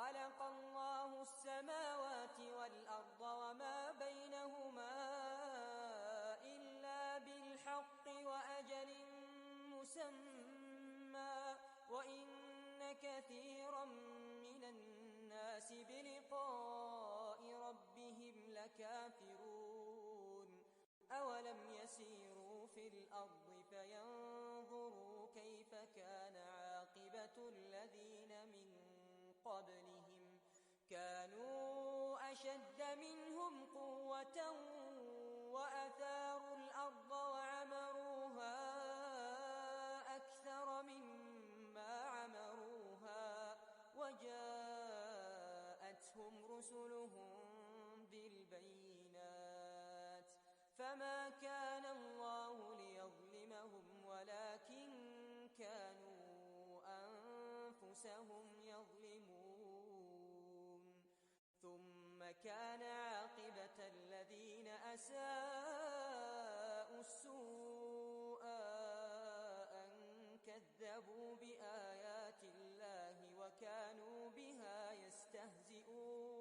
خلق الله السماوات والأرض وما بينهما إلا بالحق وأجل مسمى وإن كثيرا من الناس بلقاء ربهم لكافرون أولم يسيروا في الأرض فينظروا كيف كان عاقبة الذين من قبلهم كانوا أشد منهم قوة وأثاروا الأرض وعمروها أكثر مما عمروها وجاءتهم رسلهم بالبينات فما كان الله ليظلمهم ولكن كانوا أنفسهم يظلمون ثم كان عاقبة الذين أساءوا السوء أن كذبوا بآيات الله وكانوا بها يستهزئون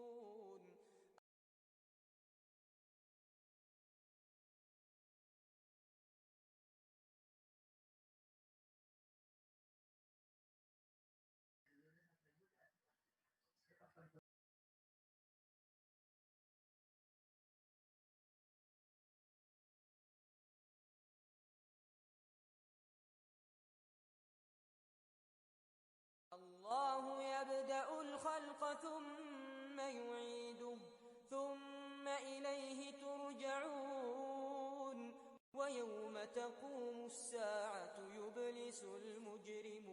الله يبدأ الخلق ثم يعيده ثم إليه ترجعون ويوم تقوم الساعة يبلس المجرمون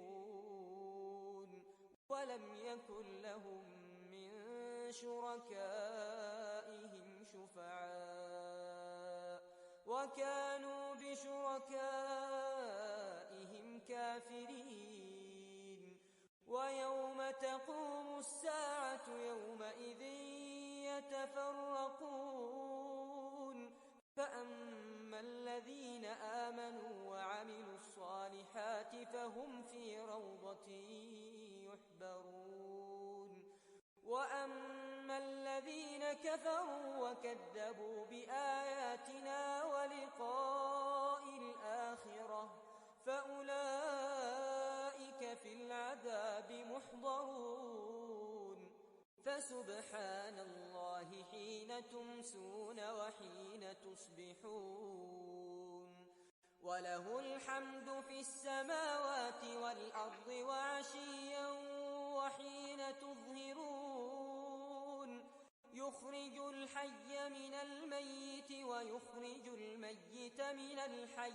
ولم يكن لهم من شركائهم شفعاء وكانوا بشركائهم كافرين ويوم تقوم الساعة يومئذ يتفرقون فأما الذين آمنوا وعملوا الصالحات فهم في روضة يحبرون وأما الذين كفروا وكذبوا بآياتنا ولقاء الآخرة فأولئك في العذاب محضرون فسبحان الله حين تمسون وحين تصبحون وله الحمد في السماوات والأرض وعشيا وحين تظهرون يخرج الحي من الميت ويخرج الميت من الحي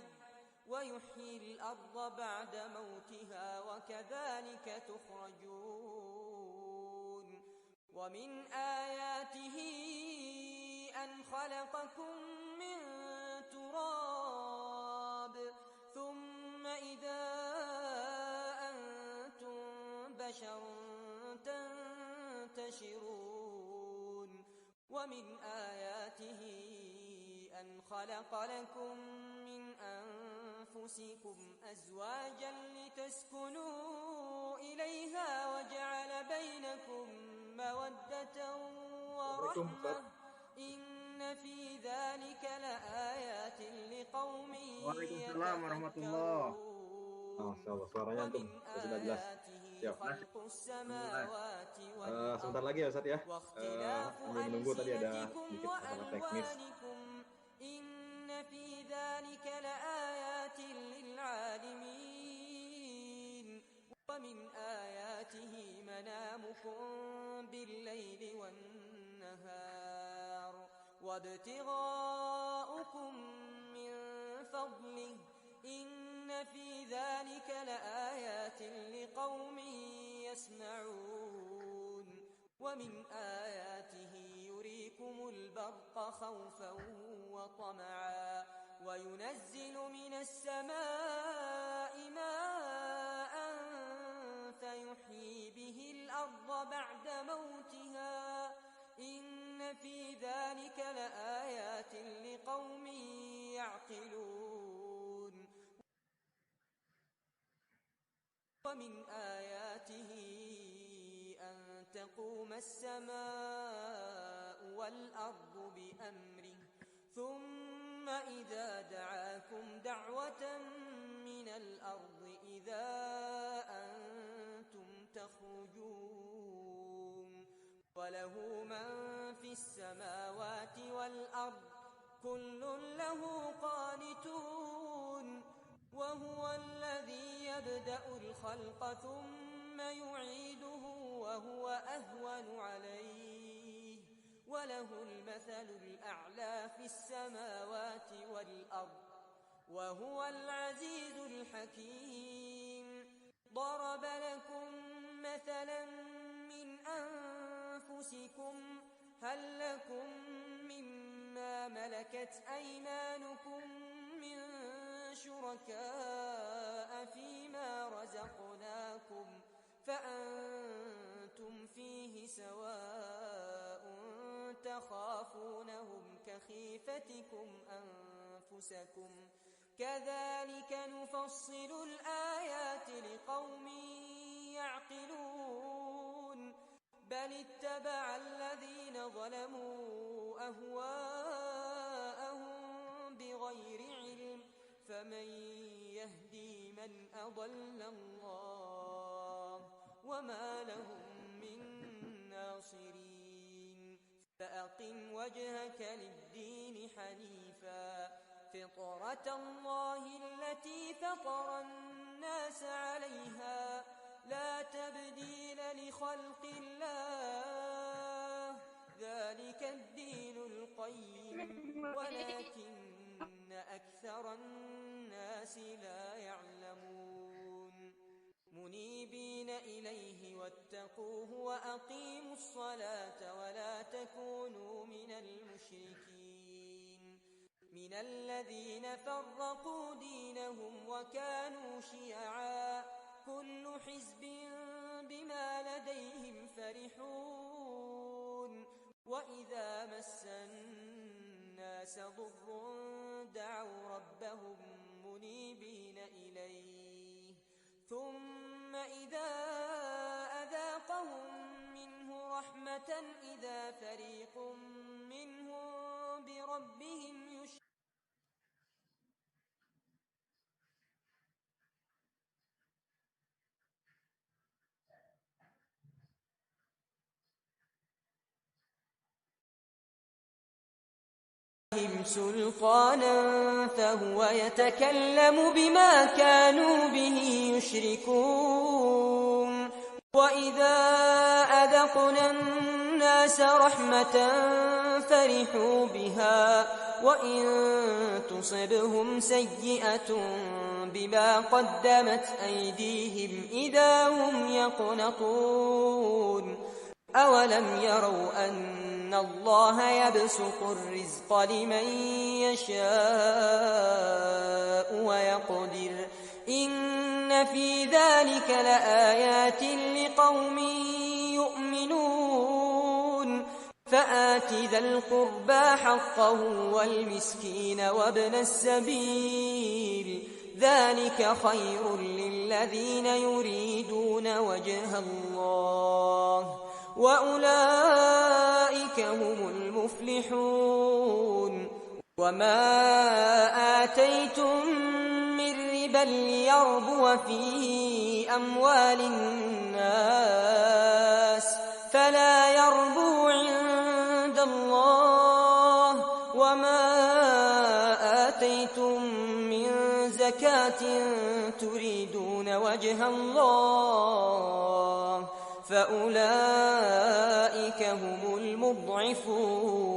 ويحيي الأرض بعد موتها وكذلك تخرجون ومن آياته أن خلقكم من تراب ثم إذا أنتم بشر تنتشرون ومن آياته أن خلق لكم من أنفسكم أزواجا لتسكنوا إليها وجعل بينكم مودة ورحمة إن في ذلك لآيات لقوم يتفكرون ومن آياته خلق السماوات والأرض sebentar lagi ya Ustaz ya. Menunggu tadi ada sedikit masalah teknis. إن في ذلك لآيات للعالمين ومن آياته منامكم بالليل والنهار وابتغاؤكم من فضله إن في ذلك لآيات لقوم يسمعون ومن آياته يريكم البرق خوفا وطمعا وينزل من السماء ماء فيحيي به الأرض بعد موتها إن في ذلك لآيات لقوم يعقلون ومن آياته أن تقوم السماء والأرض بأمره ثم إذا دعاكم دعوة من الأرض إذا أنتم تخرجون وله من في السماوات والأرض كل له قانتون وهو الذي يبدأ الخلق ثم يعيده وهو أهون عليه وله المثل الأعلى في السماوات والأرض وهو العزيز الحكيم ضرب لكم مثلا من أنفسكم هل لكم مما ملكت أيمانكم من شركاء فيما رزقناكم فأنتم فيه سواء تخافونهم كخيفتكم أنفسكم كذلك نفصل الآيات لقوم يعقلون بل اتبع الذين ظلموا أهواءهم بغير علم فمن يهدي من أضل الله وما لهم من ناصرين فأقم وجهك للدين حنيفا فطرة الله التي فطر الناس عليها لا تبديل لخلق الله ذلك الدين القيم ولكن أكثر الناس لا يعلمون منيبين إليه واتقوه وأقيموا الصلاة ولا تكونوا من المشركين من الذين فرقوا دينهم وكانوا شيعا كل حزب بما لديهم فرحون وإذا مس الناس ضر دعوا ربهم منيبين إليه ثم إذا أذاقهم منه رحمة إذا فريق منهم بربهم يشركون سلطانا فهو يتكلم بما كانوا به يشركون وإذا أذقنا الناس رحمة فرحوا بها وإن تصبهم سيئة بما قدمت أيديهم إذا هم يقنطون أولم يروا أن الله يبسط الرزق لمن يشاء ويقدر إن في ذلك لآيات لقوم يؤمنون فآت ذا القربى حقه والمسكين وابن السبيل ذلك خير للذين يريدون وجه الله وأولئك هم المفلحون وما آتيتم من ربا ليربو في أموال الناس فلا يربو عند الله وما آتيتم من زكاة تريدون وجه الله فأولئك هم المضعفون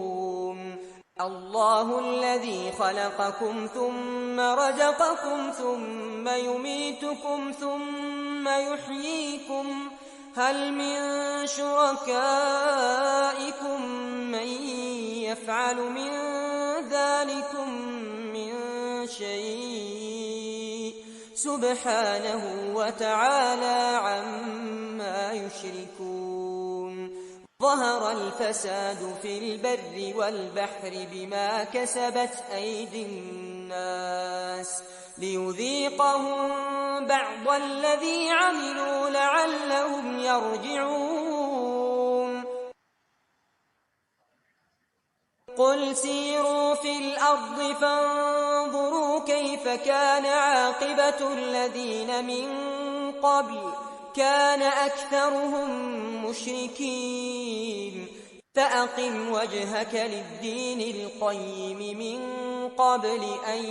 الله الذي خلقكم ثم رزقكم ثم يميتكم ثم يحييكم هل من شركائكم من يفعل من ذلكم من شيء سبحانه وتعالى عما يشركون ظهر الفساد في البر والبحر بما كسبت أيدي الناس ليذيقهم بعض الذي عملوا لعلهم يرجعون قل سيروا في الأرض فانظروا كيف كان عاقبة الذين من قبل كان أكثرهم مشركين فأقم وجهك للدين القيم من قبل أن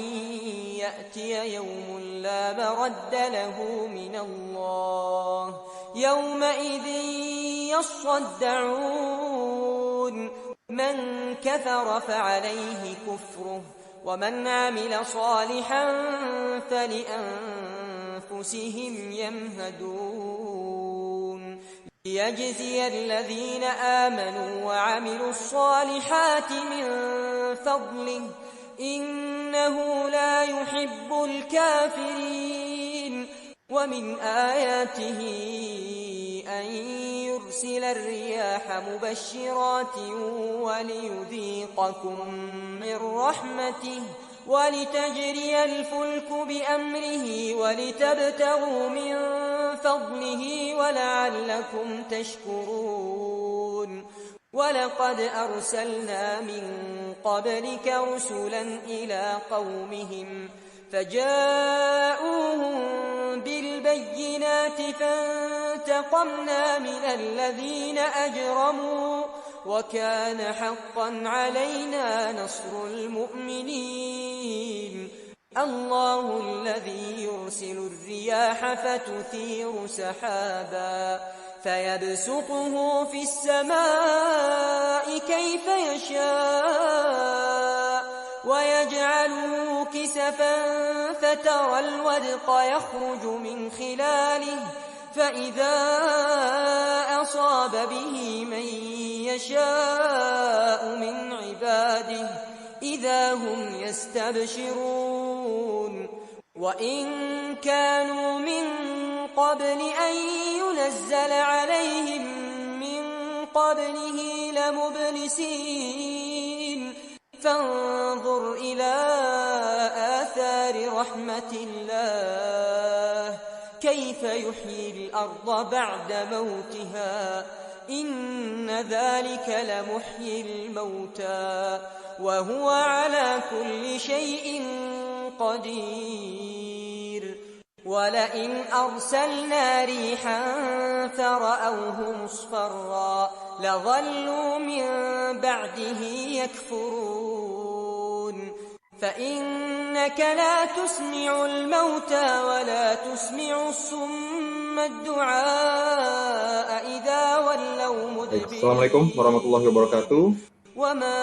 يأتي يوم لا مرد له من الله يومئذ يصدعون من كفر فعليه كفره ومن عمل صالحا فلأنفسهم يمهدون ليجزي الذين آمنوا وعملوا الصالحات من فضله إنه لا يحب الكافرين ومن آياته أن يرسل الرياح مبشرات وليذيقكم من رحمته ولتجري الفلك بأمره ولتبتغوا من فضله ولعلكم تشكرون ولقد أرسلنا من قبلك رسلا إلى قومهم فجاءوهم بالبينات فانتقمنا من الذين أجرموا وكان حقا علينا نصر المؤمنين الله الذي يرسل الرياح فتثير سحابا فيبسطه في السماء كيف يشاء ويجعله كسفا فترى الودق يخرج من خلاله فإذا أصاب به من يشاء من عباده إذا هم يستبشرون وإن كانوا من قبل أن ينزل عليهم من قبله لمبلسين فانظر إلى آثار رحمة الله كيف يحيي الأرض بعد موتها إن ذلك لمحيي الموتى وهو على كل شيء قدير ولئن أرسلنا ريحا فرأوه مصفرا لظلوا من بعده يكفرون فإنك لا تسمع الموتى ولا تسمع الصم الدعاء إذا ولوا مدبرين. Assalamualaikum warahmatullahi wabarakatuh. وما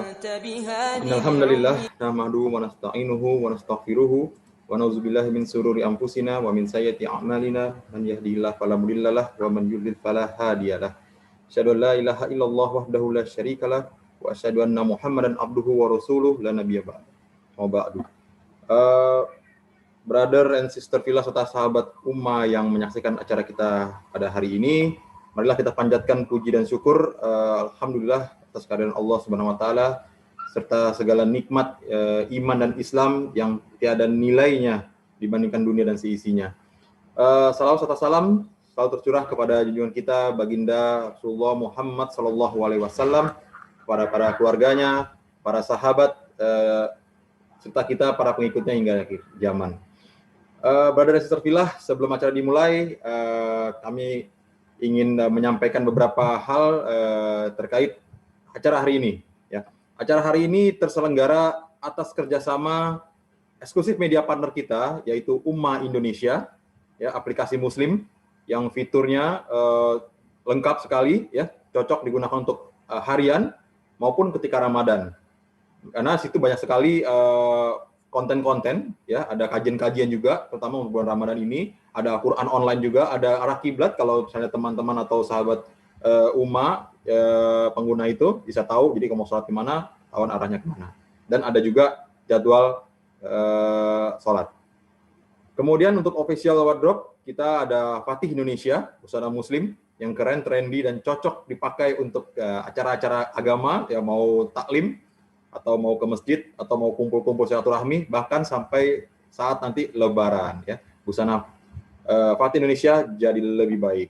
أنت بهادي Alhamdulillah nahmaduhu wa nasta'inuhu wa nastaghfiruhu wa na'udzubillahi min sururi anfusina wa min sayyiati a'malina man yahdihillahu fala mudhillalah wa man yudhlil fala hadiyalah. Asyhadu an la ilaha illallah wahdahu la syarikalah wa asyhadu anna Muhammadan abduhu wa rasuluh la nabiyya ba'du. Brother and sister fillah serta sahabat ummah yang menyaksikan acara kita pada hari ini, marilah kita panjatkan puji dan syukur alhamdulillah atas kehadiran Allah Subhanahu wa taala serta segala nikmat iman dan Islam yang tiada nilainya dibandingkan dunia dan seisinya. Salawat serta salam selalu tercurah kepada junjungan kita baginda Rasulullah Muhammad sallallahu alaihi wasallam, para keluarganya, para sahabat serta kita para pengikutnya hingga akhir zaman. Brother dan sister fillah, sebelum acara dimulai kami ingin menyampaikan beberapa hal terkait acara hari ini. Ya. Acara hari ini terselenggara atas kerjasama eksklusif media partner kita, yaitu Ummah Indonesia, ya, aplikasi Muslim yang fiturnya lengkap sekali, ya, cocok digunakan untuk harian maupun ketika Ramadan. Karena situ banyak sekali konten-konten, ya, ada kajian-kajian juga, terutama untuk bulan Ramadan ini. Ada Quran online juga, ada arah kiblat kalau misalnya teman-teman atau sahabat ummah pengguna itu bisa tahu, jadi kalau mau sholat kemana, tahu arahnya kemana. Dan ada juga jadwal sholat. Kemudian untuk official wardrobe, kita ada Fatih Indonesia, busana muslim yang keren, trendy, dan cocok dipakai untuk acara-acara agama, ya, mau taklim, atau mau ke masjid, atau mau kumpul-kumpul silaturahmi, bahkan sampai saat nanti lebaran, ya. Busana Fatih Indonesia jadi lebih baik.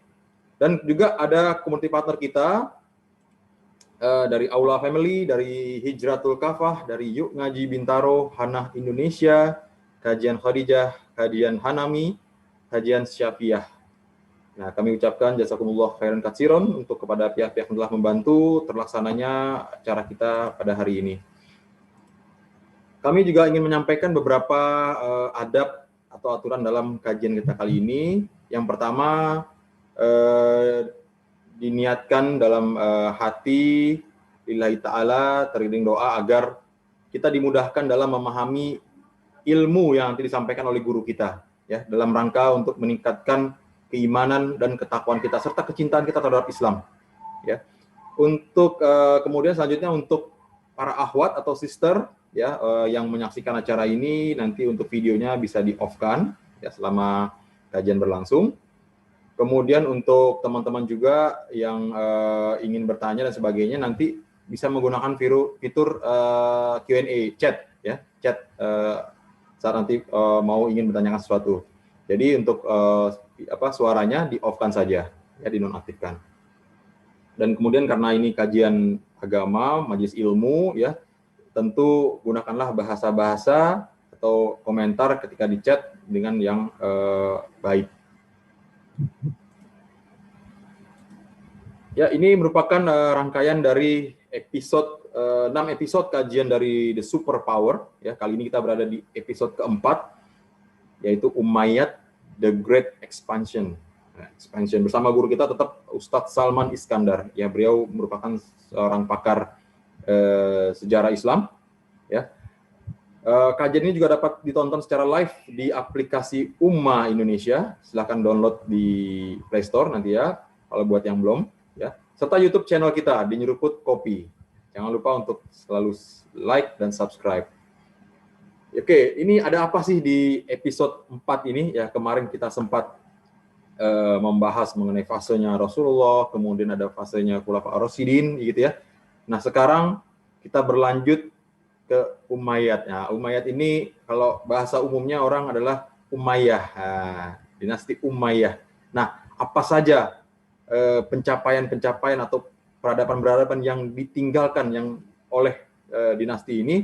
Dan juga ada community partner kita dari Aula Family, dari Hijratul Kafah, dari Yuk Ngaji Bintaro, Hanah Indonesia, Kajian Khadijah, Kajian Hanami, Kajian Syafiah. Nah, kami ucapkan jazakumullah khairan katsiron untuk kepada pihak-pihak yang telah membantu terlaksananya acara kita pada hari ini. Kami juga ingin menyampaikan beberapa adab atau aturan dalam kajian kita kali ini. Yang pertama, diniatkan dalam hati lillahi ta'ala, teriring doa agar kita dimudahkan dalam memahami ilmu yang nanti disampaikan oleh guru kita, ya, dalam rangka untuk meningkatkan keimanan dan ketakwaan kita serta kecintaan kita terhadap Islam, ya. Untuk kemudian selanjutnya untuk para akhwat atau sister, ya, yang menyaksikan acara ini, nanti untuk videonya bisa di off-kan, ya, selama kajian berlangsung. Kemudian untuk teman-teman juga yang ingin bertanya dan sebagainya, nanti bisa menggunakan fitur Q&A chat, ya, chat saat nanti mau ingin bertanyakan sesuatu. Jadi untuk suaranya di off-kan saja, ya, dinonaktifkan. Dan kemudian karena ini kajian agama, majelis ilmu, ya, tentu gunakanlah bahasa-bahasa atau komentar ketika di chat dengan yang baik. Ya, ini merupakan rangkaian dari episode 6 episode kajian dari The Superpower, ya. Kali ini kita berada di episode keempat, yaitu Umayyad The Great Expansion. Nah, expansion bersama guru kita tetap Ustadz Salman Iskandar, ya. Beliau merupakan seorang pakar sejarah Islam, ya. Kajian ini juga dapat ditonton secara live di aplikasi Ummah Indonesia. Silahkan download di Play Store nanti, ya, kalau buat yang belum, ya. Serta YouTube channel kita di Nyeruput Kopi. Jangan lupa untuk selalu like dan subscribe. Oke, ini ada apa sih di episode 4 ini? Ya, kemarin kita sempat membahas mengenai fasenya Rasulullah, kemudian ada fasenya Khulafa ar-Rasyidin, gitu, ya. Nah, sekarang kita berlanjut ke Umayyad. Nah, Umayyad ini kalau bahasa umumnya orang adalah Umayyah, dinasti Umayyah. Nah, apa saja pencapaian-pencapaian atau peradaban-peradaban yang ditinggalkan yang oleh dinasti ini,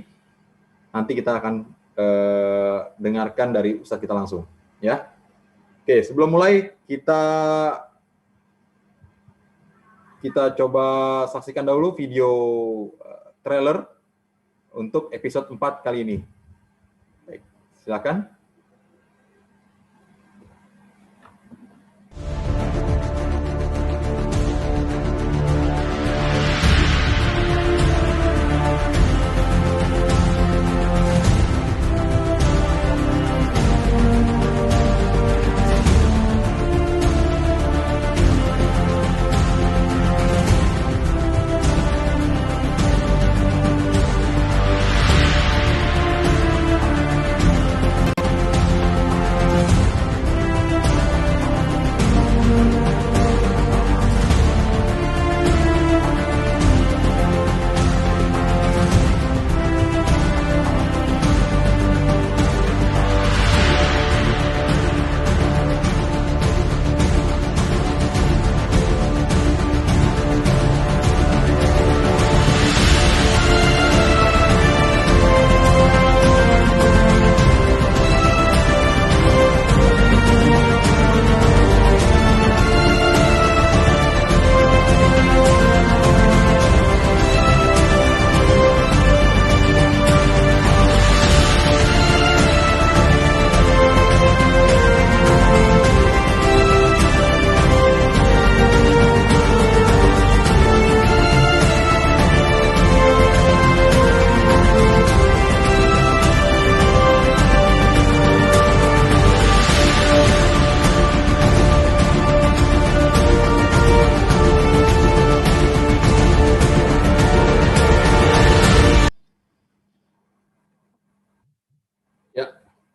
nanti kita akan dengarkan dari Ustadz kita langsung, ya. Oke, sebelum mulai kita coba saksikan dahulu video trailer untuk episode 4 kali ini. Baik, silakan.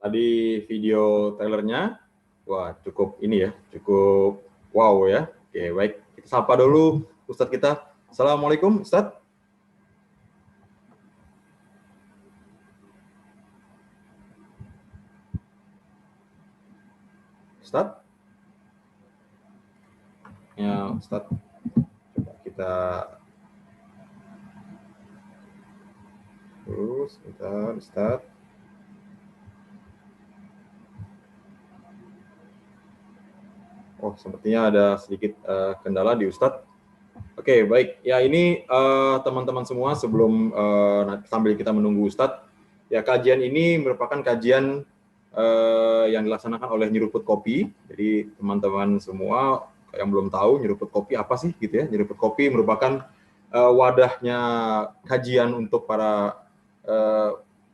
Tadi video trailernya, wah, cukup ini ya, cukup wow ya. Oke, baik, kita sapa dulu Ustadz kita. Assalamualaikum, Ustadz. Ustadz? Ya, Ustadz. Coba kita dulu, sebentar, Ustaz. Oh, sepertinya ada sedikit kendala di Ustadz. Oke, baik. Ya, ini teman-teman semua sebelum sambil kita menunggu Ustadz, ya kajian ini merupakan kajian yang dilaksanakan oleh Nyeruput Kopi. Jadi teman-teman semua yang belum tahu Nyeruput Kopi apa sih gitu ya. Nyeruput Kopi merupakan wadahnya kajian untuk para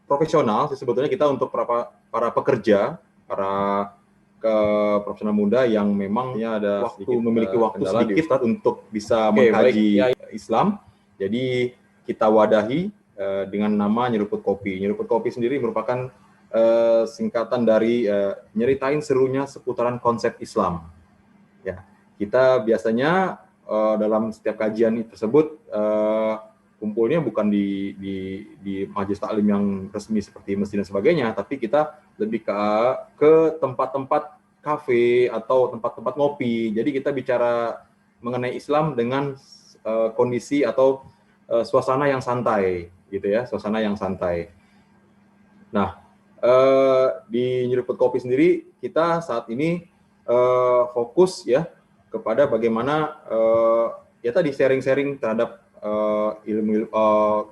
profesional. Sebetulnya kita untuk para pekerja, para ke profesional muda yang memang ada memiliki waktu sedikit untuk bisa mengkaji Islam. Jadi kita wadahi dengan nama Nyeruput Kopi. Nyeruput Kopi sendiri merupakan singkatan dari nyeritain serunya seputaran konsep Islam. Ya, kita biasanya dalam setiap kajian tersebut kumpulnya bukan di majelis taklim yang resmi seperti masjid dan sebagainya, tapi kita lebih ke tempat-tempat kafe atau tempat-tempat ngopi. Jadi kita bicara mengenai Islam dengan kondisi atau suasana yang santai, gitu ya, suasana yang santai. Nah, di Nyeruput Kopi sendiri kita saat ini fokus ya kepada bagaimana ya tadi sharing-sharing terhadap ilmu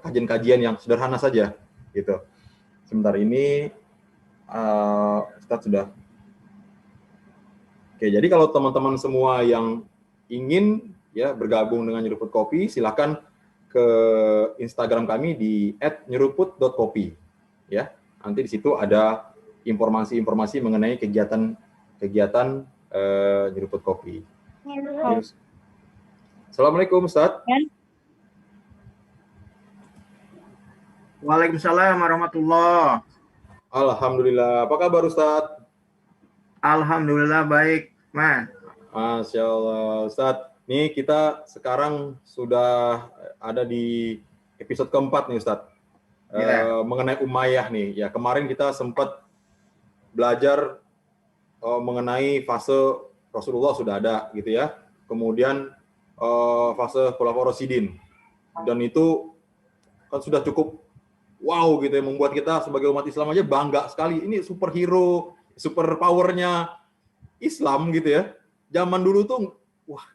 kajian-kajian yang sederhana saja gitu. Sebentar ini Ustadz sudah. Oke, jadi kalau teman-teman semua yang ingin ya bergabung dengan Nyeruput Kopi, silakan ke Instagram kami di @nyeruput.kopi ya. Nanti di situ ada informasi-informasi mengenai kegiatan Nyeruput Kopi. Assalamualaikum Ustadz. Waalaikumsalam warahmatullahi. Alhamdulillah. Apa kabar Ustadz? Alhamdulillah baik, Mas. Masya Allah Ustadz. Nih kita sekarang sudah ada di episode keempat nih Ustadz. Mengenai Umayyah nih. Ya kemarin kita sempat belajar mengenai fase Rasulullah sudah ada gitu ya. Kemudian fase Khulafaur Rasyidin. Dan itu kan sudah cukup wow gitu ya, membuat kita sebagai umat Islam aja bangga sekali. Ini superhero, super powernya Islam gitu ya. Zaman dulu tuh, wah,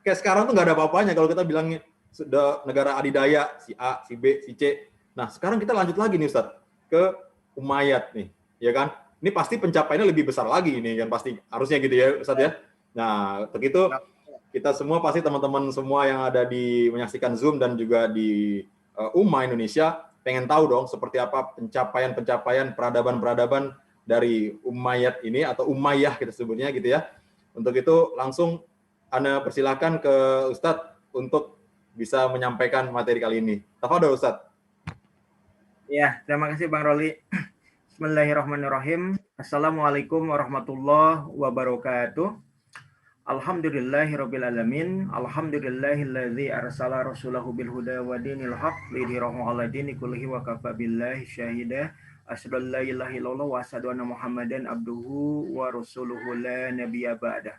kayak sekarang tuh nggak ada apa-apanya kalau kita bilangnya sudah negara adidaya, si A, si B, si C. Nah, sekarang kita lanjut lagi nih Ustadz, ke Umayyad nih, ya kan? Ini pasti pencapaiannya lebih besar lagi ini kan pasti, harusnya gitu ya Ustadz ya. Nah, untuk itu kita semua pasti teman-teman semua yang ada di menyaksikan Zoom dan juga di UMA Indonesia pengen tahu dong seperti apa pencapaian peradaban dari Umayyad ini atau Umayyah kita sebutnya gitu ya. Untuk itu langsung Anda persilakan ke Ustadz untuk bisa menyampaikan materi kali ini. Tafadhol Ustadz. Ya, terima kasih Bang Roli. Bismillahirrahmanirrahim. Assalamualaikum warahmatullahi wabarakatuh. Alhamdulillahirabbil alamin. Alhamdulillahilladzi arsala rasulahu bil huda wa dinil haqq lidhirahu 'ala dini kullihi wa kafa billahi syahida. Asyhadu an la ilaha illallah wa asyhadu anna Muhammadan abduhu wa rasuluhu la nabiyya ba'dah.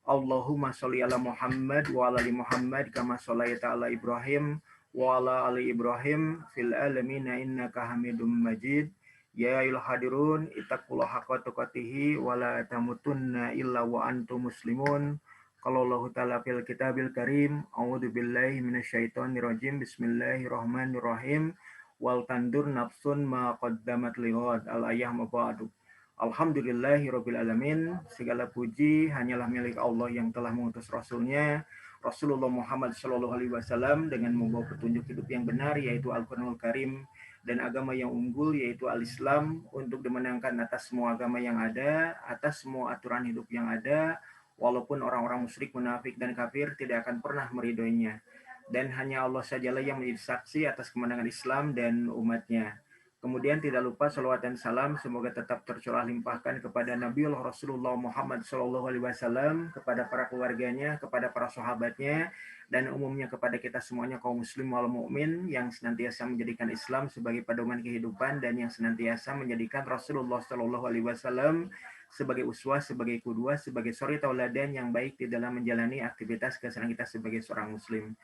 Allahumma sholli ala Muhammad wa ala ali Muhammad kama shallaita ala Ibrahim wa ala ali Ibrahim fil alamin innaka Hamidum Majid. Ya ayyuhal hadirun ittaqullaha haqqa tuqatih wa la tamutunna illa wa antum muslimun. Qala Allah Ta'ala fil kitabil karim, a'udzu billahi minasyaitonir rajim. Bismillahirrahmanirrahim. Wal tandur nafsun ma qaddamat lighad. Al-ayah mabadu. Alhamdulillahirabbil alamin. Segala puji hanyalah milik Allah yang telah mengutus rasulnya Rasulullah Muhammad sallallahu alaihi wasallam dengan membawa petunjuk hidup yang benar yaitu Al-Qur'anul Karim dan agama yang unggul yaitu Al-Islam untuk dimenangkan atas semua agama yang ada, atas semua aturan hidup yang ada, walaupun orang-orang musyrik, munafik dan kafir tidak akan pernah meridhoinya. Dan hanya Allah sajalah yang menjadi saksi atas kemenangan Islam dan umatnya. Kemudian tidak lupa salawat dan salam semoga tetap tercurah limpahkan kepada Nabiullah Rasulullah Muhammad SAW, kepada para keluarganya, kepada para sahabatnya, dan umumnya kepada kita semuanya kaum muslim wal mukmin yang senantiasa menjadikan Islam sebagai pedoman kehidupan dan yang senantiasa menjadikan Rasulullah SAW sebagai uswah, sebagai qudwah, sebagai suri tauladan yang baik di dalam menjalani aktivitas keseharian kita sebagai seorang muslim.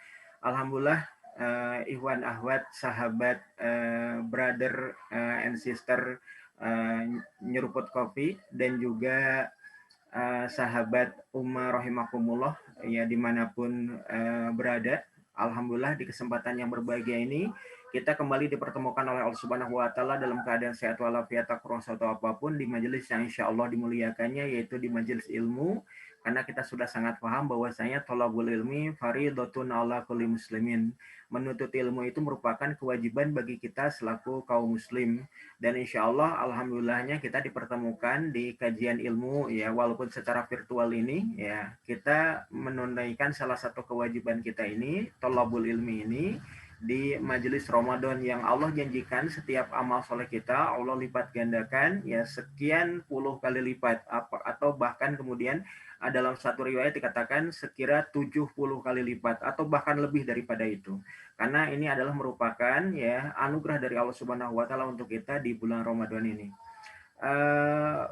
Alhamdulillah ikhwan ahwat, sahabat, brother and sister nyeruput kopi, dan juga sahabat Ummah rahimakumullah ya dimanapun berada. Alhamdulillah di kesempatan yang berbahagia ini kita kembali dipertemukan oleh Allah Subhanahu wa taala dalam keadaan sehat walafiat, tak kurang satu apapun, di majelis yang insya Allah dimuliakannya, yaitu di majelis ilmu, karena kita sudah sangat paham bahwasanya thalabul ilmi fardhatun ala kulli muslimin. Menuntut ilmu itu merupakan kewajiban bagi kita selaku kaum muslim. Dan insya Allah alhamdulillahnya kita dipertemukan di kajian ilmu ya, walaupun secara virtual ini ya, kita menunaikan salah satu kewajiban kita ini, thalabul ilmi ini, di majelis Ramadan yang Allah janjikan setiap amal soleh kita Allah lipat gandakan ya sekian puluh kali lipat, atau bahkan kemudian dalam satu riwayat dikatakan sekira 70 kali lipat atau bahkan lebih daripada itu. Karena ini adalah merupakan ya anugerah dari Allah Subhanahu wa taala untuk kita di bulan Ramadan ini.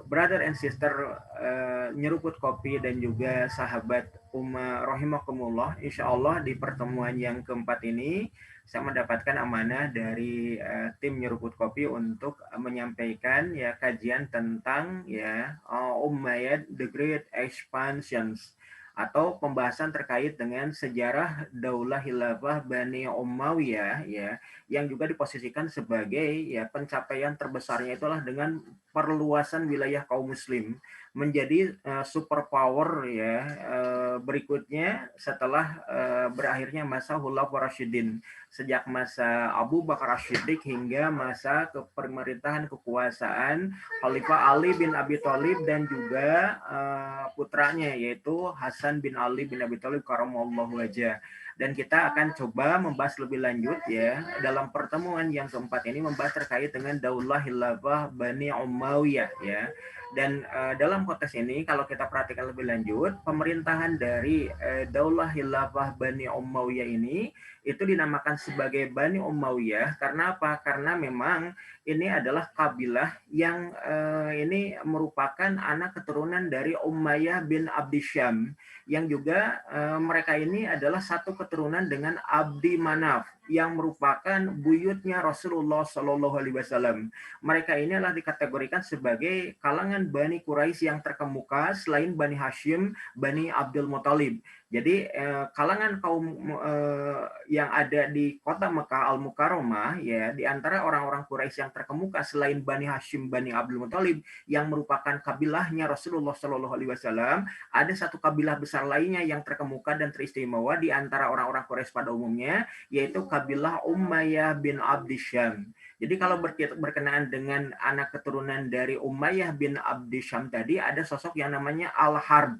Brother and sister nyeruput kopi dan juga sahabat Ummah rahimakumullah, insya Allah di pertemuan yang keempat ini saya mendapatkan amanah dari tim nyeruput kopi untuk menyampaikan ya kajian tentang ya Umayyad the Great Expansions, atau pembahasan terkait dengan sejarah Daulah Khilafah Bani Umayyah ya, yang juga diposisikan sebagai ya pencapaian terbesarnya itulah dengan perluasan wilayah kaum muslim menjadi superpower ya berikutnya setelah berakhirnya masa Khulafaur Rasyidin, sejak masa Abu Bakar As-Siddiq hingga masa pemerintahan kekuasaan Khalifah Ali bin Abi Thalib dan juga putranya yaitu Hasan bin Ali bin Abi Thalib karamallahu wajhah. Dan kita akan coba membahas lebih lanjut ya dalam pertemuan yang keempat ini, membahas terkait dengan Daulah Khilafah Bani Umayyah ya. Dan dalam konteks ini kalau kita perhatikan lebih lanjut, pemerintahan dari Daulah Khilafah Bani Umayyah ini itu dinamakan sebagai Bani Umayyah karena apa? Karena memang ini adalah kabilah yang ini merupakan anak keturunan dari Umayyah bin Abdi Syam, yang juga mereka ini adalah satu keturunan dengan Abdi Manaf yang merupakan buyutnya Rasulullah Shallallahu Alaihi Wasallam. Mereka ini adalah dikategorikan sebagai kalangan Bani Quraisy yang terkemuka selain Bani Hashim, Bani Abdul Muthalib. Jadi kalangan kaum yang ada di kota Mekah Al-Mukarramah ya, di antara orang-orang Quraisy yang terkemuka selain Bani Hashim, Bani Abdul Muthalib yang merupakan kabilahnya Rasulullah Shallallahu Alaihi Wasallam, ada satu kabilah besar lainnya yang terkemuka dan teristimewa di antara orang-orang Quraisy pada umumnya, yaitu kabilah Umayyah bin Abdi Syam. Jadi kalau berkenaan dengan anak keturunan dari Umayyah bin Abdi Syam tadi, ada sosok yang namanya Al-Harb.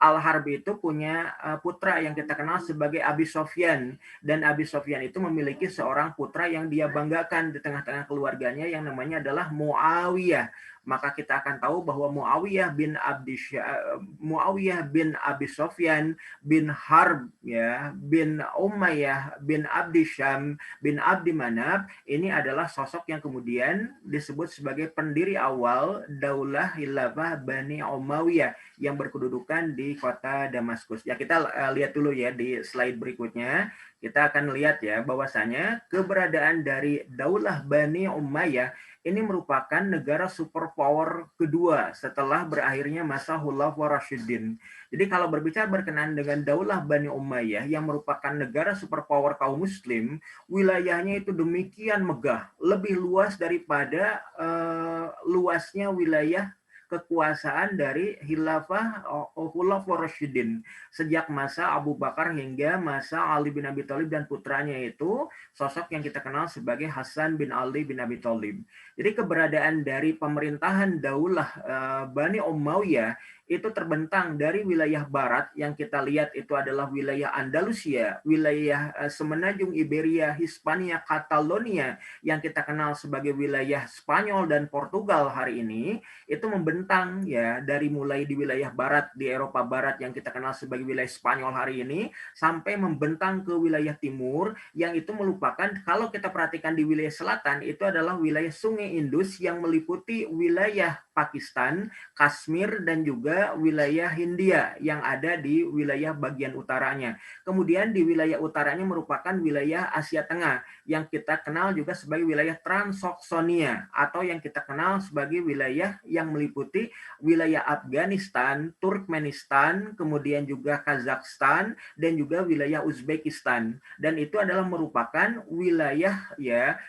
Al-Harb itu punya putra yang kita kenal sebagai Abi Sofyan, dan Abi Sofyan itu memiliki seorang putra yang dia banggakan di tengah-tengah keluarganya yang namanya adalah Muawiyah. Maka kita akan tahu bahwa Muawiyah bin Abi Sofyan bin Harb ya bin Umayyah bin Abdi Syam bin Abdi Manaf ini adalah sosok yang kemudian disebut sebagai pendiri awal Daulah Khilafah Bani Umayyah yang berkedudukan di kota Damaskus. Ya, kita lihat dulu ya di slide berikutnya. Kita akan lihat ya bahwasanya keberadaan dari Daulah Bani Umayyah ini merupakan negara superpower kedua setelah berakhirnya masa Khulafaur Rasyidin. Jadi kalau berbicara berkenaan dengan Daulah Bani Umayyah yang merupakan negara superpower kaum muslim, wilayahnya itu demikian megah, lebih luas daripada luasnya wilayah kekuasaan dari Khilafah Khulafaur Rasyidin sejak masa Abu Bakar hingga masa Ali bin Abi Thalib dan putranya itu sosok yang kita kenal sebagai Hasan bin Ali bin Abi Thalib. Jadi keberadaan dari pemerintahan Daulah Bani Umayyah itu terbentang dari wilayah barat yang kita lihat itu adalah wilayah Andalusia, wilayah semenanjung Iberia, Hispania, Catalonia yang kita kenal sebagai wilayah Spanyol dan Portugal hari ini, itu membentang ya dari mulai di wilayah barat di Eropa Barat yang kita kenal sebagai wilayah Spanyol hari ini sampai membentang ke wilayah timur yang itu merupakan, kalau kita perhatikan di wilayah selatan itu adalah wilayah Sungai Indus yang meliputi wilayah Pakistan, Kashmir, dan juga wilayah Hindia yang ada di wilayah bagian utaranya. Kemudian di wilayah utaranya merupakan wilayah Asia Tengah yang kita kenal juga sebagai wilayah Transoksonia atau yang kita kenal sebagai wilayah yang meliputi wilayah Afghanistan, Turkmenistan, kemudian juga Kazakhstan, dan juga wilayah Uzbekistan. Dan itu adalah merupakan wilayah ya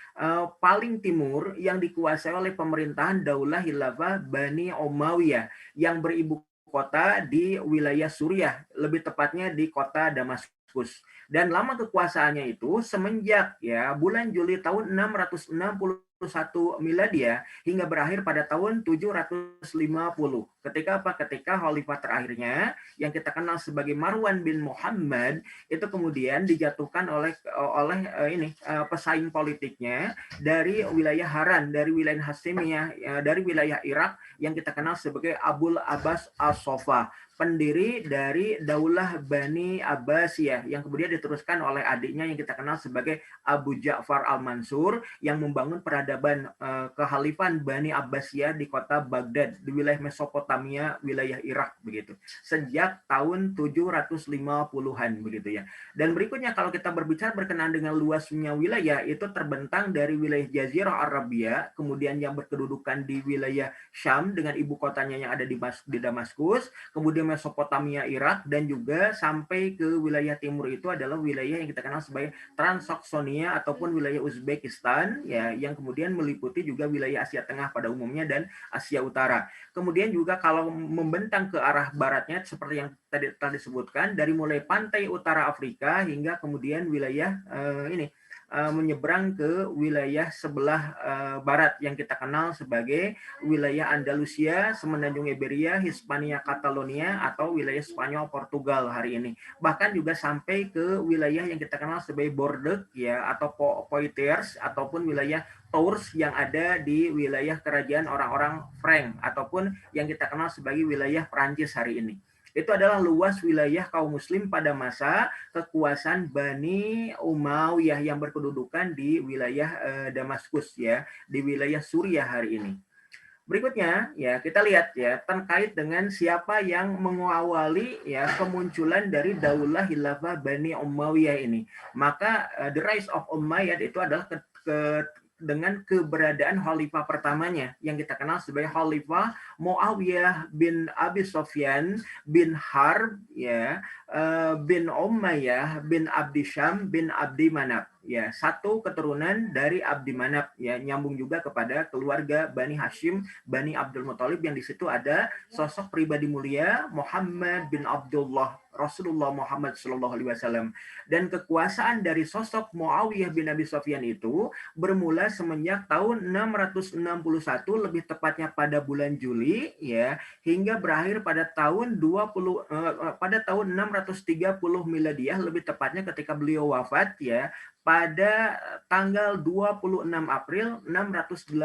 paling timur yang dikuasai oleh pemerintahan Daulah Khilafah Bani Umayyah yang beribu kota di wilayah Suriah, lebih tepatnya di kota Damaskus. Dan lama kekuasaannya itu semenjak ya bulan Juli tahun 661 Miladiah hingga berakhir pada tahun 750. Ketika apa? Ketika khalifah terakhirnya yang kita kenal sebagai Marwan bin Muhammad itu kemudian dijatuhkan oleh pesaing politiknya dari wilayah Haran, dari wilayah Hasimiyah, dari wilayah Irak yang kita kenal sebagai Abul Abbas As-Sofa, pendiri dari Daulah Bani Abbasiyah yang kemudian diteruskan oleh adiknya yang kita kenal sebagai Abu Ja'far Al-Mansur yang membangun peradaban kehalifan Bani Abbasiyah di kota Baghdad di wilayah Mesopotamia, wilayah Irak begitu. Sejak tahun 750-an begitu ya. Dan berikutnya kalau kita berbicara berkenaan dengan luasnya wilayah itu terbentang dari wilayah Jazirah Arabia, kemudian yang berkedudukan di wilayah Syam dengan ibu kotanya yang ada di Damaskus, kemudian Mesopotamia, Irak, dan juga sampai ke wilayah timur itu adalah wilayah yang kita kenal sebagai Transoksonia ataupun wilayah Uzbekistan ya, yang kemudian meliputi juga wilayah Asia Tengah pada umumnya dan Asia Utara. Kemudian juga kalau membentang ke arah baratnya seperti yang tadi disebutkan dari mulai pantai utara Afrika hingga kemudian wilayah menyeberang ke wilayah sebelah barat yang kita kenal sebagai wilayah Andalusia, Semenanjung Iberia, Hispania Catalonia atau wilayah Spanyol Portugal hari ini. Bahkan juga sampai ke wilayah yang kita kenal sebagai Bordeaux ya atau Poitiers ataupun wilayah Tours yang ada di wilayah kerajaan orang-orang Frank ataupun yang kita kenal sebagai wilayah Prancis hari ini. Itu adalah luas wilayah kaum muslim pada masa kekuasaan Bani Umayyah yang berkedudukan di wilayah Damaskus ya, di wilayah Suriah hari ini. Berikutnya ya kita lihat ya terkait dengan siapa yang mengawali ya kemunculan dari Daulah Khilafah Bani Umayyah ini. Maka the rise of Umayyad itu adalah dengan keberadaan khalifah pertamanya yang kita kenal sebagai Khalifah Muawiyah bin Abi Sufyan bin Harb ya bin Umayyah bin Abdi Syam bin Abdi Manaf ya, satu keturunan dari Abdi Manaf ya, nyambung juga kepada keluarga Bani Hashim Bani Abdul Muthalib yang di situ ada sosok pribadi mulia Muhammad bin Abdullah Rasulullah Muhammad SAW. Dan kekuasaan dari sosok Muawiyah bin Abi Sufyan itu bermula semenjak tahun 661 lebih tepatnya pada bulan Juli ya hingga berakhir pada tahun 630 Miladiah lebih tepatnya ketika beliau wafat ya pada tanggal 26 April 680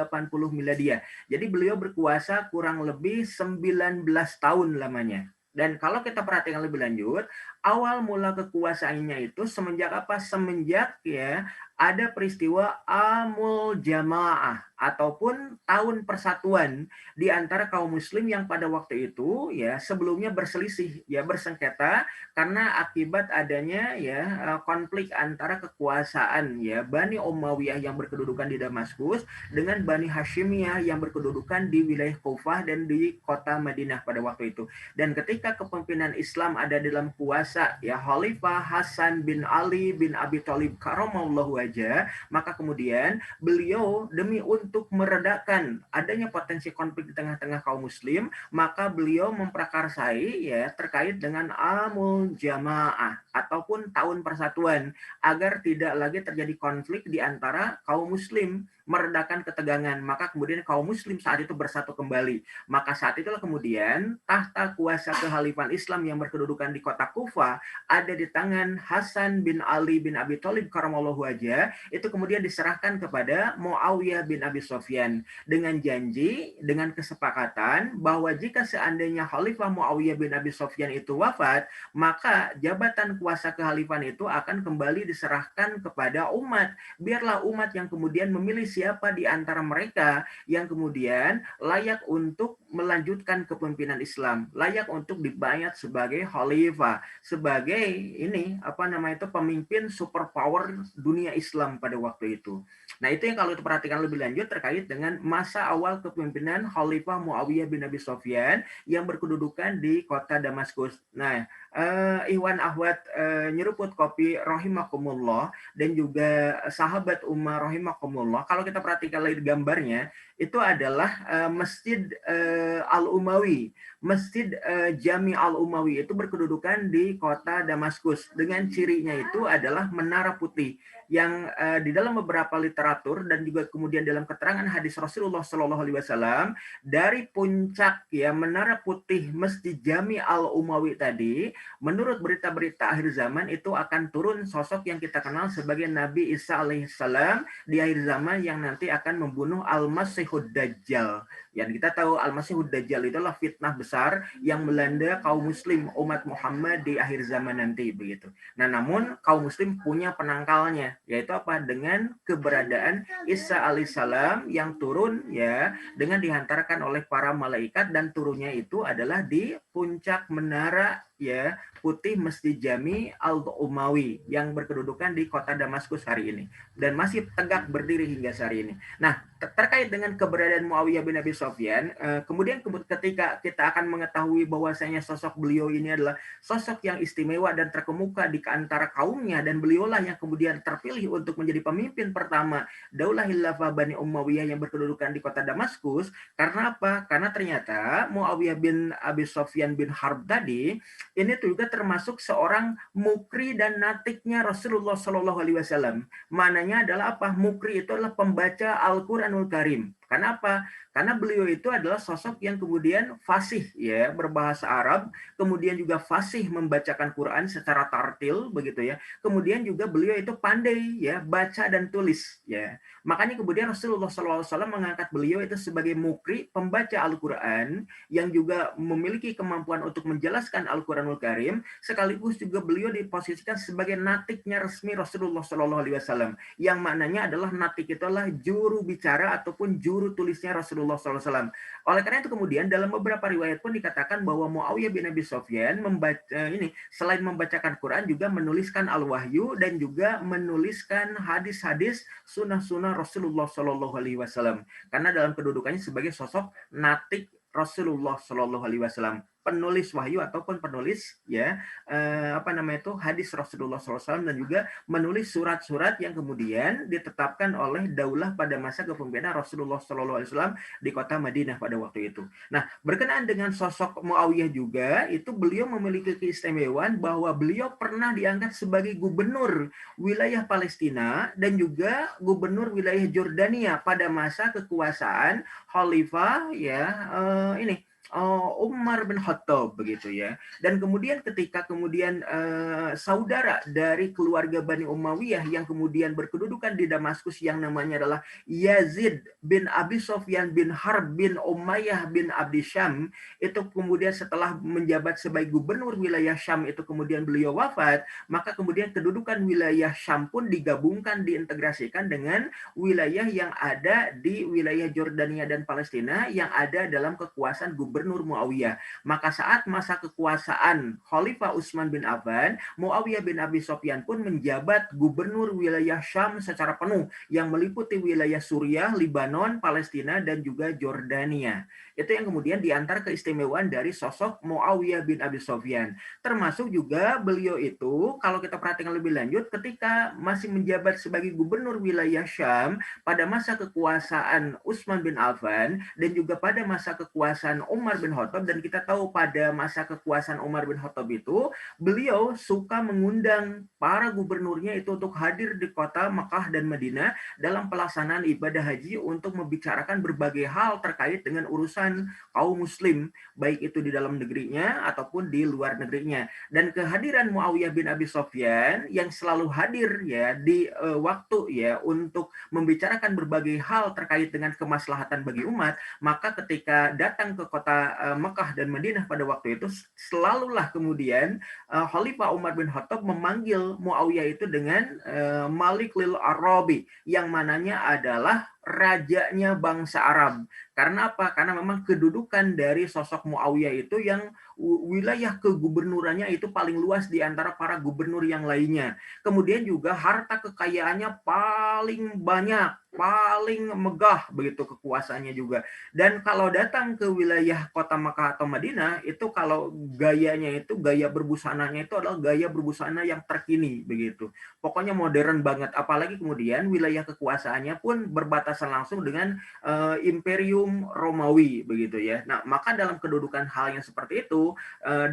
Miladiah. Jadi beliau berkuasa kurang lebih 19 tahun lamanya. Dan kalau kita perhatikan lebih lanjut, awal mula kekuasaannya itu semenjak apa? Semenjak ya ada peristiwa Amul Jamaah ataupun tahun persatuan di antara kaum muslim yang pada waktu itu ya sebelumnya berselisih ya bersengketa karena akibat adanya ya konflik antara kekuasaan ya Bani Umayyah yang berkedudukan di Damaskus dengan Bani Hashimiyah yang berkedudukan di wilayah Kufah dan di kota Madinah pada waktu itu. Dan ketika kepemimpinan Islam ada dalam kuasa ya Khalifah Hasan bin Ali bin Abi Thalib karamallahu wajhah, maka kemudian beliau demi untuk meredakan adanya potensi konflik di tengah-tengah kaum muslim, maka beliau memprakarsai ya terkait dengan Amul Jamaah ataupun tahun persatuan agar tidak lagi terjadi konflik di antara kaum muslim, meredakan ketegangan. Maka kemudian kaum muslim saat itu bersatu kembali. Maka saat itulah kemudian tahta kuasa kehalifan Islam yang berkedudukan di kota Kufah ada di tangan Hasan bin Ali bin Abi Thalib karamallahu wajhah, itu kemudian diserahkan kepada Muawiyah bin Abi Sufyan dengan janji, dengan kesepakatan bahwa jika seandainya Khalifah Muawiyah bin Abi Sufyan itu wafat, maka jabatan kuasa kehalifan itu akan kembali diserahkan kepada umat. Biarlah umat yang kemudian memilih siapa di antara mereka yang kemudian layak untuk melanjutkan kepemimpinan Islam, layak untuk dibayat sebagai khalifah, sebagai ini pemimpin superpower dunia Islam pada waktu itu. Nah, itu yang kalau diperhatikan lebih lanjut terkait dengan masa awal kepemimpinan Khalifah Muawiyah bin Abi Sufyan yang berkedudukan di kota Damaskus. Nah, Ikhwan Akhwat nyeruput kopi rahimakumullah dan juga sahabat Umar rahimakumullah, kalau kita perhatikan lagi gambarnya, itu adalah Masjid Al-Umawi. Masjid Jami Al-Umawi itu berkedudukan di kota Damaskus. Dengan cirinya itu adalah menara putih yang di dalam beberapa literatur dan juga kemudian dalam keterangan hadis Rasulullah Shallallahu Alaihi Wasallam, dari puncak ya menara putih Masjid Jami Al-Umawi tadi, menurut berita-berita akhir zaman itu akan turun sosok yang kita kenal sebagai Nabi Isa alaihissalam di akhir zaman yang nanti akan membunuh Al-Masihud Dajjal. Yang kita tahu Al-Masihud Dajjal itulah fitnah besar yang melanda kaum muslim umat Muhammad di akhir zaman nanti begitu. Nah, namun kaum muslim punya penangkalnya, yaitu apa? Dengan keberadaan Isa alaihissalam yang turun ya dengan dihantarkan oleh para malaikat, dan turunnya itu adalah di puncak menara ya putih Masjid Jami Al-Umawi yang berkedudukan di kota Damaskus hari ini dan masih tegak berdiri hingga hari ini. Nah, terkait dengan keberadaan Muawiyah bin Abi Sufyan, kemudian ketika kita akan mengetahui bahwasanya sosok beliau ini adalah sosok yang istimewa dan terkemuka di antara kaumnya, dan beliaulah yang kemudian terpilih untuk menjadi pemimpin pertama Daulah Khilafah Bani Umayyah yang berkedudukan di kota Damaskus. Karena apa? Karena ternyata Muawiyah bin Abi Sufyan bin Harb tadi ini juga termasuk seorang mukri dan natiknya Rasulullah Shallallahu Alaihi Wasallam. Maknanya adalah apa? Mukri itu adalah pembaca Al-Quranul Karim. Kenapa? Karena beliau itu adalah sosok yang kemudian fasih ya berbahasa Arab, kemudian juga fasih membacakan Quran secara tartil begitu ya. Kemudian juga beliau itu pandai ya baca dan tulis ya. Makanya kemudian Rasulullah SAW mengangkat beliau itu sebagai mukri, pembaca Al-Quran yang juga memiliki kemampuan untuk menjelaskan Al-Quranul Karim, sekaligus juga beliau diposisikan sebagai natiknya resmi Rasulullah SAW, yang maknanya adalah natik itu adalah juru bicara ataupun juru tulisnya Rasulullah SAW. Oleh karena itu kemudian dalam beberapa riwayat pun dikatakan bahwa Muawiyah bin Abi Sufyan selain membacakan Quran juga menuliskan Al-Wahyu dan juga menuliskan hadis-hadis sunnah-sunnah Rasulullah SAW. Karena dalam kedudukannya sebagai sosok natik Rasulullah SAW, penulis wahyu ataupun penulis ya hadis Rasulullah SAW, dan juga menulis surat-surat yang kemudian ditetapkan oleh daulah pada masa kepemimpinan Rasulullah SAW di kota Madinah pada waktu itu. Nah, berkenaan dengan sosok Muawiyah juga, itu beliau memiliki keistimewaan bahwa beliau pernah diangkat sebagai gubernur wilayah Palestina dan juga gubernur wilayah Jordania pada masa kekuasaan Khalifah Umar bin Khattab begitu ya. Dan kemudian ketika saudara dari keluarga Bani Umayyah yang kemudian berkedudukan di Damaskus yang namanya adalah Yazid bin Abi Sufyan bin Harb bin Umayyah bin Abdi Syam, itu kemudian setelah menjabat sebagai gubernur wilayah Syam itu kemudian beliau wafat, maka kemudian kedudukan wilayah Syam pun digabungkan, diintegrasikan dengan wilayah yang ada di wilayah Jordania dan Palestina yang ada dalam kekuasaan gubernur Muawiyah. Maka saat masa kekuasaan Khalifah Utsman bin Affan, Muawiyah bin Abi Sufyan pun menjabat gubernur wilayah Syam secara penuh yang meliputi wilayah Suriah, Libanon, Palestina, dan juga Jordania. Itu yang kemudian diantar keistimewaan dari sosok Muawiyah bin Abi Sufyan. Termasuk juga beliau itu, kalau kita perhatikan lebih lanjut, ketika masih menjabat sebagai gubernur wilayah Syam pada masa kekuasaan Utsman bin Affan dan juga pada masa kekuasaan Umar bin Khattab, dan kita tahu pada masa kekuasaan Umar bin Khattab itu beliau suka mengundang para gubernurnya itu untuk hadir di kota Mekah dan Madinah dalam pelaksanaan ibadah haji untuk membicarakan berbagai hal terkait dengan urusan kaum muslim, baik itu di dalam negerinya ataupun di luar negerinya. Dan kehadiran Muawiyah bin Abi Sufyan yang selalu hadir ya di waktu ya untuk membicarakan berbagai hal terkait dengan kemaslahatan bagi umat, maka ketika datang ke kota Mekah dan Madinah pada waktu itu, selalulah kemudian Khalifah Umar bin Khattab memanggil Muawiyah itu dengan Malik lil Arabi, yang mananya adalah rajanya bangsa Arab. Karena apa? Karena memang kedudukan dari sosok Muawiyah itu yang wilayah kegubernurannya itu paling luas di antara para gubernur yang lainnya. Kemudian juga harta kekayaannya paling banyak, paling megah begitu kekuasaannya juga. Dan kalau datang ke wilayah kota Makkah atau Madinah, itu kalau gayanya itu, gaya berbusananya itu adalah gaya berbusana yang terkini begitu. Pokoknya modern banget. Apalagi kemudian wilayah kekuasaannya pun berbatasan langsung dengan Imperium Romawi begitu ya. Nah, maka dalam kedudukan hal yang seperti itu,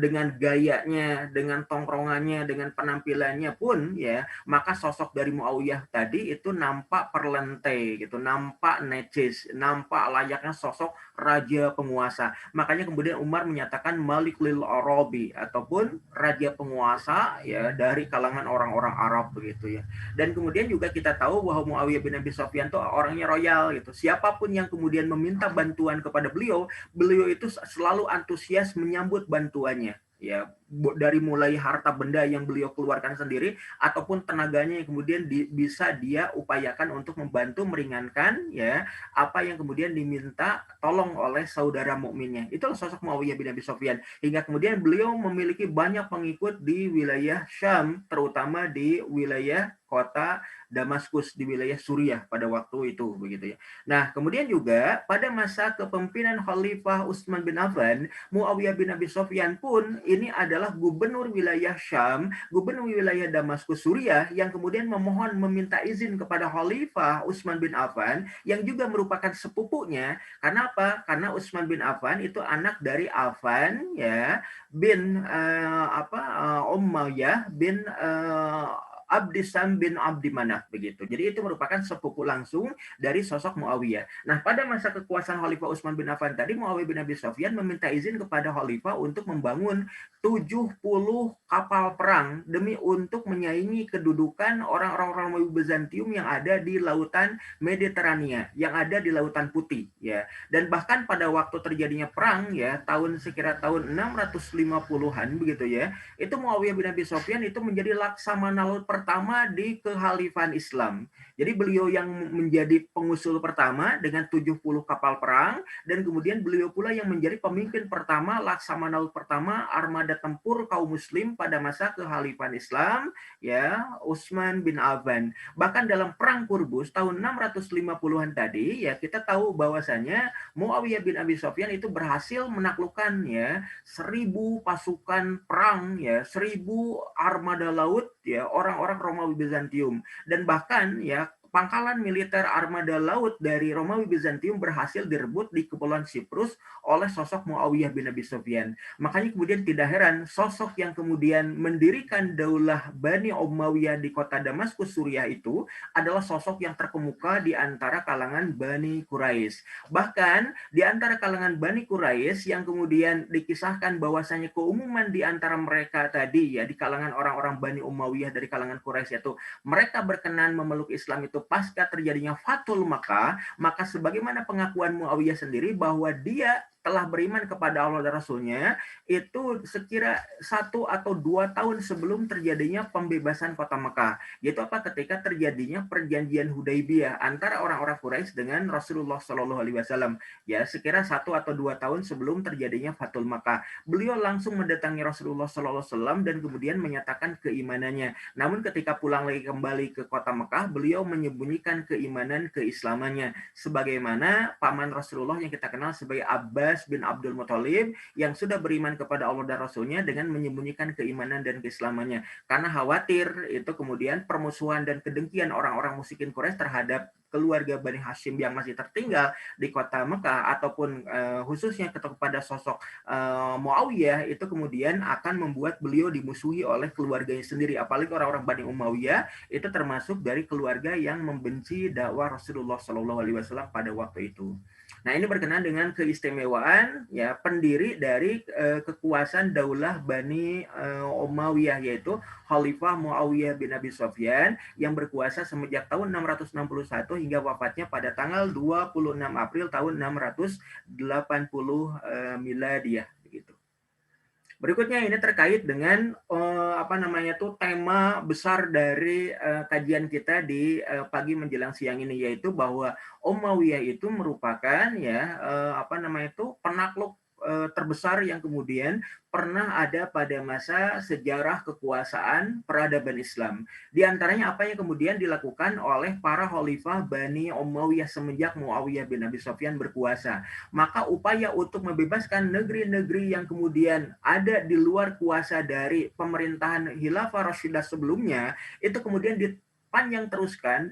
dengan gayanya, dengan tongkrongannya, dengan penampilannya pun ya, maka sosok dari Muawiyah tadi itu nampak perlente gitu, nampak necis, nampak layaknya sosok raja penguasa. Makanya kemudian Umar menyatakan Malik lil Arabi ataupun raja penguasa ya dari kalangan orang-orang Arab begitu ya. Dan kemudian juga kita tahu bahwa Muawiyah bin Abi Sufyan itu orangnya royal gitu. Siapapun yang kemudian meminta bantuan kepada beliau, beliau itu selalu antusias menyambut bantuannya. Ya, dari mulai harta benda yang beliau keluarkan sendiri ataupun tenaganya yang kemudian bisa dia upayakan untuk membantu meringankan ya apa yang kemudian diminta tolong oleh saudara mukminnya. Itulah sosok Muawiyah bin Abi Sufyan. Hingga kemudian beliau memiliki banyak pengikut di wilayah Syam, terutama di wilayah kota Damaskus di wilayah Suriah pada waktu itu begitu ya. Nah, kemudian juga pada masa kepemimpinan Khalifah Utsman bin Affan, Muawiyah bin Abi Sufyan pun ini adalah gubernur wilayah Syam, gubernur wilayah Damaskus Suriah yang kemudian memohon meminta izin kepada Khalifah Utsman bin Affan yang juga merupakan sepupunya. Karena apa? Karena Utsman bin Affan itu anak dari Affan ya bin Umayyah bin Abdisam bin Abdi Manaf begitu. Jadi itu merupakan sepupu langsung dari sosok Muawiyah. Nah, pada masa kekuasaan Khalifah Utsman bin Affan tadi, Muawiyah bin Abi Sufyan meminta izin kepada Khalifah untuk membangun 70 kapal perang demi untuk menyaingi kedudukan orang-orang Romawi Bizantium yang ada di lautan Mediterania, yang ada di Lautan Putih ya. Dan bahkan pada waktu terjadinya perang ya, sekira tahun 650-an begitu ya, itu Muawiyah bin Abi Sufyan itu menjadi laksamana laut pertama di kehalifan Islam. Jadi beliau yang menjadi pengusul pertama dengan 70 kapal perang dan kemudian beliau pula yang menjadi pemimpin pertama, laksamana laut pertama armada tempur kaum muslim pada masa kehalifan Islam ya, Utsman bin Affan. Bahkan dalam perang Qurbus tahun 650-an tadi ya kita tahu bahwasanya Muawiyah bin Abi Sufyan itu berhasil menaklukkan ya 1000 pasukan perang ya, 1000 armada laut ya orang-orang Romawi Bizantium dan bahkan ya pangkalan militer armada laut dari Romawi Bizantium berhasil direbut di Kepulauan Siprus oleh sosok Muawiyah bin Abi Sufyan. Makanya kemudian tidak heran sosok yang kemudian mendirikan daulah Bani Umayyah di kota Damaskus Suriah itu adalah sosok yang terkemuka di antara kalangan Bani Quraisy. Bahkan di antara kalangan Bani Quraisy yang kemudian dikisahkan bahwasanya keumuman di antara mereka tadi ya di kalangan orang-orang Bani Umayyah dari kalangan Quraisy itu mereka berkenan memeluk Islam itu pasca terjadinya Fathul Makkah, maka sebagaimana pengakuan Muawiyah sendiri bahwa dia telah beriman kepada Allah dan Rasulnya itu sekira 1 atau 2 tahun sebelum terjadinya pembebasan kota Mekah. Yaitu apa? Ketika terjadinya perjanjian Hudaibiyah antara orang-orang Quraisy dengan Rasulullah Shallallahu Alaihi Wasallam. Ya, sekira 1 atau 2 tahun sebelum terjadinya Fathul Makkah. Beliau langsung mendatangi Rasulullah Shallallahu Alaihi Wasallam dan kemudian menyatakan keimanannya. Namun ketika pulang lagi kembali ke kota Mekah, beliau menyembunyikan keimanan keislamannya. Sebagaimana paman Rasulullah yang kita kenal sebagai Abbas bin Abdul Muthalib yang sudah beriman kepada Allah dan Rasulnya dengan menyembunyikan keimanan dan keislamannya. Karena khawatir itu kemudian permusuhan dan kedengkian orang-orang musyrikin Quraisy terhadap keluarga Bani Hashim yang masih tertinggal di kota Mekah ataupun khususnya kepada sosok Muawiyah itu kemudian akan membuat beliau dimusuhi oleh keluarganya sendiri. Apalagi orang-orang Bani Umayyah itu termasuk dari keluarga yang membenci dakwah Rasulullah Shallallahu Alaihi Wasallam pada waktu itu. Nah, ini berkenaan dengan keistimewaan ya pendiri dari kekuasaan daulah Bani Umayyah yaitu Khalifah Muawiyah bin Abi Sufyan yang berkuasa semenjak tahun 661 hingga wafatnya pada tanggal 26 April tahun 680 Miladiyah begitu. Berikutnya ini terkait dengan tema besar dari kajian kita di pagi menjelang siang ini, yaitu bahwa Umayyah itu merupakan penakluk terbesar yang kemudian pernah ada pada masa sejarah kekuasaan peradaban Islam. Di antaranya apa yang kemudian dilakukan oleh para khalifah Bani Umayyah semenjak Muawiyah bin Abi Sufyan berkuasa. Maka upaya untuk membebaskan negeri-negeri yang kemudian ada di luar kuasa dari pemerintahan Khilafah Rashidah sebelumnya, itu kemudian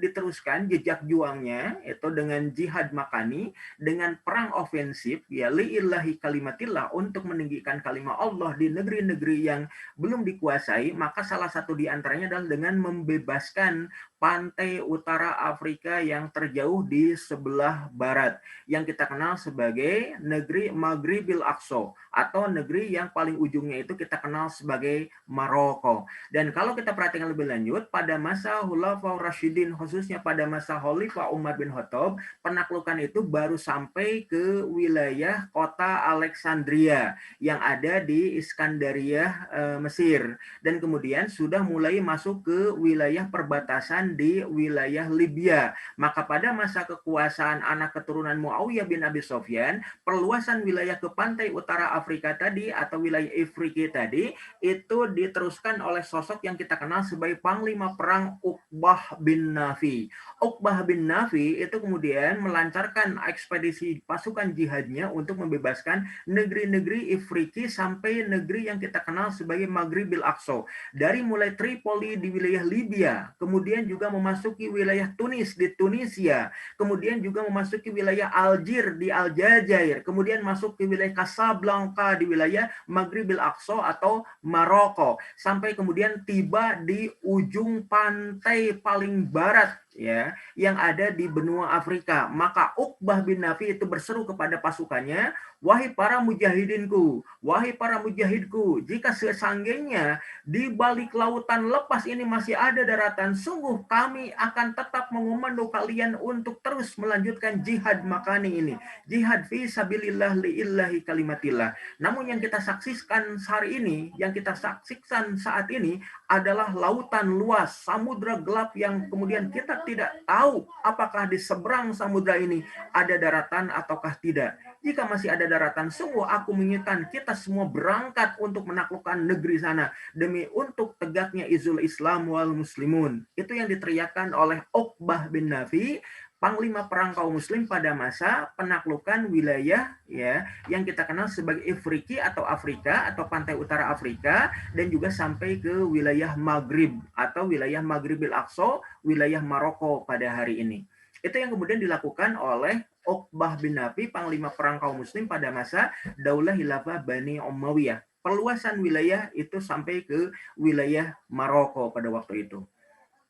diteruskan jejak juangnya itu dengan jihad makani, dengan perang ofensif ya li'illahi kalimatillah, untuk meninggikan kalimat Allah di negeri-negeri yang belum dikuasai. Maka salah satu di antaranya adalah dengan membebaskan pantai utara Afrika yang terjauh di sebelah barat, yang kita kenal sebagai negeri Maghribil Aqsa, atau negeri yang paling ujungnya itu kita kenal sebagai Maroko. Dan kalau kita perhatikan lebih lanjut, pada masa Khulafaur Rasyidin, khususnya pada masa Khalifah Umar bin Khattab, penaklukan itu baru sampai ke wilayah kota Alexandria yang ada di Iskandaria, Mesir. Dan kemudian sudah mulai masuk ke wilayah perbatasan di wilayah Libya. Maka pada masa kekuasaan anak keturunan Muawiyah bin Abi Sufyan, perluasan wilayah ke pantai utara Afrika tadi atau wilayah Afrika tadi itu diteruskan oleh sosok yang kita kenal sebagai Panglima Perang Uqbah bin Nafi. Uqbah bin Nafi itu kemudian melancarkan ekspedisi pasukan jihadnya untuk membebaskan negeri-negeri Afrika sampai negeri yang kita kenal sebagai Maghribil Aqsa. Dari mulai Tripoli di wilayah Libya, kemudian juga memasuki wilayah Tunis di Tunisia, kemudian juga memasuki wilayah Algier di Aljazair, kemudian masuk ke wilayah Casablanca di wilayah Maghribil Aqsa atau Maroko, sampai kemudian tiba di ujung pantai paling barat ya yang ada di benua Afrika. Maka Uqbah bin Nafi itu berseru kepada pasukannya, wahai para mujahidinku, wahai para mujahidku, jika sesanggainya di balik lautan lepas ini masih ada daratan, sungguh kami akan tetap mengomando kalian untuk terus melanjutkan jihad makani ini, jihad fi sabilillah li'illahi kalimatillah. Namun yang kita saksikan hari ini, yang kita saksikan saat ini adalah lautan luas, samudra gelap yang kemudian kita tidak tahu apakah di seberang samudra ini ada daratan ataukah tidak. Jika masih ada daratan, sungguh aku menginginkan kita semua berangkat untuk menaklukkan negeri sana demi untuk tegaknya izul Islam wal muslimun. Itu yang diteriakkan oleh Uqbah bin Nafi, Panglima Perang kaum Muslim pada masa penaklukan wilayah ya yang kita kenal sebagai Afrika atau pantai utara Afrika, dan juga sampai ke wilayah Maghrib atau wilayah Maghribil Aqsa, wilayah Maroko pada hari ini. Itu yang kemudian dilakukan oleh Uqbah bin Nafi, Panglima Perang kaum Muslim pada masa Daulah Khilafah Bani Umayyah. Perluasan wilayah itu sampai ke wilayah Maroko pada waktu itu.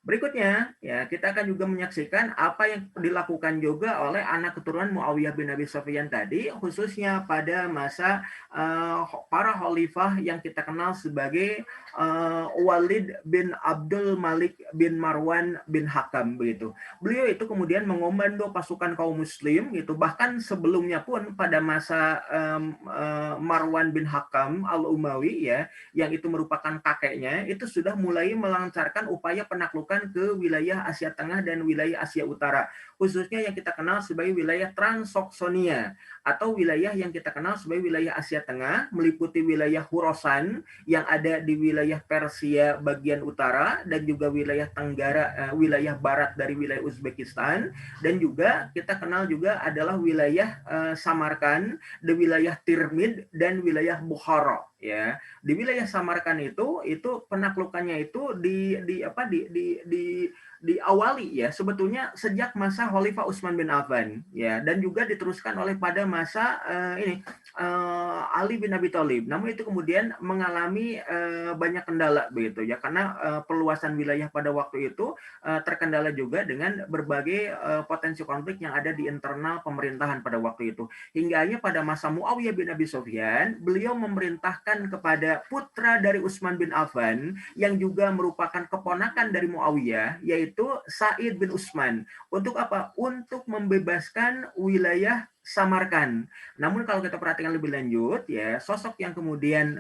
Berikutnya, ya kita akan juga menyaksikan apa yang dilakukan juga oleh anak keturunan Muawiyah bin Abi Sufyan tadi, khususnya pada masa para khalifah yang kita kenal sebagai Walid bin Abdul Malik bin Marwan bin Hakam begitu. Beliau itu kemudian mengomando pasukan kaum muslim gitu, bahkan sebelumnya pun pada masa Marwan bin Hakam al-Umawi ya, yang itu merupakan kakeknya, itu sudah mulai melancarkan upaya penaklukan ke wilayah Asia Tengah dan wilayah Asia Utara, khususnya yang kita kenal sebagai wilayah Transaksonia, atau wilayah yang kita kenal sebagai wilayah Asia Tengah, meliputi wilayah Khorasan yang ada di wilayah Persia bagian utara, dan juga wilayah Tenggara, wilayah barat dari wilayah Uzbekistan, dan juga kita kenal juga adalah wilayah Samarkand, di wilayah Tirmid dan wilayah Bukhara. Ya, di wilayah Samarkand itu penaklukannya itu diawali ya sebetulnya sejak masa Khalifah Utsman bin Affan ya, dan juga diteruskan oleh pada masa Ali bin Abi Thalib. Namun itu kemudian mengalami banyak kendala begitu ya, karena perluasan wilayah pada waktu itu terkendala juga dengan berbagai potensi konflik yang ada di internal pemerintahan pada waktu itu. Hingga akhirnya pada masa Muawiyah bin Abi Sufyan, beliau memerintahkan kepada putra dari Utsman bin Affan yang juga merupakan keponakan dari Muawiyah, yaitu Sa'id bin Utsman. Untuk apa? Untuk membebaskan wilayah Samarkand. Namun kalau kita perhatikan lebih lanjut, ya sosok yang kemudian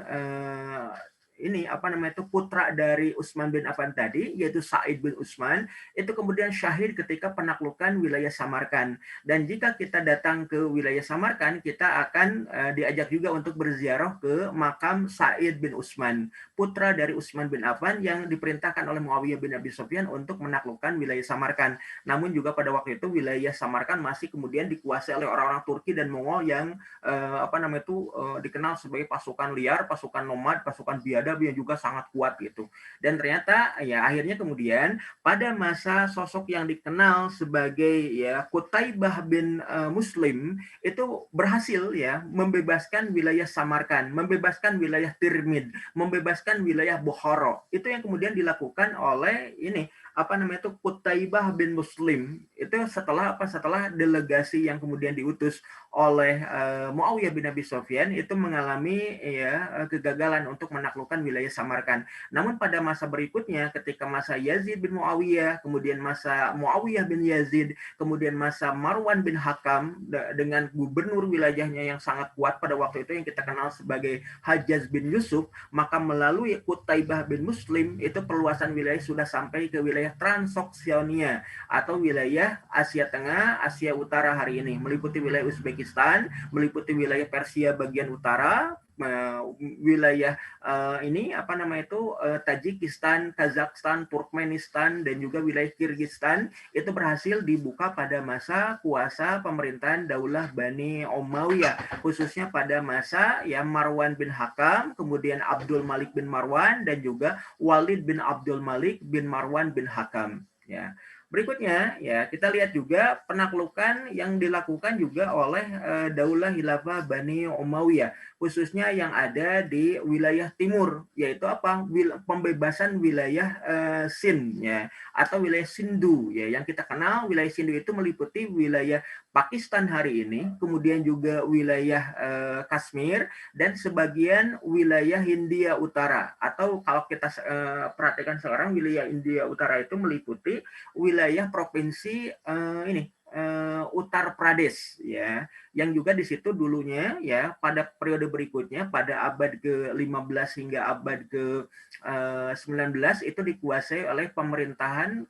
ini apa namanya itu putra dari Utsman bin Affan tadi, yaitu Sa'id bin Utsman, itu kemudian syahid ketika penaklukan wilayah Samarkand. Dan jika kita datang ke wilayah Samarkand, kita akan diajak juga untuk berziarah ke makam Sa'id bin Utsman, putra dari Utsman bin Affan yang diperintahkan oleh Muawiyah bin Abi Sufyan untuk menaklukkan wilayah Samarkand. Namun juga pada waktu itu wilayah Samarkand masih kemudian dikuasai oleh orang-orang Turki dan Mongol yang dikenal sebagai pasukan liar, pasukan nomad, pasukan biadab yang juga sangat kuat gitu. Dan ternyata ya akhirnya kemudian pada masa sosok yang dikenal sebagai ya Qutaibah bin Muslim itu berhasil ya membebaskan wilayah Samarkand, membebaskan wilayah Tirmid, membebaskan wilayah Bukhara. Itu yang kemudian dilakukan oleh ini Qutaibah bin Muslim. Itu setelah delegasi yang kemudian diutus oleh Muawiyah bin Abi Sufyan itu mengalami ya kegagalan untuk menaklukkan wilayah Samarkand. Namun pada masa berikutnya ketika masa Yazid bin Muawiyah, kemudian masa Muawiyah bin Yazid, kemudian masa Marwan bin Hakam dengan gubernur wilayahnya yang sangat kuat pada waktu itu yang kita kenal sebagai Hajjaj bin Yusuf, maka melalui Qutaibah bin Muslim itu perluasan wilayah sudah sampai ke wilayah Transoksiania atau wilayah Asia Tengah, Asia Utara hari ini, meliputi wilayah Uzbekistan, meliputi wilayah Persia bagian utara, wilayah Tajikistan, Kazakhstan, Turkmenistan, dan juga wilayah Kirgistan itu berhasil dibuka pada masa kuasa pemerintahan Daulah Bani Umayyah, khususnya pada masa ya Marwan bin Hakam, kemudian Abdul Malik bin Marwan, dan juga Walid bin Abdul Malik bin Marwan bin Hakam. Ya. Berikutnya ya kita lihat juga penaklukan yang dilakukan juga oleh Daulah Khilafah Bani Umayyah, khususnya yang ada di wilayah timur, yaitu pembebasan wilayah Sind ya atau wilayah Sindu ya. Yang kita kenal wilayah Sindu itu meliputi wilayah Pakistan hari ini, kemudian juga wilayah Kashmir dan sebagian wilayah Hindia Utara, atau kalau kita perhatikan sekarang wilayah Hindia Utara itu meliputi wilayah provinsi Uttar Pradesh ya, yang juga di situ dulunya ya pada periode berikutnya pada abad ke-15 hingga abad ke-19 itu dikuasai oleh pemerintahan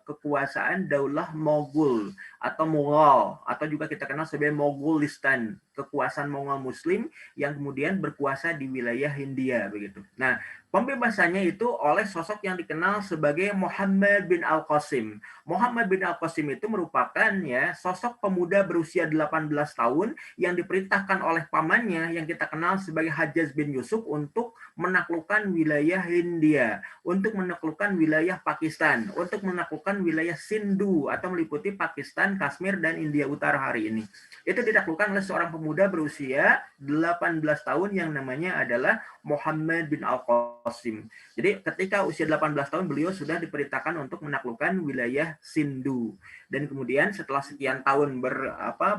kekuasaan Daulah Mogul atau Mughal, atau juga kita kenal sebagai Moghulistan, kekuasaan Mongol Muslim yang kemudian berkuasa di wilayah Hindia begitu. Nah, pembebasannya itu oleh sosok yang dikenal sebagai Muhammad bin Al-Qasim. Muhammad bin Al-Qasim itu merupakan ya sosok pemuda berusia 18 tahun yang diperintahkan oleh pamannya yang kita kenal sebagai Hajjaj bin Yusuf untuk menaklukkan wilayah Hindia, untuk menaklukkan wilayah Pakistan, untuk menaklukkan wilayah Sindu atau meliputi Pakistan, Kashmir, dan India Utara hari ini. Itu ditaklukkan oleh seorang pemuda berusia 18 tahun yang namanya adalah Muhammad bin Al-Qasim. Jadi ketika usia 18 tahun beliau sudah diperintahkan untuk menaklukkan wilayah Sindu. Dan kemudian setelah sekian tahun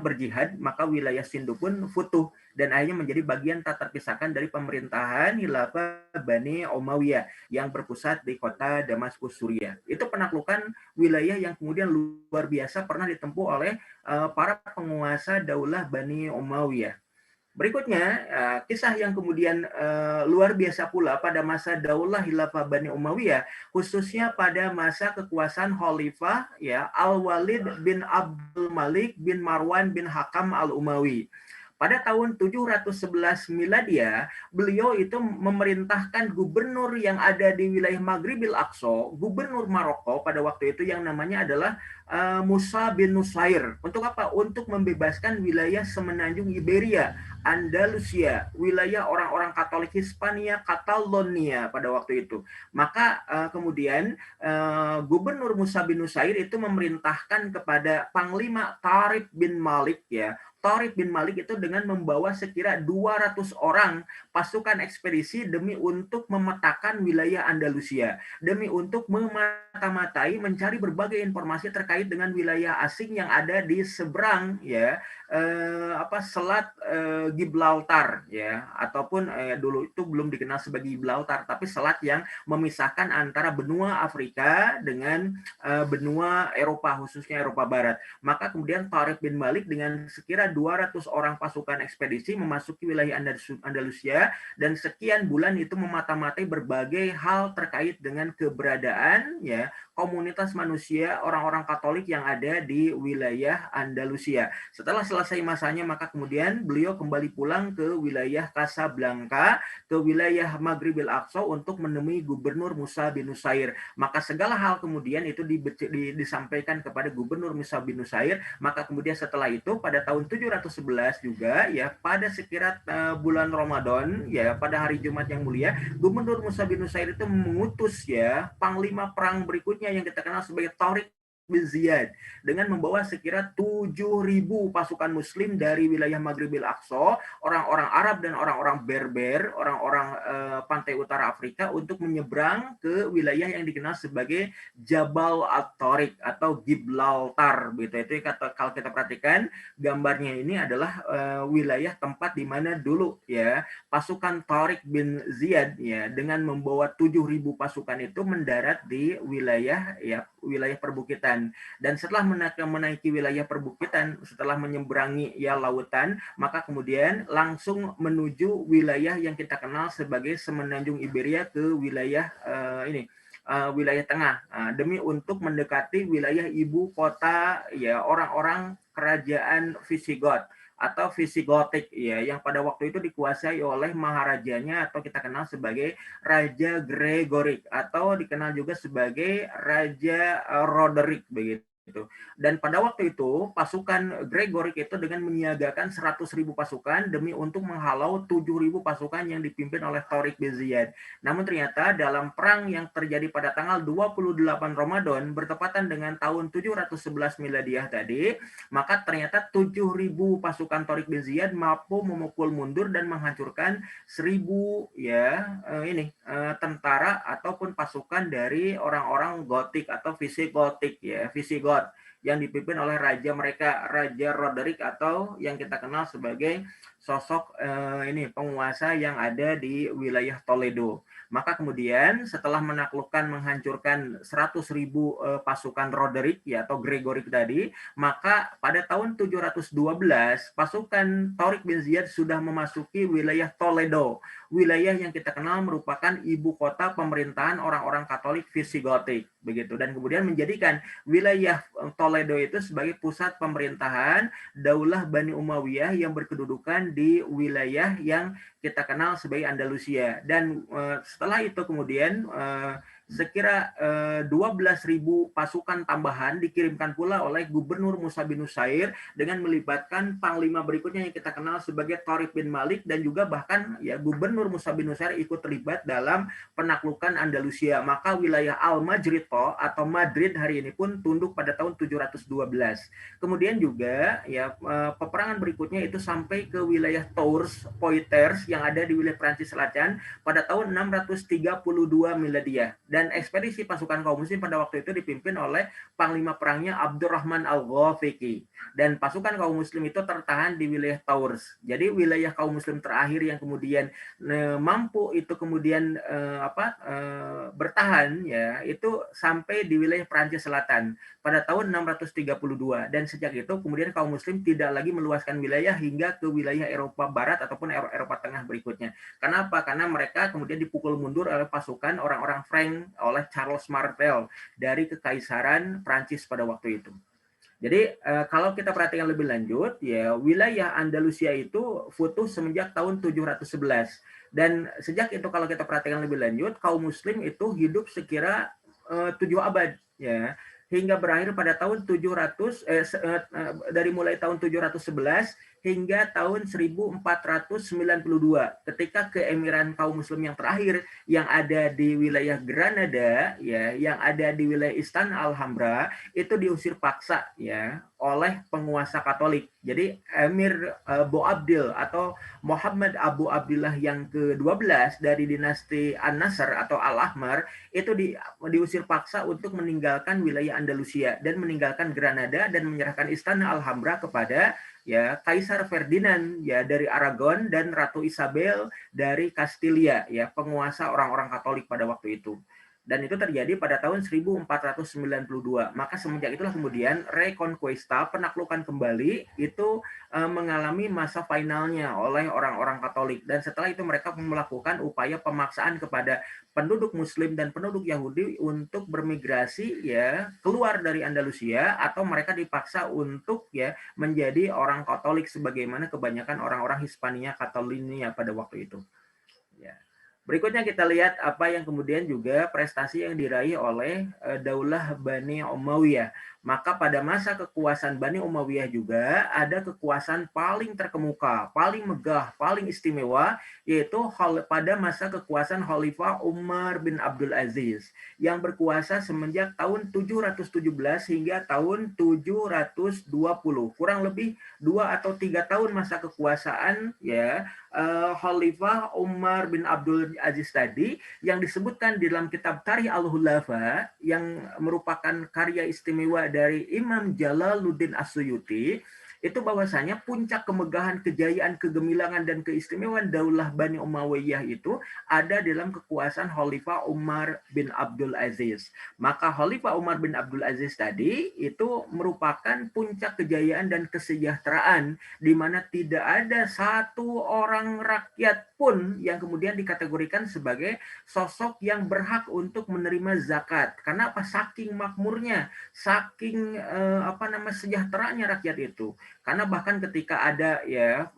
berjihad, maka wilayah Sindu pun futuh dan akhirnya menjadi bagian tak terpisahkan dari pemerintahan Khilafah Bani Umayyah yang berpusat di kota Damaskus, Suriah. Itu penaklukan wilayah yang kemudian luar biasa pernah ditempuh oleh para penguasa Daulah Bani Umayyah. Berikutnya, kisah yang kemudian luar biasa pula pada masa Daulah Khilafah Bani Umayyah, khususnya pada masa kekuasaan Khalifah ya Al-Walid bin Abdul Malik bin Marwan bin Hakam Al-Umawi. Pada tahun 711 Miladia, beliau itu memerintahkan gubernur yang ada di wilayah Maghribil Aqsa, gubernur Maroko pada waktu itu yang namanya adalah Musa bin Nusair. Untuk apa? Untuk membebaskan wilayah semenanjung Iberia, Andalusia, wilayah orang-orang Katolik Hispania, Catalonia pada waktu itu. Maka kemudian gubernur Musa bin Nusair itu memerintahkan kepada Panglima Tariq bin Malik ya. Tariq bin Malik itu dengan membawa sekira 200 orang pasukan ekspedisi demi untuk memetakan wilayah Andalusia, demi untuk memata-matai mencari berbagai informasi terkait terkait dengan wilayah asing yang ada di seberang ya selat Gibraltar ya, ataupun dulu itu belum dikenal sebagai Gibraltar, tapi selat yang memisahkan antara benua Afrika dengan benua Eropa, khususnya Eropa Barat. Maka kemudian Tariq bin Malik dengan sekira 200 orang pasukan ekspedisi memasuki wilayah Andalusia, dan sekian bulan itu memata-matai berbagai hal terkait dengan keberadaan ya komunitas manusia orang-orang Katolik yang ada di wilayah Andalusia. Setelah selesai masanya, maka kemudian beliau kembali pulang ke wilayah Casablanca, ke wilayah Maghribil Aqsa untuk menemui Gubernur Musa bin Nusair. Maka segala hal kemudian itu disampaikan kepada Gubernur Musa bin Nusair. Maka kemudian setelah itu pada tahun 711 juga ya, pada sekira bulan Ramadan ya, pada hari Jumat yang mulia, Gubernur Musa bin Nusair itu mengutus ya panglima perang berikutnya yang kita kenal sebagai Tariq bin Ziyad dengan membawa sekira 7.000 pasukan muslim dari wilayah Maghribil Aqsa, orang-orang Arab dan orang-orang Berber, orang-orang pantai utara Afrika, untuk menyeberang ke wilayah yang dikenal sebagai Jabal at-Tariq atau Gibraltar. Begitu itu kalau kita perhatikan gambarnya, ini adalah wilayah tempat di mana dulu ya pasukan Tariq bin Ziyad ya dengan membawa 7.000 pasukan itu mendarat di wilayah perbukitan. Dan setelah menaiki wilayah perbukitan, setelah menyeberangi ya lautan, maka kemudian langsung menuju wilayah yang kita kenal sebagai Semenanjung Iberia, ke wilayah wilayah tengah, demi untuk mendekati wilayah ibu kota ya orang-orang kerajaan Visigoth atau Visigotik ya, yang pada waktu itu dikuasai oleh maharajanya atau kita kenal sebagai Raja Gregoric, atau dikenal juga sebagai Raja Roderick begitu. Dan pada waktu itu pasukan Gregoric itu dengan menyiagakan 100.000 pasukan demi untuk menghalau 7.000 pasukan yang dipimpin oleh Tariq bin Ziyad. Namun ternyata dalam perang yang terjadi pada tanggal 28 Ramadan bertepatan dengan tahun 711 Miladiah tadi, maka ternyata 7.000 pasukan Tariq bin Ziyad mampu memukul mundur dan menghancurkan 1.000 tentara ataupun pasukan dari orang-orang Gotik atau Visigotik ya, Visigoth, yang dipimpin oleh raja mereka, Raja Roderick, atau yang kita kenal sebagai sosok penguasa yang ada di wilayah Toledo. Maka kemudian setelah menaklukkan, menghancurkan 100.000 pasukan Roderick ya atau Gregoric tadi, maka pada tahun 712 pasukan Tariq bin Ziyad sudah memasuki wilayah Toledo, wilayah yang kita kenal merupakan ibu kota pemerintahan orang-orang Katolik Visigotik begitu, dan kemudian menjadikan wilayah Toledo itu sebagai pusat pemerintahan Daulah Bani Umayyah yang berkedudukan di wilayah yang kita kenal sebagai Andalusia. Dan setelah itu kemudian sekira 12.000 pasukan tambahan dikirimkan pula oleh Gubernur Musa bin Nusair dengan melibatkan panglima berikutnya yang kita kenal sebagai Tariq bin Malik, dan juga bahkan ya Gubernur Musa bin Nusair ikut terlibat dalam penaklukan Andalusia. Maka wilayah Al-Majrito atau Madrid hari ini pun tunduk pada tahun 712. Kemudian juga ya peperangan berikutnya itu sampai ke wilayah Tours, Poitiers yang ada di wilayah Prancis Selatan pada tahun 632 Miladiah. Dan ekspedisi pasukan kaum muslim pada waktu itu dipimpin oleh panglima perangnya Abdurrahman Al-Ghafiqi. Dan pasukan kaum muslim itu tertahan di wilayah Tours. Jadi wilayah kaum muslim terakhir yang kemudian mampu itu kemudian bertahan ya itu sampai di wilayah Prancis Selatan pada tahun 632. Dan sejak itu kemudian kaum muslim tidak lagi meluaskan wilayah hingga ke wilayah Eropa Barat ataupun Eropa Tengah berikutnya. Kenapa? Karena mereka kemudian dipukul mundur oleh pasukan orang-orang Frank, oleh Charles Martel dari Kekaisaran Prancis pada waktu itu. Jadi kalau kita perhatikan lebih lanjut ya, wilayah Andalusia itu futuh semenjak tahun 711. Dan sejak itu kalau kita perhatikan lebih lanjut, kaum muslim itu hidup sekira 7 abad ya, hingga berakhir pada tahun 700 dari mulai tahun 711 hingga tahun 1492 ketika keemiran kaum muslim yang terakhir yang ada di wilayah Granada ya, yang ada di wilayah Istana Alhambra itu diusir paksa ya oleh penguasa Katolik. Jadi Emir Boabdil atau Muhammad Abu Abdillah yang ke-12 dari dinasti An-Nasr atau Al-Ahmar itu diusir paksa untuk meninggalkan wilayah Andalusia dan meninggalkan Granada dan menyerahkan Istana Alhambra kepada ya Kaisar Ferdinand ya dari Aragon dan Ratu Isabel dari Kastilia ya, penguasa orang-orang Katolik pada waktu itu. Dan itu terjadi pada tahun 1492. Maka semenjak itulah kemudian Reconquista, penaklukan kembali, itu mengalami masa finalnya oleh orang-orang Katolik. Dan setelah itu mereka melakukan upaya pemaksaan kepada penduduk Muslim dan penduduk Yahudi untuk bermigrasi ya keluar dari Andalusia, atau mereka dipaksa untuk ya menjadi orang Katolik sebagaimana kebanyakan orang-orang Hispania Catalonia pada waktu itu. Ya. Berikutnya kita lihat apa yang kemudian juga prestasi yang diraih oleh Daulah Bani Umayyah. Maka pada masa kekuasaan Bani Umayyah juga ada kekuasaan paling terkemuka, paling megah, paling istimewa, yaitu pada masa kekuasaan Khalifah Umar bin Abdul Aziz yang berkuasa semenjak tahun 717 hingga tahun 720. Kurang lebih 2 atau 3 tahun masa kekuasaan ya Khalifah Umar bin Abdul Aziz tadi yang disebutkan di dalam kitab Tarikh Al-Khulafa yang merupakan karya istimewa dari Imam Jalaluddin As-Suyuti, itu bahwasanya puncak kemegahan, kejayaan, kegemilangan, dan keistimewaan Daulah Bani Umayyah itu ada dalam kekuasaan Khalifah Umar bin Abdul Aziz. Maka Khalifah Umar bin Abdul Aziz tadi itu merupakan puncak kejayaan dan kesejahteraan di mana tidak ada satu orang rakyat pun yang kemudian dikategorikan sebagai sosok yang berhak untuk menerima zakat. Karena apa? Saking makmurnya, saking sejahteranya rakyat itu. Karena bahkan ketika ada ya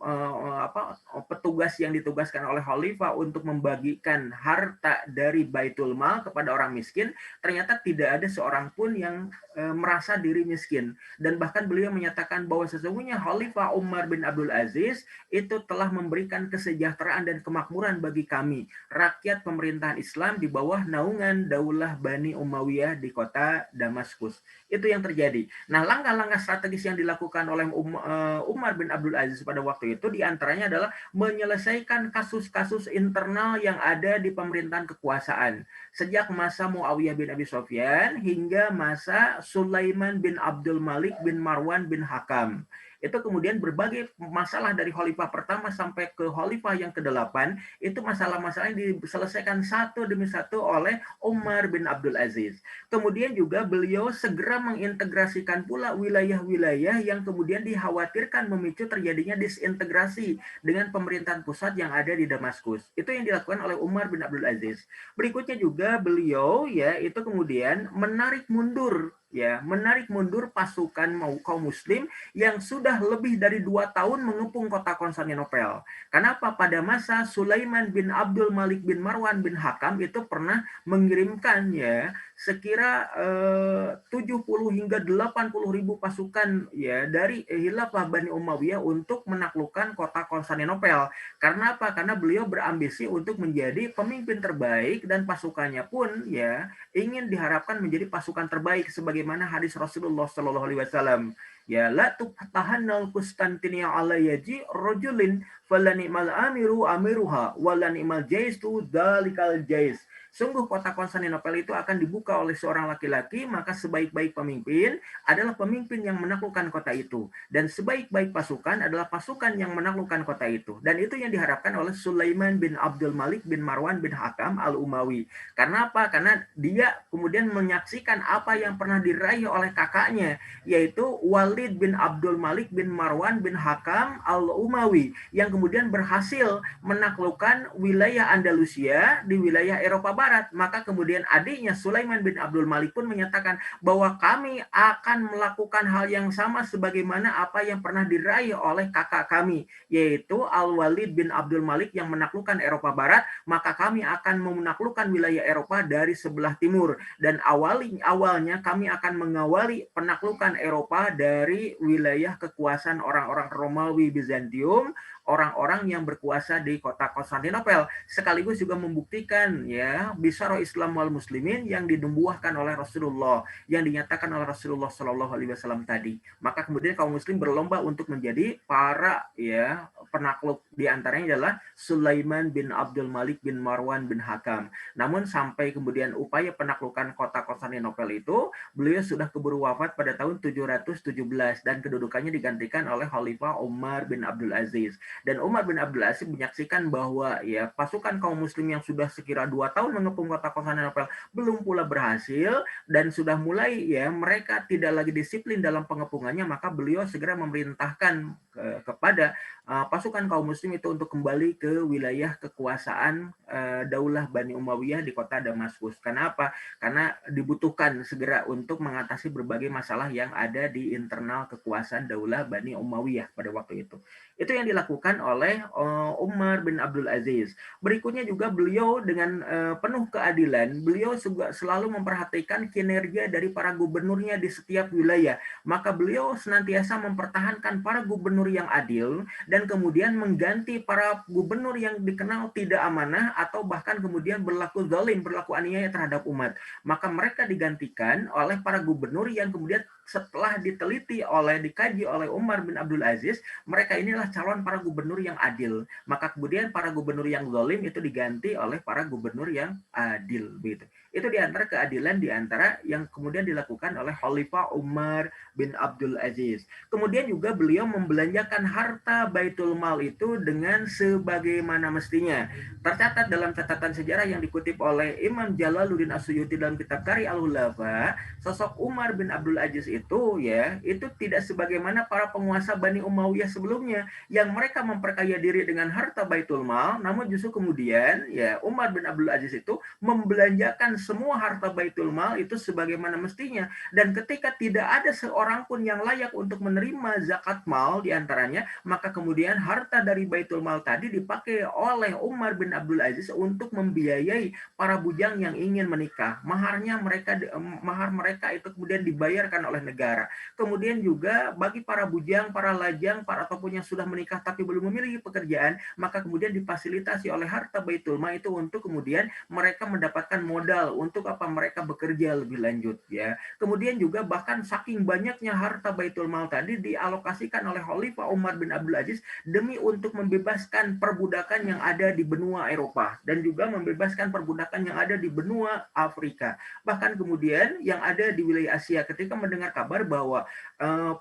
petugas yang ditugaskan oleh khalifah untuk membagikan harta dari Baitul Mal kepada orang miskin, ternyata tidak ada seorang pun yang merasa diri miskin. Dan bahkan beliau menyatakan bahwa sesungguhnya Khalifah Umar bin Abdul Aziz itu telah memberikan kesejahteraan dan kemakmuran bagi kami, rakyat pemerintahan Islam di bawah naungan Daulah Bani Umayyah di kota Damaskus. Itu yang terjadi. Nah, langkah-langkah strategis yang dilakukan oleh Umar bin Abdul Aziz pada waktu itu diantaranya adalah menyelesaikan kasus-kasus internal yang ada di pemerintahan kekuasaan. Sejak masa Muawiyah bin Abi Sufyan hingga masa Sulaiman bin Abdul Malik bin Marwan bin Hakam. Itu kemudian berbagai masalah dari khalifah pertama sampai ke khalifah yang ke-8, itu masalah-masalah yang diselesaikan satu demi satu oleh Umar bin Abdul Aziz. Kemudian juga beliau segera mengintegrasikan pula wilayah-wilayah yang kemudian dikhawatirkan memicu terjadinya disintegrasi dengan pemerintahan pusat yang ada di Damaskus. Itu yang dilakukan oleh Umar bin Abdul Aziz. Berikutnya juga beliau ya itu kemudian menarik mundur pasukan kaum muslim yang sudah lebih dari 2 tahun mengepung kota Konstantinopel. Kenapa? Pada masa Sulaiman bin Abdul Malik bin Marwan bin Hakam itu pernah mengirimkan ya sekira 70 hingga 80 ribu pasukan ya dari Khilafah Bani Umayyah untuk menaklukkan kota Konstantinopel. Karena apa? Karena beliau berambisi untuk menjadi pemimpin terbaik dan pasukannya pun ya ingin diharapkan menjadi pasukan terbaik sebagaimana hadis Rasulullah Shallallahu Alaihi Wasallam. Ya la tuhtahannal Konstantinia ala yaji rojulin falani'mal amiru amiruha walani'mal jaistu dalikal jais. Sungguh kota Konstantinopel itu akan dibuka oleh seorang laki-laki, maka sebaik-baik pemimpin adalah pemimpin yang menaklukkan kota itu. Dan sebaik-baik pasukan adalah pasukan yang menaklukkan kota itu. Dan itu yang diharapkan oleh Sulaiman bin Abdul Malik bin Marwan bin Hakam al-Umawi. Karena apa? Karena dia kemudian menyaksikan apa yang pernah diraih oleh kakaknya, yaitu Walid bin Abdul Malik bin Marwan bin Hakam al-Umawi, yang kemudian berhasil menaklukkan wilayah Andalusia di wilayah Eropa Barat. Maka kemudian adiknya Sulaiman bin Abdul Malik pun menyatakan bahwa kami akan melakukan hal yang sama sebagaimana apa yang pernah diraih oleh kakak kami, yaitu Al-Walid bin Abdul Malik yang menaklukkan Eropa Barat, maka kami akan menaklukkan wilayah Eropa dari sebelah timur. Dan awalnya kami akan mengawali penaklukan Eropa dari wilayah kekuasaan orang-orang Romawi Bizantium, orang-orang yang berkuasa di kota Konstantinopel, sekaligus juga membuktikan ya Bisyara Islam wal Muslimin yang dinubuahkan oleh Rasulullah, yang dinyatakan oleh Rasulullah Shallallahu Alaihi Wasallam tadi. Maka kemudian kaum Muslim berlomba untuk menjadi para ya penakluk, di antaranya adalah Sulaiman bin Abdul Malik bin Marwan bin Hakam. Namun sampai kemudian upaya penaklukan kota Konstantinopel itu, beliau sudah keburu wafat pada tahun 717 dan kedudukannya digantikan oleh Khalifah Umar bin Abdul Aziz. Dan Umar bin Abdul Aziz menyaksikan bahwa ya pasukan kaum muslim yang sudah sekira 2 tahun mengepung kota Konstantinopel belum pula berhasil dan sudah mulai ya mereka tidak lagi disiplin dalam pengepungannya, maka beliau segera memerintahkan kepada pasukan kaum muslim itu untuk kembali ke wilayah kekuasaan Daulah Bani Umayyah di kota Damaskus. Kenapa? Karena dibutuhkan segera untuk mengatasi berbagai masalah yang ada di internal kekuasaan Daulah Bani Umayyah pada waktu itu. Itu yang dilakukan oleh Umar bin Abdul Aziz. Berikutnya juga beliau dengan penuh keadilan, beliau juga selalu memperhatikan kinerja dari para gubernurnya di setiap wilayah. Maka beliau senantiasa mempertahankan para gubernur yang adil dan kemudian mengganti para gubernur yang dikenal tidak amanah atau bahkan kemudian berlaku zalim, berlaku aniaya terhadap umat. Maka mereka digantikan oleh para gubernur yang kemudian setelah dikaji oleh Umar bin Abdul Aziz, mereka inilah calon para gubernur yang adil. Maka kemudian para gubernur yang zalim itu diganti oleh para gubernur yang adil, begitu. Itu di antara keadilan di antara yang kemudian dilakukan oleh Khalifah Umar bin Abdul Aziz. Kemudian juga beliau membelanjakan harta Baitul Mal itu dengan sebagaimana mestinya. Tercatat dalam catatan sejarah yang dikutip oleh Imam Jalaluddin As-Suyuti dalam kitab Qari Al-Hulafa, sosok Umar bin Abdul Aziz itu ya, itu tidak sebagaimana para penguasa Bani Umayyah sebelumnya yang mereka memperkaya diri dengan harta Baitul Mal, namun justru kemudian ya Umar bin Abdul Aziz itu membelanjakan semua harta Baitul Mal itu sebagaimana mestinya. Dan ketika tidak ada seorang pun yang layak untuk menerima zakat mal di antaranya, maka kemudian harta dari Baitul Mal tadi dipakai oleh Umar bin Abdul Aziz untuk membiayai para bujang yang ingin menikah. Mahar mereka itu kemudian dibayarkan oleh negara. Kemudian juga bagi para bujang, para lajang, ataupun yang sudah menikah tapi belum memiliki pekerjaan, maka kemudian difasilitasi oleh harta Baitul Mal itu untuk kemudian mereka mendapatkan modal untuk apa mereka bekerja lebih lanjut ya. Kemudian juga bahkan saking banyaknya harta Baitul Mal tadi dialokasikan oleh Khalifah Umar bin Abdul Aziz demi untuk membebaskan perbudakan yang ada di benua Eropa dan juga membebaskan perbudakan yang ada di benua Afrika. Bahkan kemudian yang ada di wilayah Asia ketika mendengar kabar bahwa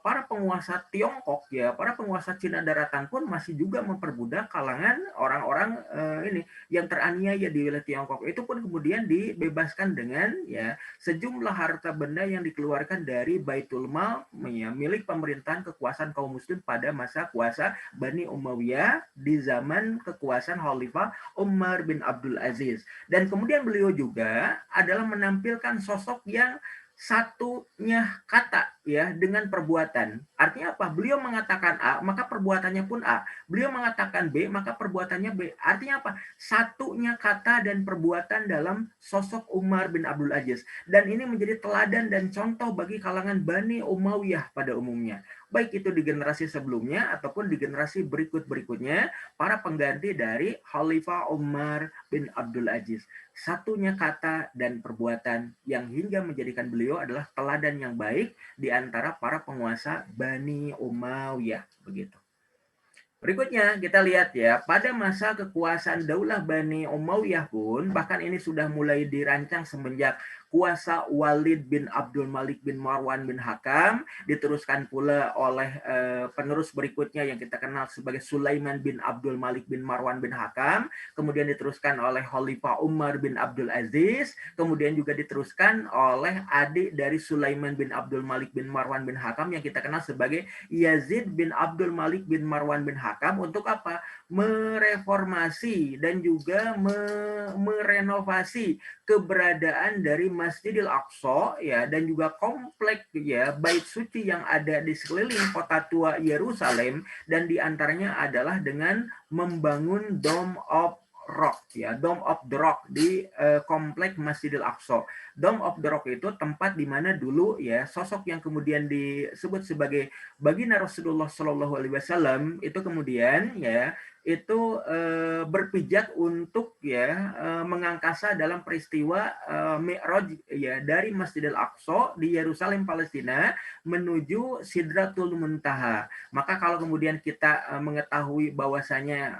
para penguasa Tiongkok ya, para penguasa Cina daratan pun masih juga memperbudak kalangan orang-orang ini yang teraniaya di wilayah Tiongkok. Itu pun kemudian dibebaskan dengan ya sejumlah harta benda yang dikeluarkan dari Baitul Mal ya, milik pemerintahan kekuasaan kaum muslim pada masa kuasa Bani Umayyah di zaman kekuasaan Khalifah Umar bin Abdul Aziz. Dan kemudian beliau juga adalah menampilkan sosok yang satunya kata ya dengan perbuatan. Artinya apa? Beliau mengatakan A, maka perbuatannya pun A. Beliau mengatakan B, maka perbuatannya B. Artinya apa? Satunya kata dan perbuatan dalam sosok Umar bin Abdul Aziz. Dan ini menjadi teladan dan contoh bagi kalangan Bani Umayyah pada umumnya. Baik itu di generasi sebelumnya ataupun di generasi berikut-berikutnya, para pengganti dari Khalifah Umar bin Abdul Aziz. Satunya kata dan perbuatan yang hingga menjadikan beliau adalah teladan yang baik di antara para penguasa Bani Umayyah, begitu. Berikutnya kita lihat ya, pada masa kekuasaan Daulah Bani Umayyah pun bahkan ini sudah mulai dirancang semenjak kuasa Walid bin Abdul Malik bin Marwan bin Hakam, diteruskan pula oleh penerus berikutnya yang kita kenal sebagai Sulaiman bin Abdul Malik bin Marwan bin Hakam, kemudian diteruskan oleh Khalifah Umar bin Abdul Aziz, kemudian juga diteruskan oleh adik dari Sulaiman bin Abdul Malik bin Marwan bin Hakam yang kita kenal sebagai Yazid bin Abdul Malik bin Marwan bin Hakam. Untuk apa? Mereformasi dan juga merenovasi keberadaan dari Masjidil Aqsa ya, dan juga komplek ya bait suci yang ada di sekeliling kota tua Yerusalem, dan diantaranya adalah dengan membangun Dome of Rock ya, Dome of the Rock di komplek Masjidil Aqsa. Dome of the Rock itu tempat di mana dulu ya sosok yang kemudian disebut sebagai baginda Rasulullah Shallallahu Alaihi Wasallam itu kemudian ya itu berpijak untuk ya mengangkasa dalam peristiwa Mi'raj ya dari Masjidil Aqsa di Yerusalem Palestina menuju Sidratul Muntaha. Maka kalau kemudian kita mengetahui bahwasanya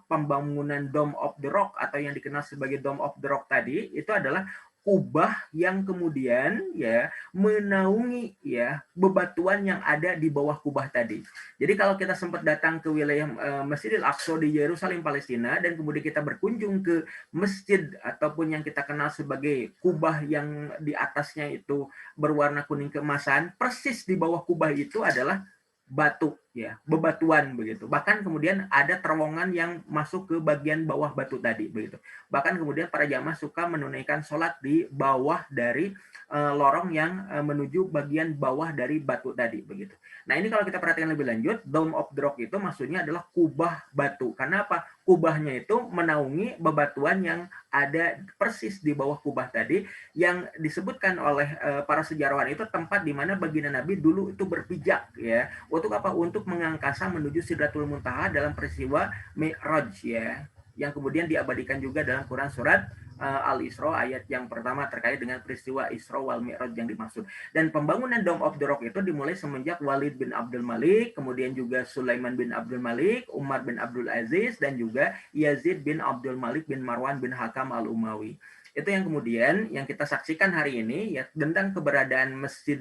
pembangunan Dome of the Rock atau yang dikenal sebagai Dome of the Rock tadi itu adalah kubah yang kemudian ya menaungi ya bebatuan yang ada di bawah kubah tadi. Jadi kalau kita sempat datang ke wilayah Masjidil Aqsa di Yerusalem Palestina dan kemudian kita berkunjung ke masjid ataupun yang kita kenal sebagai kubah yang di atasnya itu berwarna kuning keemasan, persis di bawah kubah itu adalah batu ya, bebatuan begitu. Bahkan kemudian ada terowongan yang masuk ke bagian bawah batu tadi begitu. Bahkan kemudian para jamaah suka menunaikan sholat di bawah dari lorong yang menuju bagian bawah dari batu tadi begitu. Nah, ini kalau kita perhatikan lebih lanjut, Dome of the Rock itu maksudnya adalah kubah batu. Karena apa? Kubahnya itu menaungi bebatuan yang ada persis di bawah kubah tadi, yang disebutkan oleh para sejarawan itu tempat di mana baginda Nabi dulu itu berpijak ya. Untuk apa? Untuk mengangkasa menuju Sidratul Muntaha dalam peristiwa Mi'raj ya, yang kemudian diabadikan juga dalam Quran surat Al-Isra ayat yang pertama terkait dengan peristiwa Isra wal Mi'raj yang dimaksud. Dan pembangunan Dome of the Rock itu dimulai semenjak Walid bin Abdul Malik, kemudian juga Sulaiman bin Abdul Malik, Umar bin Abdul Aziz, dan juga Yazid bin Abdul Malik bin Marwan bin Hakam al-Umawi. Itu yang kemudian yang kita saksikan hari ini ya, tentang keberadaan Masjid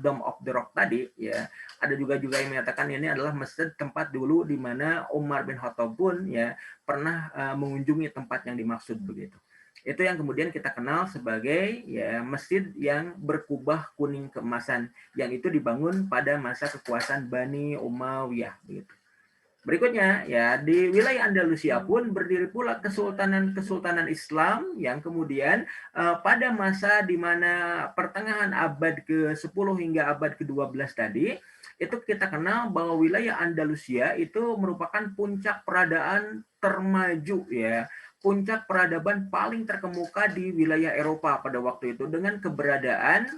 Dome of the Rock tadi ya. Ada juga yang menyatakan ini adalah masjid tempat dulu di mana Umar bin Khattab pun ya pernah mengunjungi tempat yang dimaksud begitu. Itu yang kemudian kita kenal sebagai ya masjid yang berkubah kuning keemasan yang itu dibangun pada masa kekuasaan Bani Umayyah begitu. Berikutnya ya di wilayah Andalusia pun berdiri pula kesultanan Islam yang kemudian pada masa di mana pertengahan abad ke-10 hingga abad ke-12 tadi itu kita kenal bahwa wilayah Andalusia itu merupakan puncak peradaan termaju ya, puncak peradaban paling terkemuka di wilayah Eropa pada waktu itu dengan keberadaan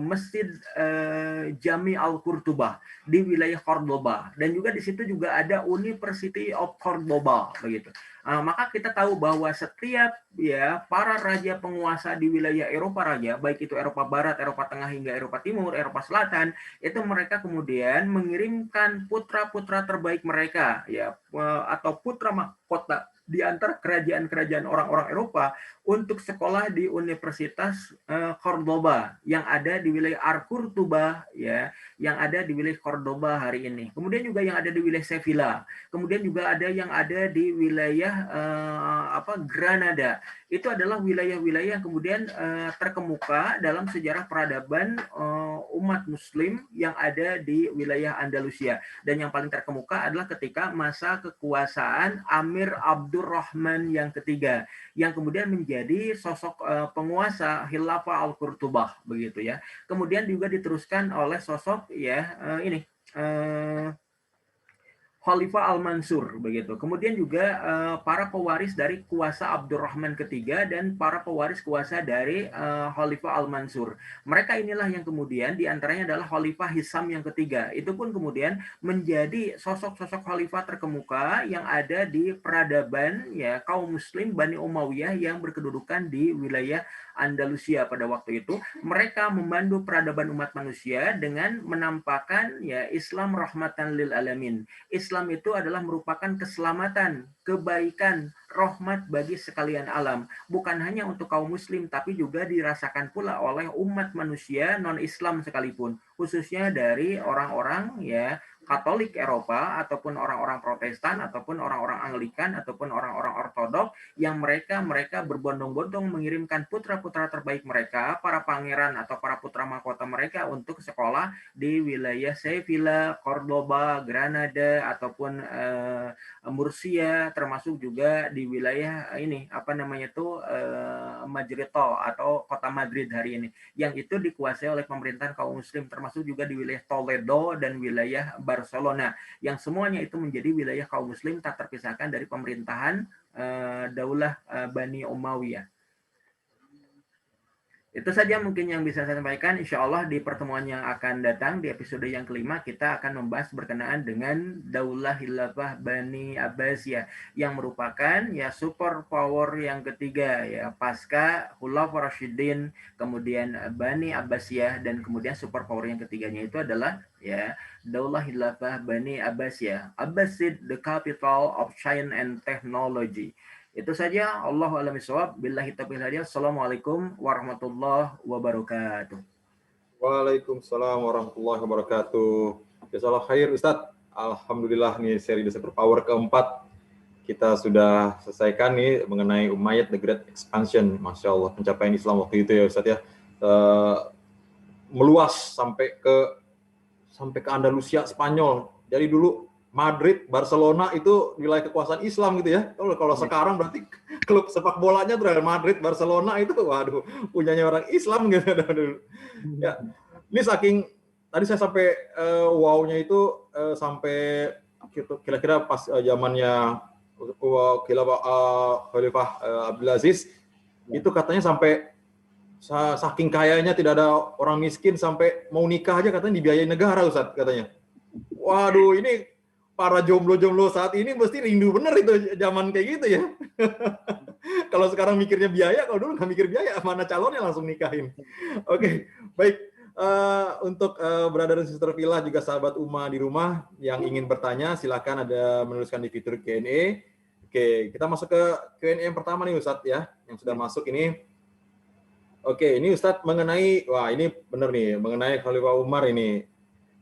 Masjid Jami Al-Qurtubah di wilayah Cordoba, dan juga di situ juga ada University of Cordoba begitu. Maka kita tahu bahwa setiap ya para raja penguasa di wilayah Eropa raja, baik itu Eropa Barat, Eropa Tengah hingga Eropa Timur, Eropa Selatan, itu mereka kemudian mengirimkan putra-putra terbaik mereka ya atau putra mahkota di antara kerajaan-kerajaan orang-orang Eropa untuk sekolah di Universitas Cordoba yang ada di wilayah Al-Qurtubah ya, yang ada di wilayah Cordoba hari ini. Kemudian juga yang ada di wilayah Sevilla. Kemudian juga ada yang ada di wilayah Granada. Itu adalah wilayah-wilayah yang kemudian terkemuka dalam sejarah peradaban umat Muslim yang ada di wilayah Andalusia. Dan yang paling terkemuka adalah ketika masa kekuasaan Amir Abdurrahman yang ketiga, yang kemudian menjadi sosok penguasa Khilafah Al-Qurtubah begitu ya. Kemudian juga diteruskan oleh sosok ya Khalifah Al-Mansur begitu. Kemudian juga para pewaris dari kuasa Abdurrahman ketiga dan para pewaris kuasa dari Khalifah Al-Mansur. Mereka inilah yang kemudian diantaranya adalah Khalifah Hisam yang ketiga. Itu pun kemudian menjadi sosok-sosok khalifah terkemuka yang ada di peradaban ya kaum Muslim Bani Umayyah yang berkedudukan di wilayah Andalusia pada waktu itu. Mereka memandu peradaban umat manusia dengan menampakkan ya Islam rahmatan lil alamin. Islam Islam itu adalah merupakan keselamatan, kebaikan, rahmat bagi sekalian alam. Bukan hanya untuk kaum muslim, tapi juga dirasakan pula oleh umat manusia non-Islam sekalipun. Khususnya dari orang-orang ya Katolik Eropa, ataupun orang-orang Protestan, ataupun orang-orang Anglikan, ataupun orang-orang Ortodok, yang mereka berbondong-bondong mengirimkan putra-putra terbaik mereka, para pangeran atau para putra mahkota mereka untuk sekolah di wilayah Sevilla, Cordoba, Granada, ataupun Murcia, termasuk juga di wilayah ini Madrid atau kota Madrid hari ini, yang itu dikuasai oleh pemerintahan kaum muslim, termasuk juga di wilayah Toledo dan wilayah Barcelona, yang semuanya itu menjadi wilayah kaum muslim tak terpisahkan dari pemerintahan Daulah Bani Umayyah. Itu saja mungkin yang bisa saya sampaikan. Insya Allah di pertemuan yang akan datang, di episode yang kelima, kita akan membahas berkenaan dengan Daulah Khilafah Bani Abbasiyah, yang merupakan ya super power yang ketiga ya, pasca Khulafaur Rasyidin, kemudian Bani Abbasiyah, dan kemudian super power yang ketiganya itu adalah ya Daulah Khilafah Bani Abbasiyah. Abbasid, the capital of science and technology. Itu saja. Allahu a'lam bishawab. Billahi taufiq wal hidayah. Assalamualaikum warahmatullahi wabarakatuh. Waalaikumsalam warahmatullahi wabarakatuh. Jazakallah khair Ustadz. Alhamdulillah nih seri The Superpower keempat kita sudah selesaikan nih mengenai Umayyad The Great Expansion. Masya Allah, pencapaian Islam waktu itu ya Ustadz ya. Meluas sampai ke Andalusia, Spanyol. Jadi dulu Madrid, Barcelona itu wilayah kekuasaan Islam gitu ya. Kalau sekarang berarti klub sepak bolanya Real Madrid, Barcelona itu waduh punyanya orang Islam gitu. Ya, ini saking tadi saya sampai wow-nya itu sampai kira-kira pas zamannya Khalifah Abdul Aziz itu katanya sampai saking kayanya tidak ada orang miskin sampai mau nikah aja katanya dibiayai negara Ustaz katanya. Waduh, ini para jomblo-jomblo saat ini mesti rindu bener itu zaman kayak gitu ya. Kalau sekarang mikirnya biaya, kalau dulu nggak mikir biaya, mana calonnya langsung nikahin. Oke, baik. Untuk brother dan sister Villa juga sahabat Uma di rumah yang ingin bertanya, silakan ada menuliskan di fitur Q&A. Oke, kita masuk ke Q&A yang pertama nih Ustadz ya, yang sudah masuk ini. Oke, ini Ustadz mengenai, wah ini bener nih, mengenai Khalifah Umar ini.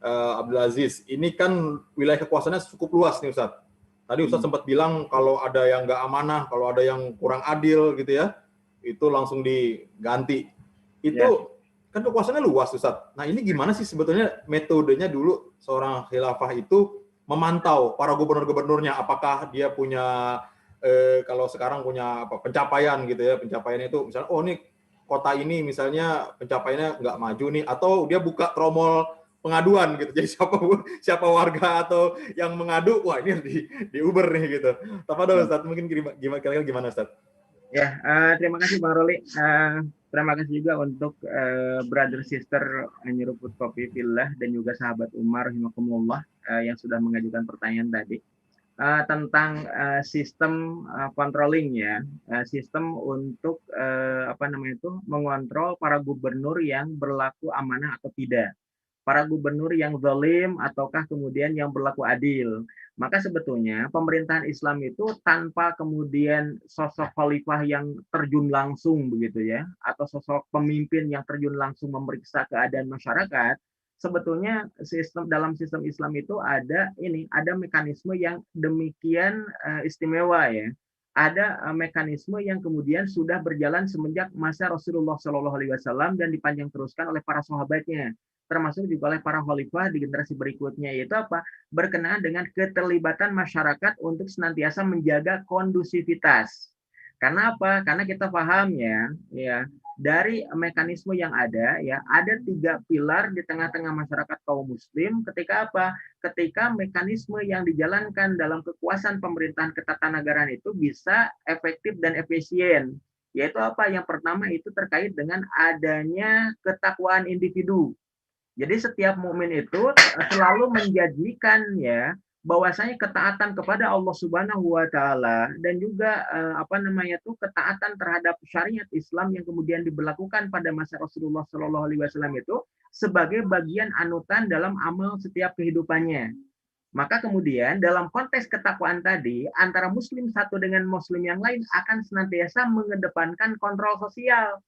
Abdul Aziz, ini kan wilayah kekuasaannya cukup luas nih Ustadz. Tadi Ustadz sempat bilang kalau ada yang nggak amanah, kalau ada yang kurang adil gitu ya, itu langsung diganti. Itu kan kekuasaannya luas Ustadz. Nah ini gimana sih sebetulnya metodenya dulu seorang khilafah itu memantau para gubernur-gubernurnya, apakah dia punya kalau sekarang punya pencapaian gitu ya, pencapaiannya itu misalnya oh ini kota ini misalnya pencapaiannya nggak maju nih, atau dia buka tromol pengaduan gitu. Jadi siapa warga atau yang mengadu, wah ini di Uber nih gitu. Tafadhol Ustaz, mungkin gimana Ustaz? Ya, terima kasih Bang Roli. Terima kasih juga untuk brother sister Nyeruput Kopi Fillah dan juga sahabat Umar rahimakumullah yang sudah mengajukan pertanyaan tadi tentang sistem controlling ya, sistem untuk mengontrol para gubernur yang berlaku amanah atau tidak, para gubernur yang zalim ataukah kemudian yang berlaku adil. Maka sebetulnya pemerintahan Islam itu tanpa kemudian sosok khalifah yang terjun langsung begitu ya, atau sosok pemimpin yang terjun langsung memeriksa keadaan masyarakat, sebetulnya dalam sistem Islam itu ada mekanisme yang demikian istimewa ya. Ada mekanisme yang kemudian sudah berjalan semenjak masa Rasulullah SAW dan dipanjang teruskan oleh para sahabatnya, termasuk juga oleh para khalifah di generasi berikutnya, yaitu apa? Berkenaan dengan keterlibatan masyarakat untuk senantiasa menjaga kondusivitas. Karena apa? Karena kita paham ya dari mekanisme yang ada ya, ada 3 pilar di tengah-tengah masyarakat kaum muslim ketika apa? Ketika mekanisme yang dijalankan dalam kekuasaan pemerintahan ketatanegaraan itu bisa efektif dan efisien. Yaitu apa? Yang pertama itu terkait dengan adanya ketakwaan individu. Jadi setiap mukmin itu selalu menjanjikan ya bahwasanya ketaatan kepada Allah Subhanahu wa taala dan juga ketaatan terhadap syariat Islam yang kemudian diberlakukan pada masa Rasulullah SAW itu sebagai bagian anutan dalam amal setiap kehidupannya. Maka kemudian dalam konteks ketakwaan tadi, antara muslim satu dengan muslim yang lain akan senantiasa mengedepankan kontrol sosial.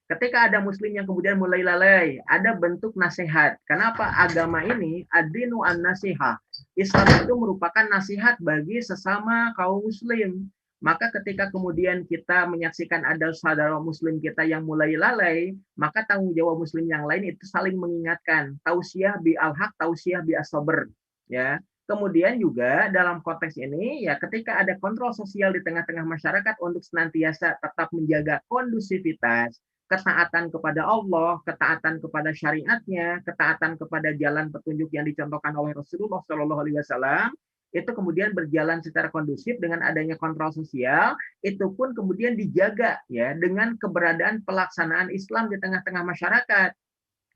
Ketika ada muslim yang kemudian mulai lalai, ada bentuk nasihat. Kenapa? Agama ini ad-dinu an-nasihah. Islam itu merupakan nasihat bagi sesama kaum muslim. Maka ketika kemudian kita menyaksikan ada saudara muslim kita yang mulai lalai, maka tanggung jawab muslim yang lain itu saling mengingatkan. Tausiah bi al-haq, tausiah bi as-sabr. Ya. Kemudian juga dalam konteks ini, ya ketika ada kontrol sosial di tengah-tengah masyarakat untuk senantiasa tetap menjaga kondusivitas, ketaatan kepada Allah, ketaatan kepada syariatnya, ketaatan kepada jalan petunjuk yang dicontohkan oleh Rasulullah Shallallahu Alaihi Wasallam, itu kemudian berjalan secara kondusif dengan adanya kontrol sosial, itu pun kemudian dijaga ya dengan keberadaan pelaksanaan Islam di tengah-tengah masyarakat,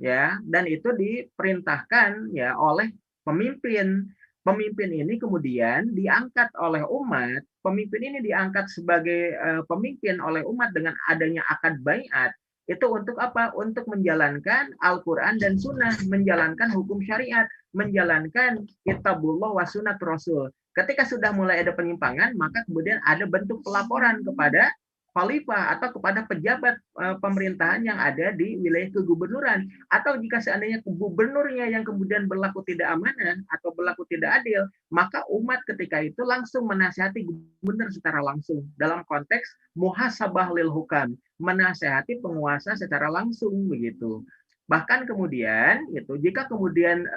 ya, dan itu diperintahkan ya oleh pemimpin. Pemimpin ini kemudian diangkat oleh umat, pemimpin ini diangkat sebagai pemimpin oleh umat dengan adanya akad baiat, itu untuk apa? Untuk menjalankan Al-Quran dan Sunnah, menjalankan hukum syariat, menjalankan kitabullah wa sunnat Rasul. Ketika sudah mulai ada penyimpangan, maka kemudian ada bentuk pelaporan kepada khalifah atau kepada pejabat pemerintahan yang ada di wilayah kegubernuran. Atau jika seandainya gubernurnya yang kemudian berlaku tidak amanah atau berlaku tidak adil, maka umat ketika itu langsung menasihati gubernur secara langsung dalam konteks muhasabah lil hukam, menasihati penguasa secara langsung begitu. Bahkan kemudian itu jika kemudian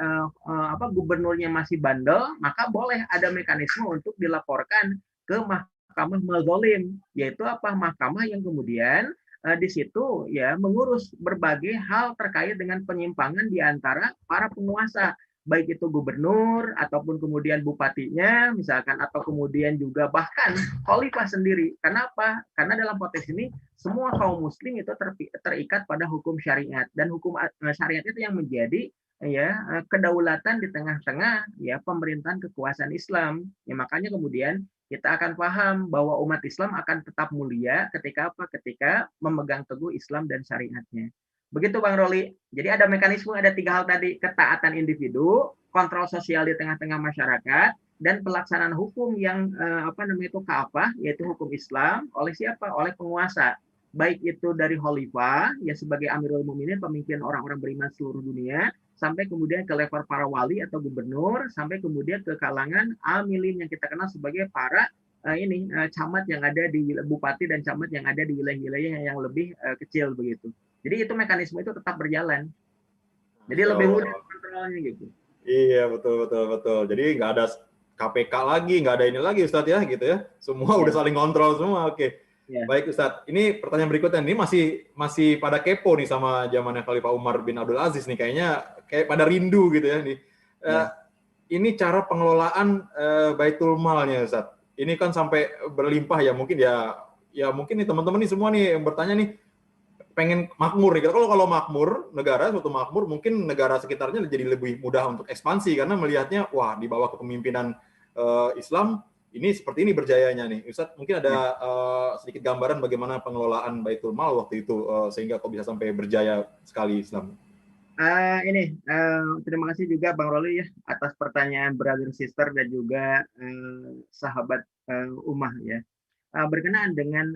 gubernurnya masih bandel, maka boleh ada mekanisme untuk dilaporkan ke mahkamah mazalim, yaitu apa? Mahkamah yang kemudian di situ ya mengurus berbagai hal terkait dengan penyimpangan di antara para penguasa, baik itu gubernur ataupun kemudian bupatinya misalkan, atau kemudian juga bahkan khalifah sendiri. Kenapa? Karena dalam konteks ini semua kaum muslim itu terikat pada hukum syariat, dan hukum syariat itu yang menjadi ya kedaulatan di tengah-tengah ya pemerintahan kekuasaan Islam. Ya makanya kemudian kita akan paham bahwa umat Islam akan tetap mulia ketika apa? Ketika memegang teguh Islam dan syariatnya. Begitu Bang Roli. Jadi ada mekanisme, ada 3 hal tadi: ketaatan individu, kontrol sosial di tengah-tengah masyarakat, dan pelaksanaan hukum yang kafah, yaitu hukum Islam oleh siapa? Oleh penguasa. Baik itu dari khalifah ya sebagai Amirul Mukminin, pemimpin orang-orang beriman seluruh dunia, sampai kemudian ke level para wali atau gubernur, sampai kemudian ke kalangan amilin yang kita kenal sebagai para camat yang ada di bupati dan camat yang ada di wilayah-wilayah yang lebih kecil begitu. Jadi itu mekanisme itu tetap berjalan. Jadi lebih mudah kontrolnya gitu. Iya, betul. Jadi nggak ada KPK lagi, nggak ada ini lagi Ustadz ya gitu ya. Semua udah saling kontrol semua. Oke. Ya. Baik Ustadz, ini pertanyaan berikutnya ini masih pada kepo nih sama zamannya Khalifah Umar bin Abdul Aziz nih, kayak pada rindu gitu ya nih. Ini cara pengelolaan Baitul Malnya Ustadz. Ini kan sampai berlimpah ya, mungkin mungkin nih teman-teman nih semua nih yang bertanya nih pengen makmur nih. Kalau makmur, negara suatu makmur, mungkin negara sekitarnya jadi lebih mudah untuk ekspansi karena melihatnya wah di bawah kepemimpinan Islam ini seperti ini berjayanya nih. Ustadz, mungkin ada sedikit gambaran bagaimana pengelolaan Baitul Mal waktu itu sehingga kok bisa sampai berjaya sekali Islam. Terima kasih juga Bang Roli ya atas pertanyaan brother sister dan juga sahabat Ummah ya. Berkenaan dengan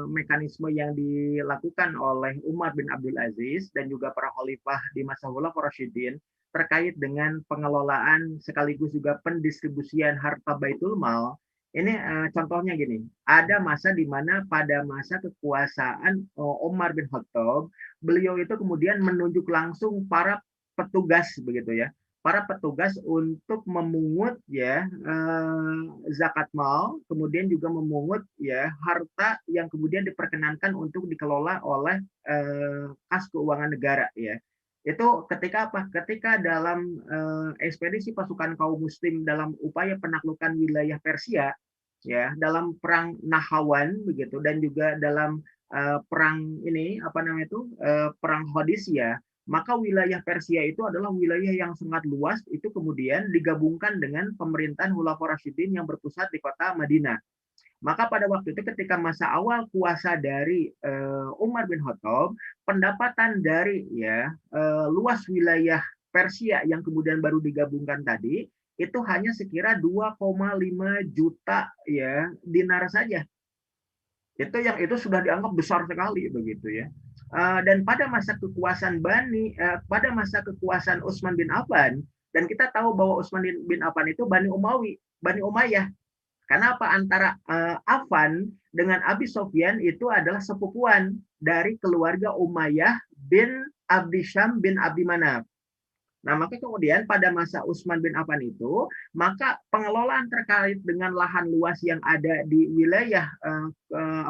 mekanisme yang dilakukan oleh Umar bin Abdul Aziz dan juga para khalifah di masa Khulafaur Rasyidin terkait dengan pengelolaan sekaligus juga pendistribusian harta Baitul Mal. Ini contohnya gini, ada masa di mana pada masa kekuasaan Umar bin Khattab, beliau itu kemudian menunjuk langsung para petugas begitu ya, para petugas untuk memungut ya zakat mal, kemudian juga memungut ya harta yang kemudian diperkenankan untuk dikelola oleh kas keuangan negara ya. Itu ketika apa? Ketika dalam ekspedisi pasukan kaum muslim dalam upaya penaklukan wilayah Persia ya, dalam perang Nahawan begitu, dan juga dalam perang ini perang Hodisiyah, maka wilayah Persia itu adalah wilayah yang sangat luas, itu kemudian digabungkan dengan pemerintahan Khulafaur Rasyidin yang berpusat di kota Madinah. Maka pada waktu itu ketika masa awal kuasa dari Umar bin Khattab, pendapatan dari luas wilayah Persia yang kemudian baru digabungkan tadi itu hanya sekira 2,5 juta ya dinar saja. Itu sudah dianggap besar sekali begitu ya. Dan pada masa kekuasaan pada masa kekuasaan Utsman bin Affan, dan kita tahu bahwa Utsman bin Affan itu Bani Umayyah. Karena apa? Antara Affan dengan Abi Sofyan itu adalah sepupuan dari keluarga Umayyah bin Abdi Syam bin Abdi Manaf. Nah, maka kemudian pada masa Utsman bin Affan itu, maka pengelolaan terkait dengan lahan luas yang ada di wilayah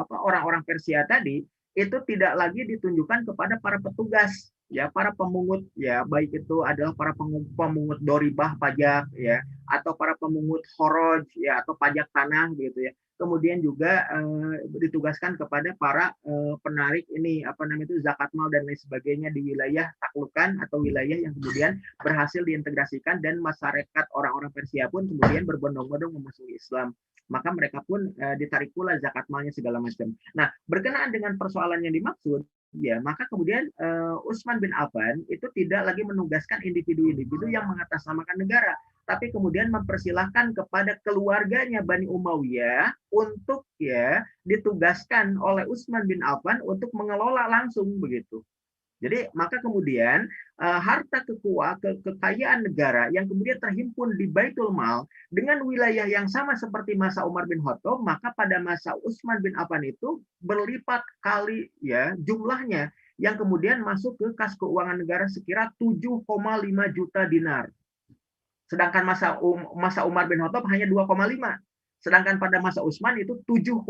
orang-orang Persia tadi itu tidak lagi ditunjukkan kepada para petugas, ya, para pemungut, ya, baik itu adalah para pemungut doribah pajak, ya, atau para pemungut khoroj, ya, atau pajak tanah, gitu ya. Kemudian juga ditugaskan kepada para penarik ini itu zakat mal dan lain sebagainya di wilayah taklukan atau wilayah yang kemudian berhasil diintegrasikan, dan masyarakat orang-orang Persia pun kemudian berbondong-bondong memasuki Islam. Maka mereka pun ditarik pula zakat malnya segala macam. Nah, berkenaan dengan persoalan yang dimaksud, ya, maka kemudian Utsman bin Affan itu tidak lagi menugaskan individu-individu yang mengatasnamakan negara, tapi kemudian mempersilahkan kepada keluarganya Bani Umayyah untuk ya ditugaskan oleh Utsman bin Affan untuk mengelola langsung begitu. Jadi maka kemudian harta kekayaan negara yang kemudian terhimpun di Baitul Mal dengan wilayah yang sama seperti masa Umar bin Khattab, maka pada masa Utsman bin Affan itu berlipat kali ya jumlahnya, yang kemudian masuk ke kas keuangan negara sekira 7,5 juta dinar. Sedangkan masa Umar bin Khattab hanya 2,5. Sedangkan pada masa Utsman itu 7,5.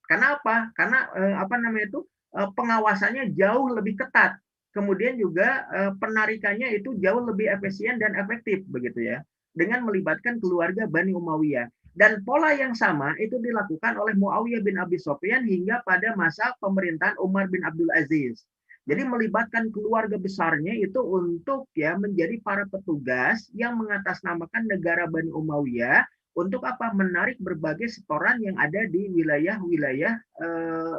Karena apa? Karena pengawasannya jauh lebih ketat. Kemudian juga penarikannya itu jauh lebih efisien dan efektif begitu ya. Dengan melibatkan keluarga Bani Umayyah. Dan pola yang sama itu dilakukan oleh Muawiyah bin Abi Sufyan hingga pada masa pemerintahan Umar bin Abdul Aziz. Jadi melibatkan keluarga besarnya itu untuk ya menjadi para petugas yang mengatasnamakan negara Bani Umayyah untuk apa? Menarik berbagai setoran yang ada di wilayah-wilayah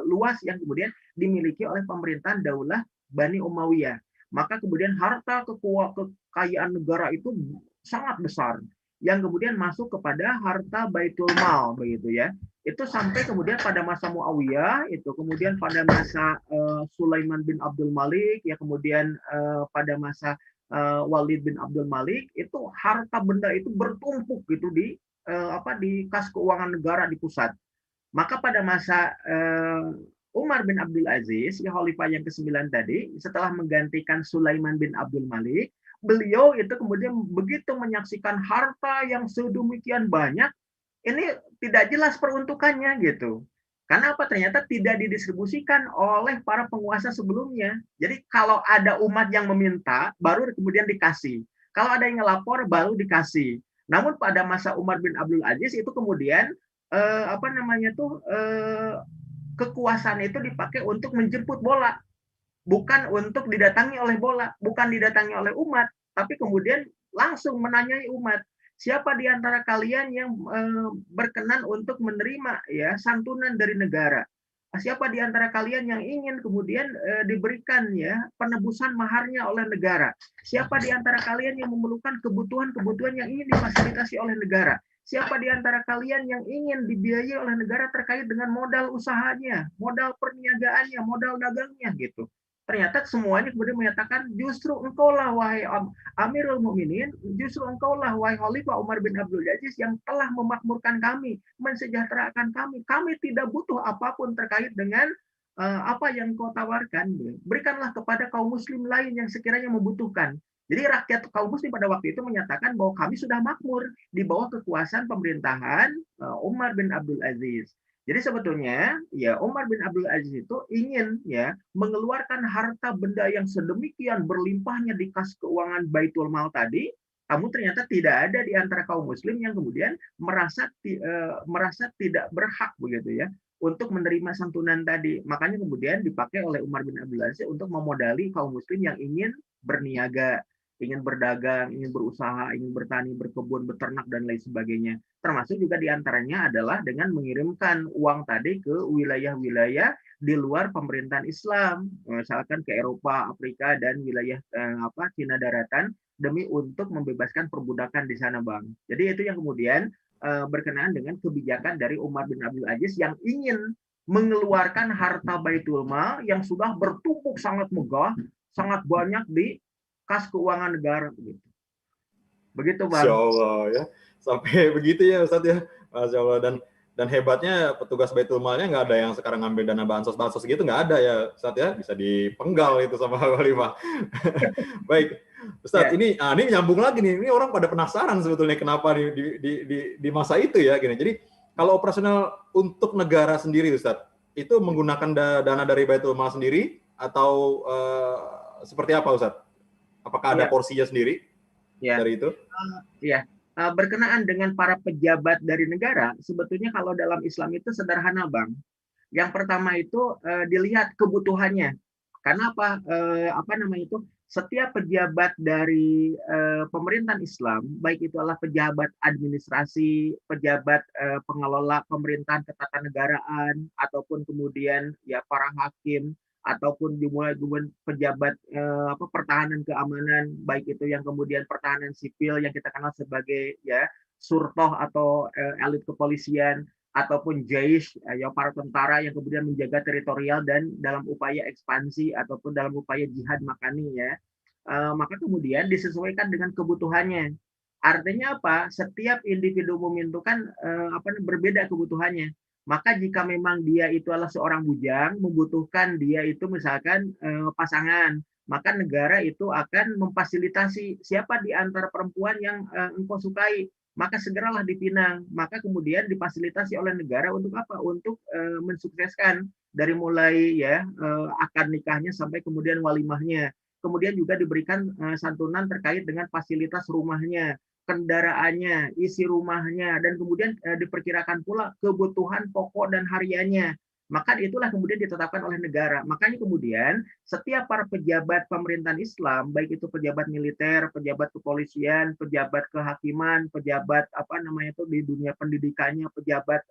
luas yang kemudian dimiliki oleh pemerintahan Daulah Bani Umayyah. Maka kemudian harta kekayaan negara itu sangat besar, yang kemudian masuk kepada harta Baitul Mal begitu ya. Itu sampai kemudian pada masa Muawiyah, itu kemudian pada masa Sulaiman bin Abdul Malik, ya, kemudian pada masa Walid bin Abdul Malik, itu harta benda itu bertumpuk gitu di kas keuangan negara di pusat. Maka pada masa Umar bin Abdul Aziz, ya, khalifah yang ke-9 tadi, setelah menggantikan Sulaiman bin Abdul Malik, beliau itu kemudian begitu menyaksikan harta yang sedemikian banyak, ini tidak jelas peruntukannya gitu. Karena apa? Ternyata tidak didistribusikan oleh para penguasa sebelumnya. Jadi kalau ada umat yang meminta, baru kemudian dikasih. Kalau ada yang ngelapor, baru dikasih. Namun pada masa Umar bin Abdul Aziz itu kemudian kekuasaan itu dipakai untuk menjemput bola, bukan untuk didatangi oleh bola, bukan didatangi oleh umat, tapi kemudian langsung menanyai umat. Siapa di antara kalian yang berkenan untuk menerima ya santunan dari negara? Siapa di antara kalian yang ingin kemudian diberikan ya penebusan maharnya oleh negara? Siapa di antara kalian yang memerlukan kebutuhan-kebutuhan yang ingin difasilitasi oleh negara? Siapa di antara kalian yang ingin dibiayai oleh negara terkait dengan modal usahanya, modal perniagaannya, modal dagangnya gitu? Ternyata semuanya kemudian menyatakan, justru engkaulah wahai Amirul Mukminin, justru engkaulah wahai Khalifah Umar bin Abdul Aziz yang telah memakmurkan kami, mensejahterakan kami. Kami tidak butuh apapun terkait dengan apa yang kau tawarkan. Berikanlah kepada kaum muslim lain yang sekiranya membutuhkan. Jadi rakyat kaum muslim pada waktu itu menyatakan bahwa kami sudah makmur di bawah kekuasaan pemerintahan Umar bin Abdul Aziz. Jadi sebetulnya ya Umar bin Abdul Aziz itu ingin ya mengeluarkan harta benda yang sedemikian berlimpahnya di kas keuangan Baitul Mal tadi, namun ternyata tidak ada di antara kaum muslim yang kemudian merasa tidak berhak begitu ya untuk menerima santunan tadi. Makanya kemudian dipakai oleh Umar bin Abdul Aziz untuk memodali kaum muslim yang ingin berniaga, ingin berdagang, ingin berusaha, ingin bertani, berkebun, beternak, dan lain sebagainya. Termasuk juga diantaranya adalah dengan mengirimkan uang tadi ke wilayah-wilayah di luar pemerintahan Islam, misalkan ke Eropa, Afrika, dan wilayah Cina daratan, demi untuk membebaskan perbudakan di sana, Bang. Jadi itu yang kemudian berkenaan dengan kebijakan dari Umar bin Abdul Aziz yang ingin mengeluarkan harta Baitul Mal yang sudah bertumpuk sangat megah, sangat banyak di kas keuangan negara gitu. Begitu, Masya Bang. Allah ya, sampai begitu ya Ustadz ya, Masya Allah. Dan hebatnya petugas Baitul Malnya nggak ada yang sekarang ngambil dana bansos gitu, nggak ada ya Ustadz ya, bisa dipenggal itu sama Khalifah. Baik, Ustadz, Ya. ini nyambung lagi nih, ini orang pada penasaran sebetulnya kenapa di masa itu ya gini. Jadi kalau operasional untuk negara sendiri Ustadz, itu menggunakan dana dari Baitul Mal sendiri atau seperti apa Ustadz? Apakah ada Ya. porsinya sendiri Ya. dari itu? Ya. Berkenaan dengan para pejabat dari negara, sebetulnya kalau dalam Islam itu sederhana, Bang. Yang pertama itu dilihat kebutuhannya. Karena apa? Apa namanya itu? Setiap pejabat dari pemerintahan Islam, baik itu adalah pejabat administrasi, pejabat pengelola pemerintahan ketatanegaraan, ataupun kemudian ya para hakim, ataupun juga pejabat pertahanan keamanan, baik itu yang kemudian pertahanan sipil yang kita kenal sebagai ya surtoh atau elit kepolisian, ataupun Jaish, ya para tentara yang kemudian menjaga teritorial dan dalam upaya ekspansi ataupun dalam upaya jihad makani ya. Maka kemudian disesuaikan dengan kebutuhannya. Artinya apa? Setiap individu membutuhkan berbeda kebutuhannya. Maka jika memang dia itu adalah seorang bujang, membutuhkan dia itu misalkan pasangan, maka negara itu akan memfasilitasi siapa di antara perempuan yang engkau sukai, maka segeralah dipinang. Maka kemudian difasilitasi oleh negara untuk apa? Untuk mensukseskan dari mulai ya akad nikahnya sampai kemudian walimahnya. Kemudian juga diberikan santunan terkait dengan fasilitas rumahnya, kendaraannya, isi rumahnya, dan kemudian diperkirakan pula kebutuhan pokok dan hariannya. Maka itulah kemudian ditetapkan oleh negara. Makanya kemudian setiap para pejabat pemerintahan Islam, baik itu pejabat militer, pejabat kepolisian, pejabat kehakiman, pejabat di dunia pendidikannya, pejabat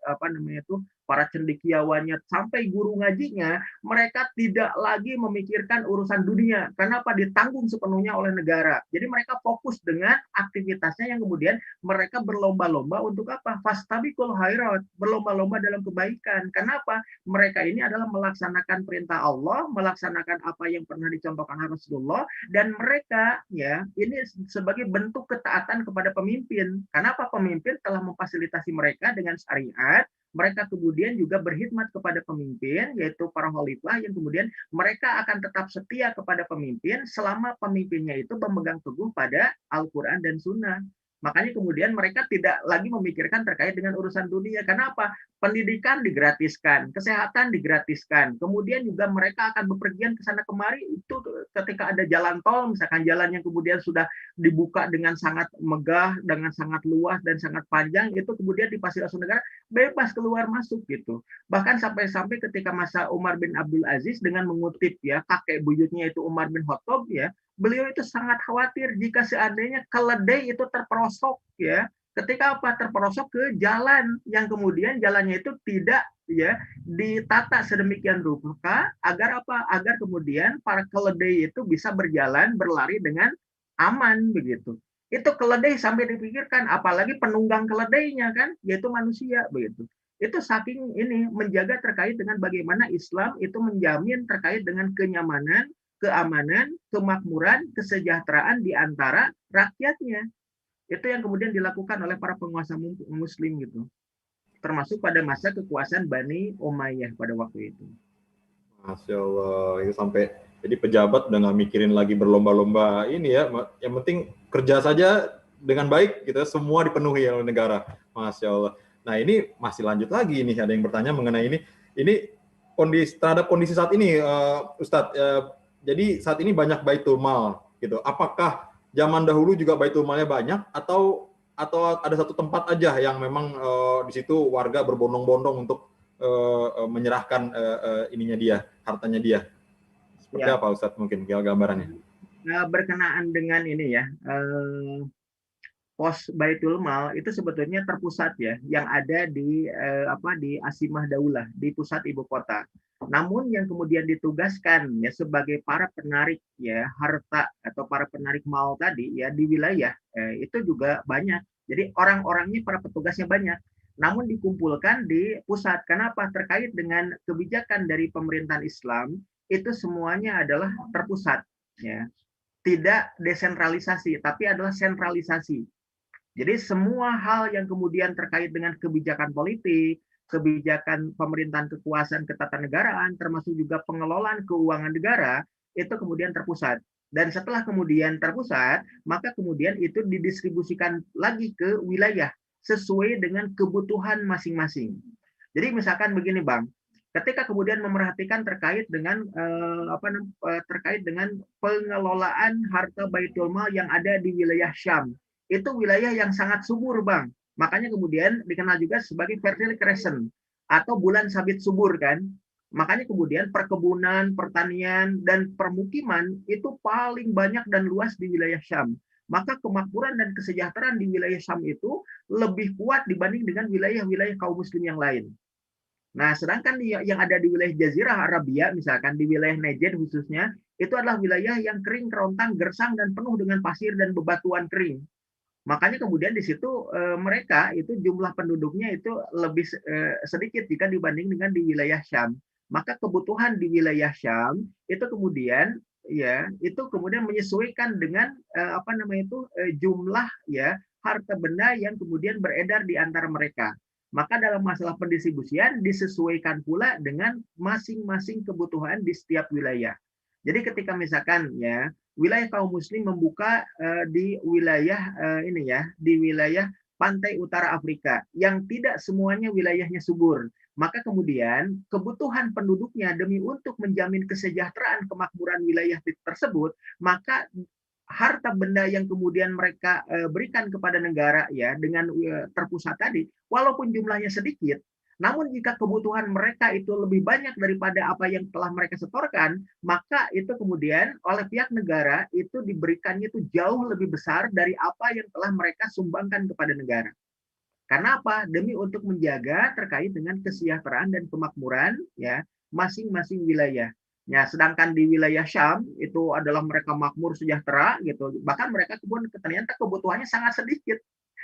para cendekiawannya, sampai guru ngajinya, mereka tidak lagi memikirkan urusan dunia. Karena apa? Ditanggung sepenuhnya oleh negara. Jadi mereka fokus dengan aktivitasnya yang kemudian mereka berlomba-lomba untuk apa? Fastabiqul khairat, berlomba-lomba dalam kebaikan. Kenapa? Mereka ini adalah melaksanakan perintah Allah, melaksanakan apa yang pernah dicontohkan Rasulullah, dan mereka ya ini sebagai bentuk ketaatan kepada pemimpin. Kenapa? Pemimpin telah memfasilitasi mereka dengan syariat. Mereka kemudian juga berkhidmat kepada pemimpin, yaitu para khalifah, yang kemudian mereka akan tetap setia kepada pemimpin selama pemimpinnya itu memegang teguh pada Al-Quran dan Sunnah. Makanya kemudian mereka tidak lagi memikirkan terkait dengan urusan dunia. Kenapa? Pendidikan digratiskan, kesehatan digratiskan. Kemudian juga mereka akan bepergian ke sana kemari, itu ketika ada jalan tol, misalkan jalan yang kemudian sudah dibuka dengan sangat megah, dengan sangat luas dan sangat panjang, itu kemudian difasilitasi negara, bebas keluar masuk gitu. Bahkan sampai-sampai ketika masa Umar bin Abdul Aziz, dengan mengutip ya kakek buyutnya itu Umar bin Khattab ya, beliau itu sangat khawatir jika seandainya keledai itu terperosok ya. Ketika apa? Terperosok ke jalan yang kemudian jalannya itu tidak ya ditata sedemikian rupa agar apa? Agar kemudian para keledai itu bisa berjalan berlari dengan aman begitu. Itu keledai sampai dipikirkan, apalagi penunggang keledainya kan, yaitu manusia begitu. Itu saking ini menjaga terkait dengan bagaimana Islam itu menjamin terkait dengan kenyamanan, keamanan, kemakmuran, kesejahteraan di antara rakyatnya. Itu yang kemudian dilakukan oleh para penguasa muslim gitu. Termasuk pada masa kekuasaan Bani Umayyah pada waktu itu. Masya Allah, itu sampai jadi pejabat udah nggak mikirin lagi berlomba-lomba ini ya, yang penting kerja saja dengan baik gitu, semua dipenuhi oleh negara. Masya Allah. Nah ini masih lanjut lagi nih, ada yang bertanya mengenai ini terhadap kondisi saat ini, Ustadz. Jadi saat ini banyak Baitul Mal gitu. Apakah zaman dahulu juga Baitul Malnya banyak atau ada satu tempat aja yang memang di situ warga berbondong-bondong untuk menyerahkan ininya dia, hartanya dia? Seperti Ya. apa Ustadz mungkin gambarannya? Nah, berkenaan dengan ini ya, pos Baitul Mal itu sebetulnya terpusat ya, yang ada di di Asimah Daulah, di pusat ibu kota. Namun yang kemudian ditugaskan ya sebagai para penarik ya harta atau para penarik mal tadi ya di wilayah itu juga banyak. Jadi orang-orangnya para petugasnya banyak. Namun dikumpulkan di pusat. Kenapa? Terkait dengan kebijakan dari pemerintahan Islam itu semuanya adalah terpusat ya. Tidak desentralisasi tapi adalah sentralisasi. Jadi semua hal yang kemudian terkait dengan kebijakan politik, kebijakan pemerintahan kekuasaan ketatanegaraan, termasuk juga pengelolaan keuangan negara, itu kemudian terpusat. Dan setelah kemudian terpusat, maka kemudian itu didistribusikan lagi ke wilayah sesuai dengan kebutuhan masing-masing. Jadi misalkan begini Bang, ketika kemudian memerhatikan terkait dengan terkait dengan pengelolaan harta Baitul Mal yang ada di wilayah Syam, itu wilayah yang sangat subur, Bang. Makanya kemudian dikenal juga sebagai fertile crescent atau bulan sabit subur kan. Makanya kemudian perkebunan, pertanian, dan permukiman itu paling banyak dan luas di wilayah Syam. Maka kemakmuran dan kesejahteraan di wilayah Syam itu lebih kuat dibanding dengan wilayah-wilayah kaum muslim yang lain. Nah, sedangkan yang ada di wilayah Jazirah Arabia, misalkan di wilayah Najd khususnya, itu adalah wilayah yang kering, kerontang, gersang, dan penuh dengan pasir dan bebatuan kering. Makanya kemudian di situ mereka itu jumlah penduduknya itu lebih sedikit jika dibanding dengan di wilayah Syam. Maka kebutuhan di wilayah Syam itu kemudian menyesuaikan dengan jumlah ya harta benda yang kemudian beredar di antara mereka. Maka dalam masalah pendistribusian disesuaikan pula dengan masing-masing kebutuhan di setiap wilayah. Jadi ketika misalkan ya wilayah kaum muslim membuka di wilayah di wilayah pantai utara Afrika yang tidak semuanya wilayahnya subur, maka kemudian kebutuhan penduduknya demi untuk menjamin kesejahteraan kemakmuran wilayah tersebut, maka harta benda yang kemudian mereka berikan kepada negara ya dengan terpusat tadi, walaupun jumlahnya sedikit, namun jika kebutuhan mereka itu lebih banyak daripada apa yang telah mereka setorkan, maka itu kemudian oleh pihak negara itu diberikannya itu jauh lebih besar dari apa yang telah mereka sumbangkan kepada negara. Karena apa? Demi untuk menjaga terkait dengan kesejahteraan dan kemakmuran ya masing-masing wilayah. Ya, sedangkan di wilayah Syam itu adalah mereka makmur sejahtera gitu. Bahkan mereka ternyata kebutuhannya sangat sedikit.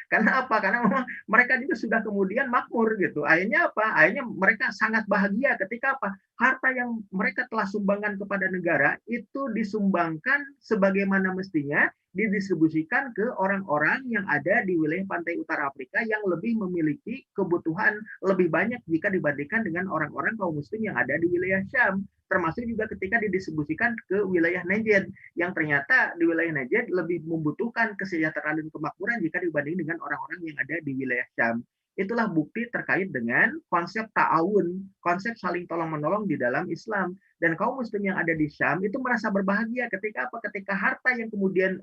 Karena apa? Karena memang mereka juga sudah kemudian makmur gitu. Akhirnya apa? Akhirnya mereka sangat bahagia ketika apa? Harta yang mereka telah sumbangkan kepada negara itu disumbangkan sebagaimana mestinya didistribusikan ke orang-orang yang ada di wilayah pantai utara Afrika yang lebih memiliki kebutuhan lebih banyak jika dibandingkan dengan orang-orang kaum muslim yang ada di wilayah Syam. Termasuk juga ketika didistribusikan ke wilayah Najd yang ternyata di wilayah Najd lebih membutuhkan kesejahteraan dan kemakmuran jika dibanding dengan orang-orang yang ada di wilayah Syam. Itulah bukti terkait dengan konsep ta'awun, konsep saling tolong-menolong di dalam Islam. Dan kaum muslim yang ada di Syam itu merasa berbahagia ketika apa? Ketika harta yang kemudian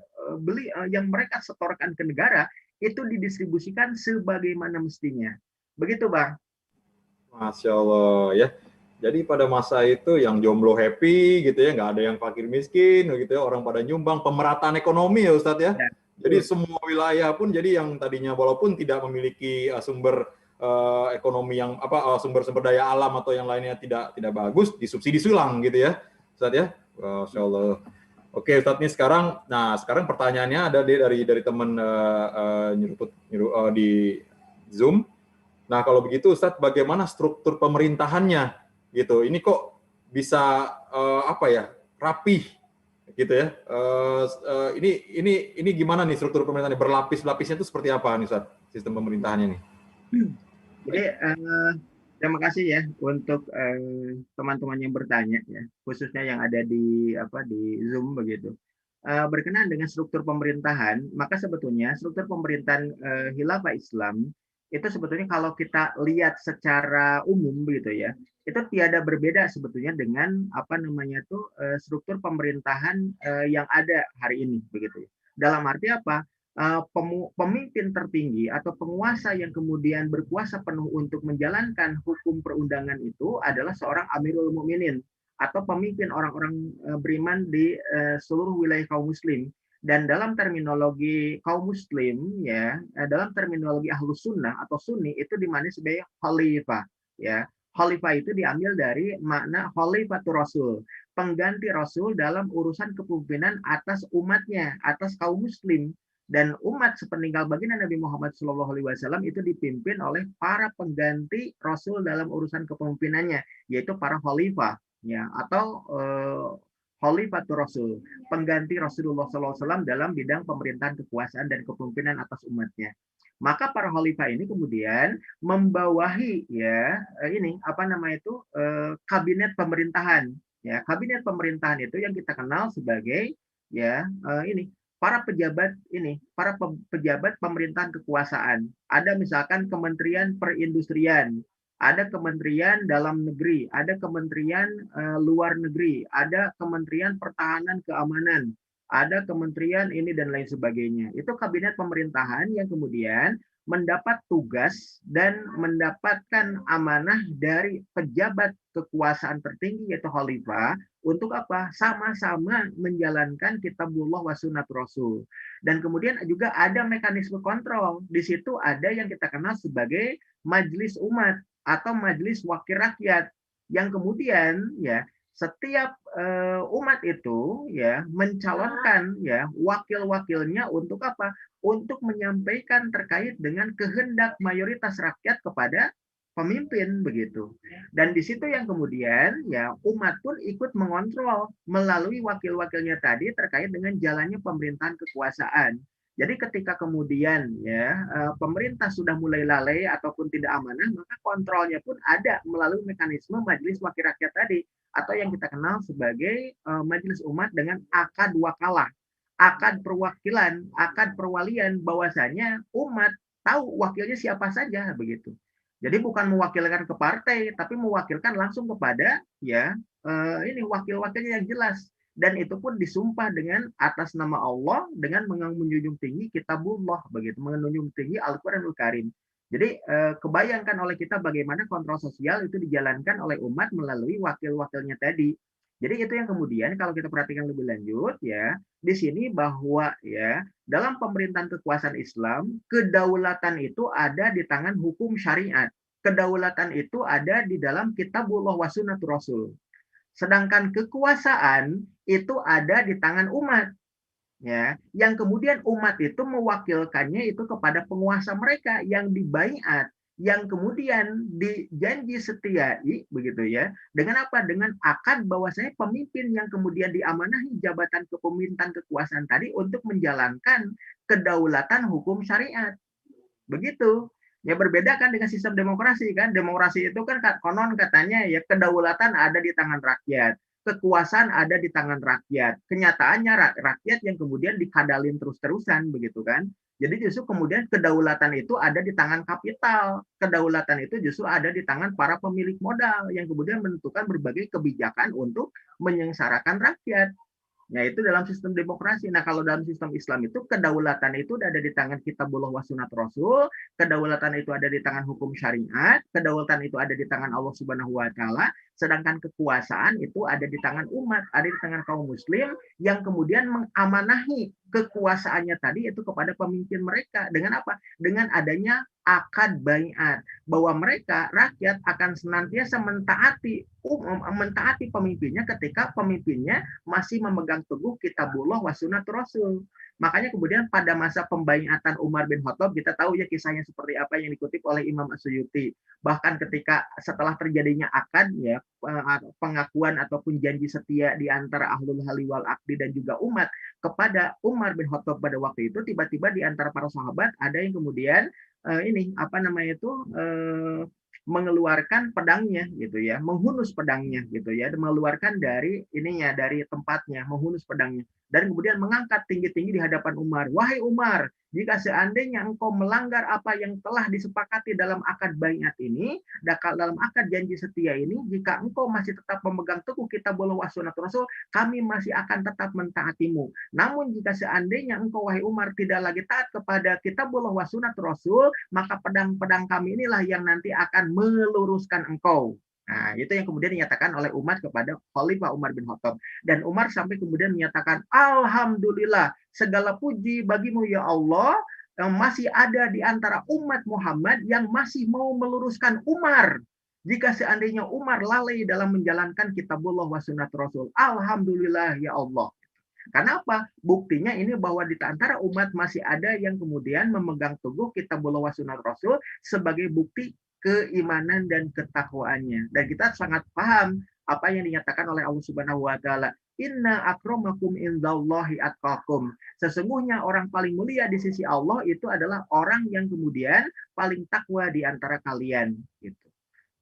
yang mereka setorkan ke negara itu didistribusikan sebagaimana mestinya. Begitu, Bang. Masya Allah ya. Jadi pada masa itu yang jomblo happy gitu ya, nggak ada yang fakir miskin gitu ya, orang pada nyumbang, pemerataan ekonomi ya Ustadz ya. Jadi semua wilayah pun jadi yang tadinya walaupun tidak memiliki sumber ekonomi yang sumber-sumber daya alam atau yang lainnya tidak bagus, disubsidi ulang gitu ya Ustadz ya. Masya Allah. Oke Ustadz, nih sekarang pertanyaannya ada dari teman nyeruput di Zoom. Nah kalau begitu Ustadz, bagaimana struktur pemerintahannya gitu? Ini kok bisa rapih gitu ya? Ini gimana nih struktur pemerintahannya? Berlapis-lapisnya itu seperti apa nih Ustadz, sistem pemerintahannya nih? Jadi terima kasih ya untuk teman-teman yang bertanya ya, khususnya yang ada di Zoom begitu. Berkenaan dengan struktur pemerintahan, maka sebetulnya struktur pemerintahan Khilafah Islam itu sebetulnya kalau kita lihat secara umum begitu ya, itu tiada berbeda sebetulnya dengan struktur pemerintahan yang ada hari ini begitu. Dalam arti apa? Pemimpin tertinggi atau penguasa yang kemudian berkuasa penuh untuk menjalankan hukum perundangan itu adalah seorang Amirul Mukminin atau pemimpin orang-orang beriman di seluruh wilayah kaum muslim. Dan dalam terminologi kaum muslim ya, dalam terminologi ahlus sunnah atau sunni itu dimana sebagai khalifah ya. Khalifah itu diambil dari makna Khalifatur Rasul, pengganti Rasul dalam urusan kepemimpinan atas umatnya, atas kaum muslim. Dan umat sepeninggal baginda Nabi Muhammad SAW itu dipimpin oleh para pengganti Rasul dalam urusan kepemimpinannya, yaitu para khalifah, ya, atau Khalifatur Rasul, pengganti Rasulullah SAW dalam bidang pemerintahan kekuasaan dan kepemimpinan atas umatnya. Maka para khalifah ini kemudian membawahi kabinet pemerintahan. Ya, kabinet pemerintahan itu yang kita kenal sebagai para pejabat pemerintahan kekuasaan. Ada misalkan Kementerian Perindustrian, ada Kementerian Dalam Negeri, ada Kementerian Luar Negeri, ada Kementerian Pertahanan Keamanan, ada kementerian ini dan lain sebagainya. Itu kabinet pemerintahan yang kemudian mendapat tugas dan mendapatkan amanah dari pejabat kekuasaan tertinggi yaitu khalifah untuk apa? Sama-sama menjalankan kitabullah wa sunnat rasul. Dan kemudian juga ada mekanisme kontrol. Di situ ada yang kita kenal sebagai majelis umat atau majelis wakil rakyat yang kemudian ya setiap umat itu ya mencalonkan ya wakil-wakilnya untuk apa? Untuk menyampaikan terkait dengan kehendak mayoritas rakyat kepada pemimpin begitu. Dan di situ yang kemudian ya umat pun ikut mengontrol melalui wakil-wakilnya tadi terkait dengan jalannya pemerintahan kekuasaan. Jadi ketika kemudian ya pemerintah sudah mulai lalai ataupun tidak amanah, maka kontrolnya pun ada melalui mekanisme majelis wakil rakyat tadi atau yang kita kenal sebagai majelis umat dengan akad wakalah, akad perwakilan, akad perwalian bahwasanya umat tahu wakilnya siapa saja begitu. Jadi bukan mewakilkan ke partai, tapi mewakilkan langsung kepada ya wakil-wakilnya yang jelas. Dan itu pun disumpah dengan atas nama Allah dengan menjunjung tinggi kitabullah begitu, menjunjung tinggi Al-Qur'anul Karim. Jadi kebayangkan oleh kita bagaimana kontrol sosial itu dijalankan oleh umat melalui wakil-wakilnya tadi. Jadi itu yang kemudian kalau kita perhatikan lebih lanjut ya, di sini bahwa ya dalam pemerintahan kekuasaan Islam, kedaulatan itu ada di tangan hukum syariat. Kedaulatan itu ada di dalam kitabullah wa sunnatur rasul. Sedangkan kekuasaan itu ada di tangan umat. Ya, yang kemudian umat itu mewakilkannya itu kepada penguasa mereka yang dibaiat, yang kemudian dijanji setiai begitu ya. Dengan apa? Dengan akad bahwasanya pemimpin yang kemudian diamanahi jabatan kepemimpinan kekuasaan tadi untuk menjalankan kedaulatan hukum syariat. Begitu. Ya berbeda kan dengan sistem demokrasi kan. Demokrasi itu kan konon katanya ya kedaulatan ada di tangan rakyat, kekuasaan ada di tangan rakyat. Kenyataannya rakyat yang kemudian dikadalin terus-terusan begitu kan. Jadi justru kemudian kedaulatan itu ada di tangan kapital. Kedaulatan itu justru ada di tangan para pemilik modal yang kemudian menentukan berbagai kebijakan untuk menyengsarakan rakyat. Ya itu dalam sistem demokrasi. Nah kalau dalam sistem Islam itu kedaulatan itu ada di tangan kitabullah wa sunnat rasul, kedaulatan itu ada di tangan hukum syariat, kedaulatan itu ada di tangan Allah Subhanahu wa taala, sedangkan kekuasaan itu ada di tangan umat, ada di tangan kaum muslim yang kemudian mengamanahi kekuasaannya tadi itu kepada pemimpin mereka dengan apa? Dengan adanya akad baiat bahwa mereka rakyat akan senantiasa mentaati pemimpinnya ketika pemimpinnya masih memegang teguh kitabullah wa sunnatur rasul. Makanya kemudian pada masa pembaiatan Umar bin Khattab kita tahu ya kisahnya seperti apa yang dikutip oleh Imam As-Suyuti. Bahkan ketika setelah terjadinya akad ya pengakuan ataupun janji setia di antara ahlul hali wal aqdi dan juga umat kepada Umar bin Khattab pada waktu itu tiba-tiba di antara para sahabat ada yang kemudian mengeluarkan pedangnya gitu ya, menghunus pedangnya gitu ya, mengeluarkan dari tempatnya, menghunus pedangnya dan kemudian mengangkat tinggi-tinggi di hadapan Umar. Wahai Umar, jika seandainya engkau melanggar apa yang telah disepakati dalam akad baiat ini, dalam akad janji setia ini, jika engkau masih tetap memegang teguh kitabullah wa sunnatur rasul, kami masih akan tetap mentaatimu. Namun jika seandainya engkau wahai Umar tidak lagi taat kepada kitabullah wa sunnatur rasul, maka pedang-pedang kami inilah yang nanti akan meluruskan engkau. Nah, itu yang kemudian dinyatakan oleh umat kepada Khalifah Umar bin Khattab. Dan Umar sampai kemudian menyatakan, Alhamdulillah, segala puji bagimu ya Allah, yang masih ada di antara umat Muhammad yang masih mau meluruskan Umar. Jika seandainya Umar lalai dalam menjalankan kitabullah wa sunnat Rasul, alhamdulillah ya Allah. Karena apa? Buktinya ini bahwa di antara umat masih ada yang kemudian memegang teguh kitabullah wa sunnat Rasul sebagai bukti keimanan dan ketakwaannya. Dan kita sangat paham apa yang dinyatakan oleh Allah Subhanahu wa taala. Inna akramakum indallahi atqakum. Sesungguhnya orang paling mulia di sisi Allah itu adalah orang yang kemudian paling takwa di antara kalian gitu.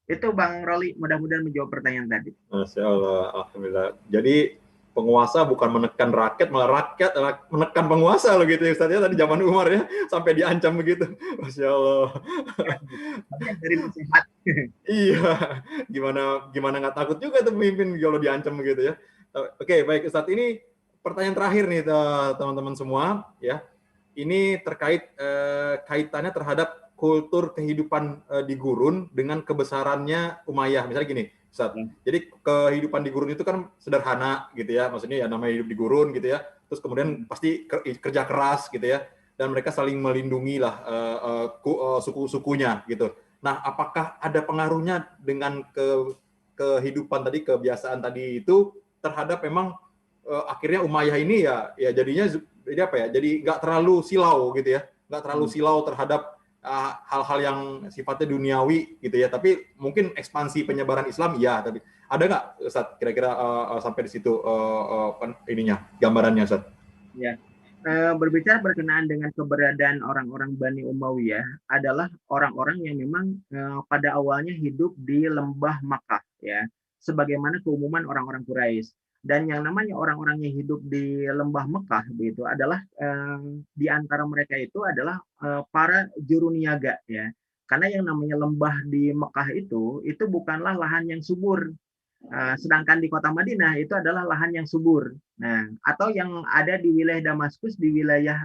Itu Bang Roli, mudah-mudahan menjawab pertanyaan tadi. Masya Allah, alhamdulillah. Jadi penguasa bukan menekan rakyat, malah rakyat menekan penguasa loh gitu ya Ustaz ya, tadi zaman Umar ya, sampai diancam begitu. Masya Allah. Dari nasihat. Iya, gimana nggak takut juga tuh pemimpin kalau diancam begitu ya. Oke, baik Ustaz, ini pertanyaan terakhir nih teman-teman semua ya. Ini terkait kaitannya terhadap kultur kehidupan di gurun dengan kebesarannya Umayyah. Misalnya gini, Ustaz. Jadi kehidupan di gurun itu kan sederhana gitu ya. Maksudnya ya namanya hidup di gurun gitu ya. Terus kemudian pasti kerja keras gitu ya. Dan mereka saling melindungi lah suku-sukunya gitu. Nah, apakah ada pengaruhnya dengan kehidupan tadi, kebiasaan tadi itu terhadap memang akhirnya Umayyah ini ya jadinya jadi apa ya? Jadi nggak terlalu silau gitu ya. Nggak terlalu silau terhadap hal-hal yang sifatnya duniawi gitu ya, tapi mungkin ekspansi penyebaran Islam ya, tapi ada nggak Ustaz kira-kira sampai di situ ininya gambarannya Ustaz? Ya, berbicara berkenaan dengan keberadaan orang-orang Bani Umayyah adalah orang-orang yang memang pada awalnya hidup di lembah Makkah ya, sebagaimana keumuman orang-orang Quraisy. Dan yang namanya orang-orang yang hidup di lembah Mekah begitu adalah di antara mereka itu adalah para juru niaga ya. Karena yang namanya lembah di Mekah itu bukanlah lahan yang subur. Sedangkan di kota Madinah itu adalah lahan yang subur. Nah, atau yang ada di wilayah Damaskus, di wilayah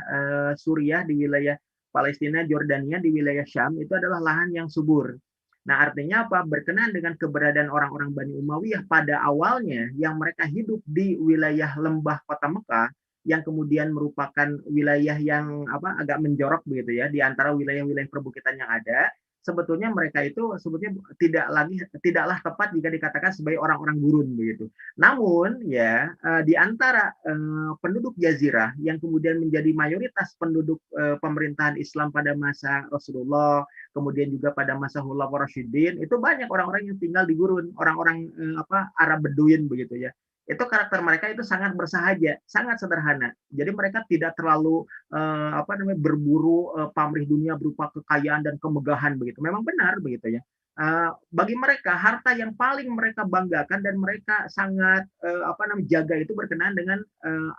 Suriah, di wilayah Palestina, Jordania, di wilayah Syam itu adalah lahan yang subur. Nah, artinya apa? Berkenaan dengan keberadaan orang-orang Bani Umayyah pada awalnya yang mereka hidup di wilayah lembah kota Mekah yang kemudian merupakan wilayah yang agak menjorok begitu ya di antara wilayah-wilayah perbukitan yang ada. Sebetulnya mereka itu sebetulnya tidaklah tepat jika dikatakan sebagai orang-orang gurun begitu. Namun ya di antara penduduk jazirah yang kemudian menjadi mayoritas penduduk pemerintahan Islam pada masa Rasulullah, kemudian juga pada masa Khulafaur Rasyidin, itu banyak orang-orang yang tinggal di gurun, orang-orang Arab Beduin begitu ya. Itu karakter mereka itu sangat bersahaja, sangat sederhana. Jadi mereka tidak terlalu berburu pamrih dunia berupa kekayaan dan kemegahan begitu. Memang benar begitu ya. Bagi mereka harta yang paling mereka banggakan dan mereka sangat jaga itu berkenaan dengan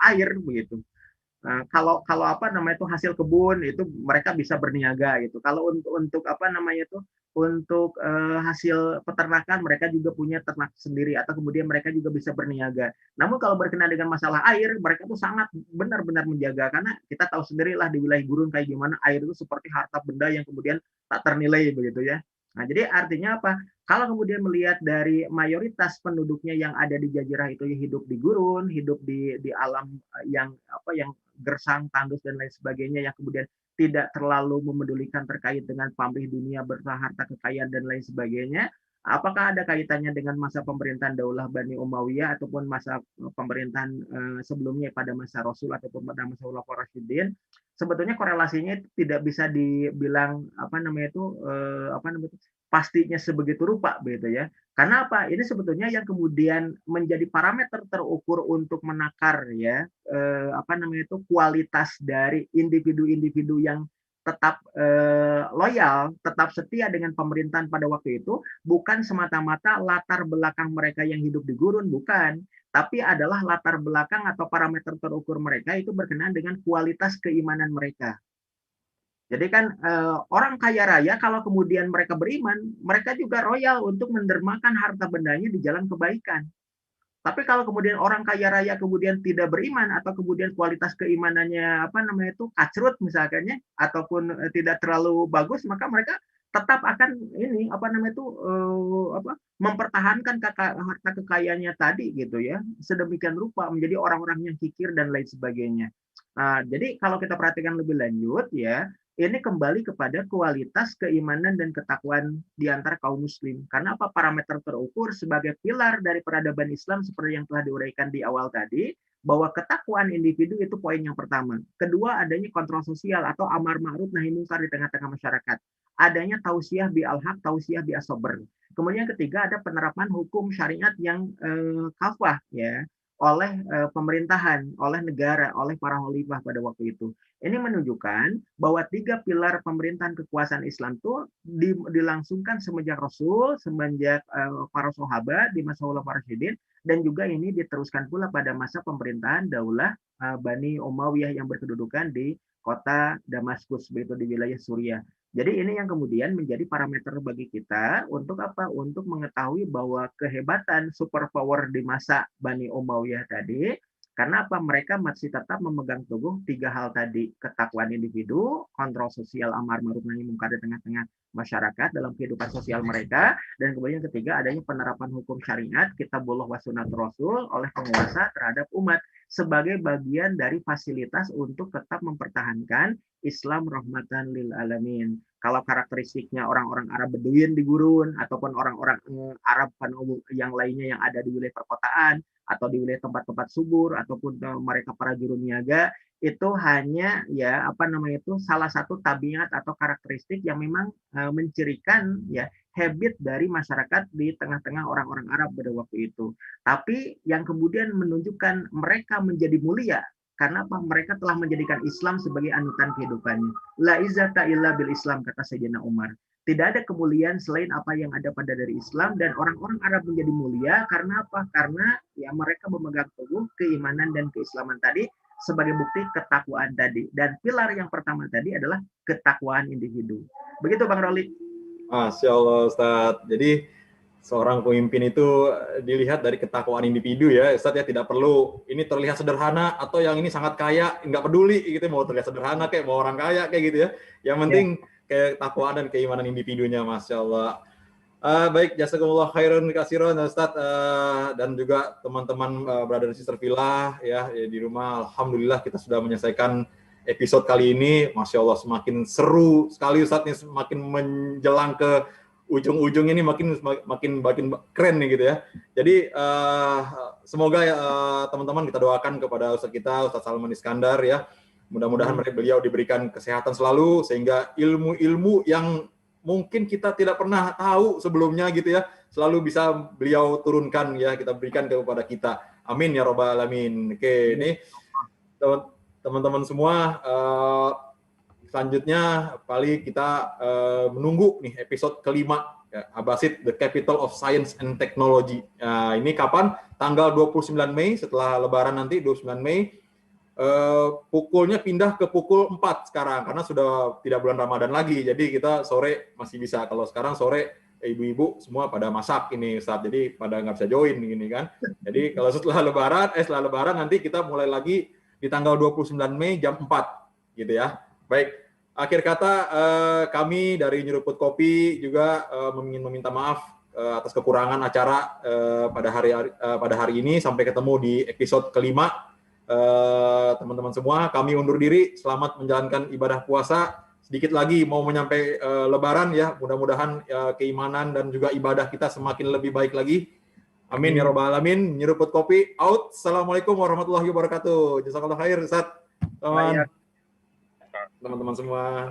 air begitu. Nah, kalau itu hasil kebun itu mereka bisa berniaga gitu. Kalau untuk untuk hasil peternakan mereka juga punya ternak sendiri atau kemudian mereka juga bisa berniaga. Namun kalau berkenaan dengan masalah air mereka tuh sangat benar-benar menjaga karena kita tahu sendirilah di wilayah gurun kayak gimana air itu seperti harta benda yang kemudian tak ternilai begitu ya. Nah, jadi artinya apa? Kalau kemudian melihat dari mayoritas penduduknya yang ada di jazirah itu hidup di gurun, hidup di alam yang gersang, tandus dan lain sebagainya yang kemudian tidak terlalu memedulikan terkait dengan pamrih dunia, harta kekayaan dan lain sebagainya. Apakah ada kaitannya dengan masa pemerintahan Daulah Bani Umayyah ataupun masa pemerintahan sebelumnya pada masa Rasul ataupun pada masa Khulafaur Rasyidin? Sebetulnya korelasinya tidak bisa dibilang pastinya sebegitu rupa begitu ya. Karena apa? Ini sebetulnya yang kemudian menjadi parameter terukur untuk menakar ya kualitas dari individu-individu yang tetap loyal, tetap setia dengan pemerintahan pada waktu itu bukan semata-mata latar belakang mereka yang hidup di gurun, bukan, tapi adalah latar belakang atau parameter terukur mereka itu berkenaan dengan kualitas keimanan mereka. Jadi kan orang kaya raya kalau kemudian mereka beriman, mereka juga royal untuk mendermakan harta bendanya di jalan kebaikan. Tapi kalau kemudian orang kaya raya kemudian tidak beriman atau kemudian kualitas keimanannya kacrut misalnya ataupun tidak terlalu bagus, maka mereka tetap akan mempertahankan harta kekayaannya tadi gitu ya, sedemikian rupa menjadi orang-orang yang kikir dan lain sebagainya. Nah, jadi kalau kita perhatikan lebih lanjut ya, ini kembali kepada kualitas keimanan dan ketakwaan di antara kaum muslim. Karena apa? Parameter terukur sebagai pilar dari peradaban Islam seperti yang telah diuraikan di awal tadi, bahwa ketakwaan individu itu poin yang pertama. Kedua, adanya kontrol sosial atau amar ma'ruf nahi munkar di tengah-tengah masyarakat. Adanya tausiah bi al-haq, tausiah bi as-sabr. Kemudian ketiga, ada penerapan hukum syariat yang kafah ya, oleh pemerintahan, oleh negara, oleh para khalifah pada waktu itu. Ini menunjukkan bahwa 3 pilar pemerintahan kekuasaan Islam itu dilangsungkan semenjak Rasul, semenjak para sahabat di masa Khulafaur Rasyidin, dan juga ini diteruskan pula pada masa pemerintahan Daulah Bani Umayyah yang berkedudukan di kota Damaskus, begitu di wilayah Suriah. Jadi ini yang kemudian menjadi parameter bagi kita untuk apa? Untuk mengetahui bahwa kehebatan superpower di masa Bani Umayyah tadi, karena apa? Mereka masih tetap memegang teguh 3 hal tadi: ketakwaan individu, kontrol sosial amar ma'ruf nahi munkar di tengah-tengah masyarakat dalam kehidupan sosial mereka, dan kemudian ketiga adanya penerapan hukum syariat kitabullah wa sunnatur rasul oleh penguasa terhadap umat sebagai bagian dari fasilitas untuk tetap mempertahankan Islam rahmatan lil alamin. Kalau karakteristiknya orang-orang Arab Beduin di gurun ataupun orang-orang Arab yang lainnya yang ada di wilayah perkotaan atau di wilayah tempat-tempat subur ataupun mereka para juru niaga, itu hanya ya apa namanya itu salah satu tabiat atau karakteristik yang memang mencirikan ya habit dari masyarakat di tengah-tengah orang-orang Arab pada waktu itu. Tapi yang kemudian menunjukkan mereka menjadi mulia karena apa? Mereka telah menjadikan Islam sebagai anutan kehidupannya. La izzata illa bil Islam, kata Sayyidina Umar. Tidak ada kemuliaan selain apa yang ada pada dari Islam, dan orang-orang Arab menjadi mulia karena apa? Karena ya mereka memegang teguh keimanan dan keislaman tadi sebagai bukti ketakwaan tadi. Dan pilar yang pertama tadi adalah ketakwaan individu. Begitu Bang Roli. Masya Allah Ustaz. Jadi seorang pemimpin itu dilihat dari ketakwaan individu ya Ustaz ya, tidak perlu ini terlihat sederhana atau yang ini sangat kaya, nggak peduli gitu, mau terlihat sederhana kayak mau orang kaya kayak gitu ya, yang penting kayak ketakwaan dan keimanan individunya. Masya Allah. Baik, jazakumullah khairan katsiran Ustaz, dan juga teman-teman brother dan sister Villa ya di rumah. Alhamdulillah kita sudah menyelesaikan episode kali ini. Masya Allah semakin seru sekali Ustaz nih, semakin menjelang ke ujung-ujung ini makin keren nih gitu ya. Jadi semoga teman-teman kita doakan kepada Ustaz kita, Ustaz Salman Iskandar ya. Mudah-mudahan beliau diberikan kesehatan selalu sehingga ilmu-ilmu yang mungkin kita tidak pernah tahu sebelumnya gitu ya, selalu bisa beliau turunkan ya, kita berikan kepada kita. Amin ya robbal alamin. Oke, ini teman-teman semua, selanjutnya paling kita menunggu nih episode kelima ya, Abbasid The Capital of Science and Technology. Ini kapan? Tanggal 29 Mei setelah lebaran nanti 29 Mei. Pukulnya pindah ke pukul 4 sekarang karena sudah tidak bulan Ramadan lagi. Jadi kita sore masih bisa. Kalau sekarang sore ibu-ibu semua pada masak ini saat, jadi pada nggak bisa join gini kan. Jadi kalau setelah lebaran nanti kita mulai lagi di tanggal 29 Mei jam 4 gitu ya. Baik, akhir kata kami dari Nyeruput Kopi juga ingin meminta maaf atas kekurangan acara pada hari ini. Sampai ketemu di episode kelima. Teman-teman semua, kami undur diri. Selamat menjalankan ibadah puasa. Sedikit lagi mau menyampai lebaran ya. Mudah-mudahan keimanan dan juga ibadah kita semakin lebih baik lagi. Amin ya robbal alamin. Nyeruput Kopi out. Assalamualaikum warahmatullahi wabarakatuh. Jazakallah khair Ustaz. Teman-teman semua.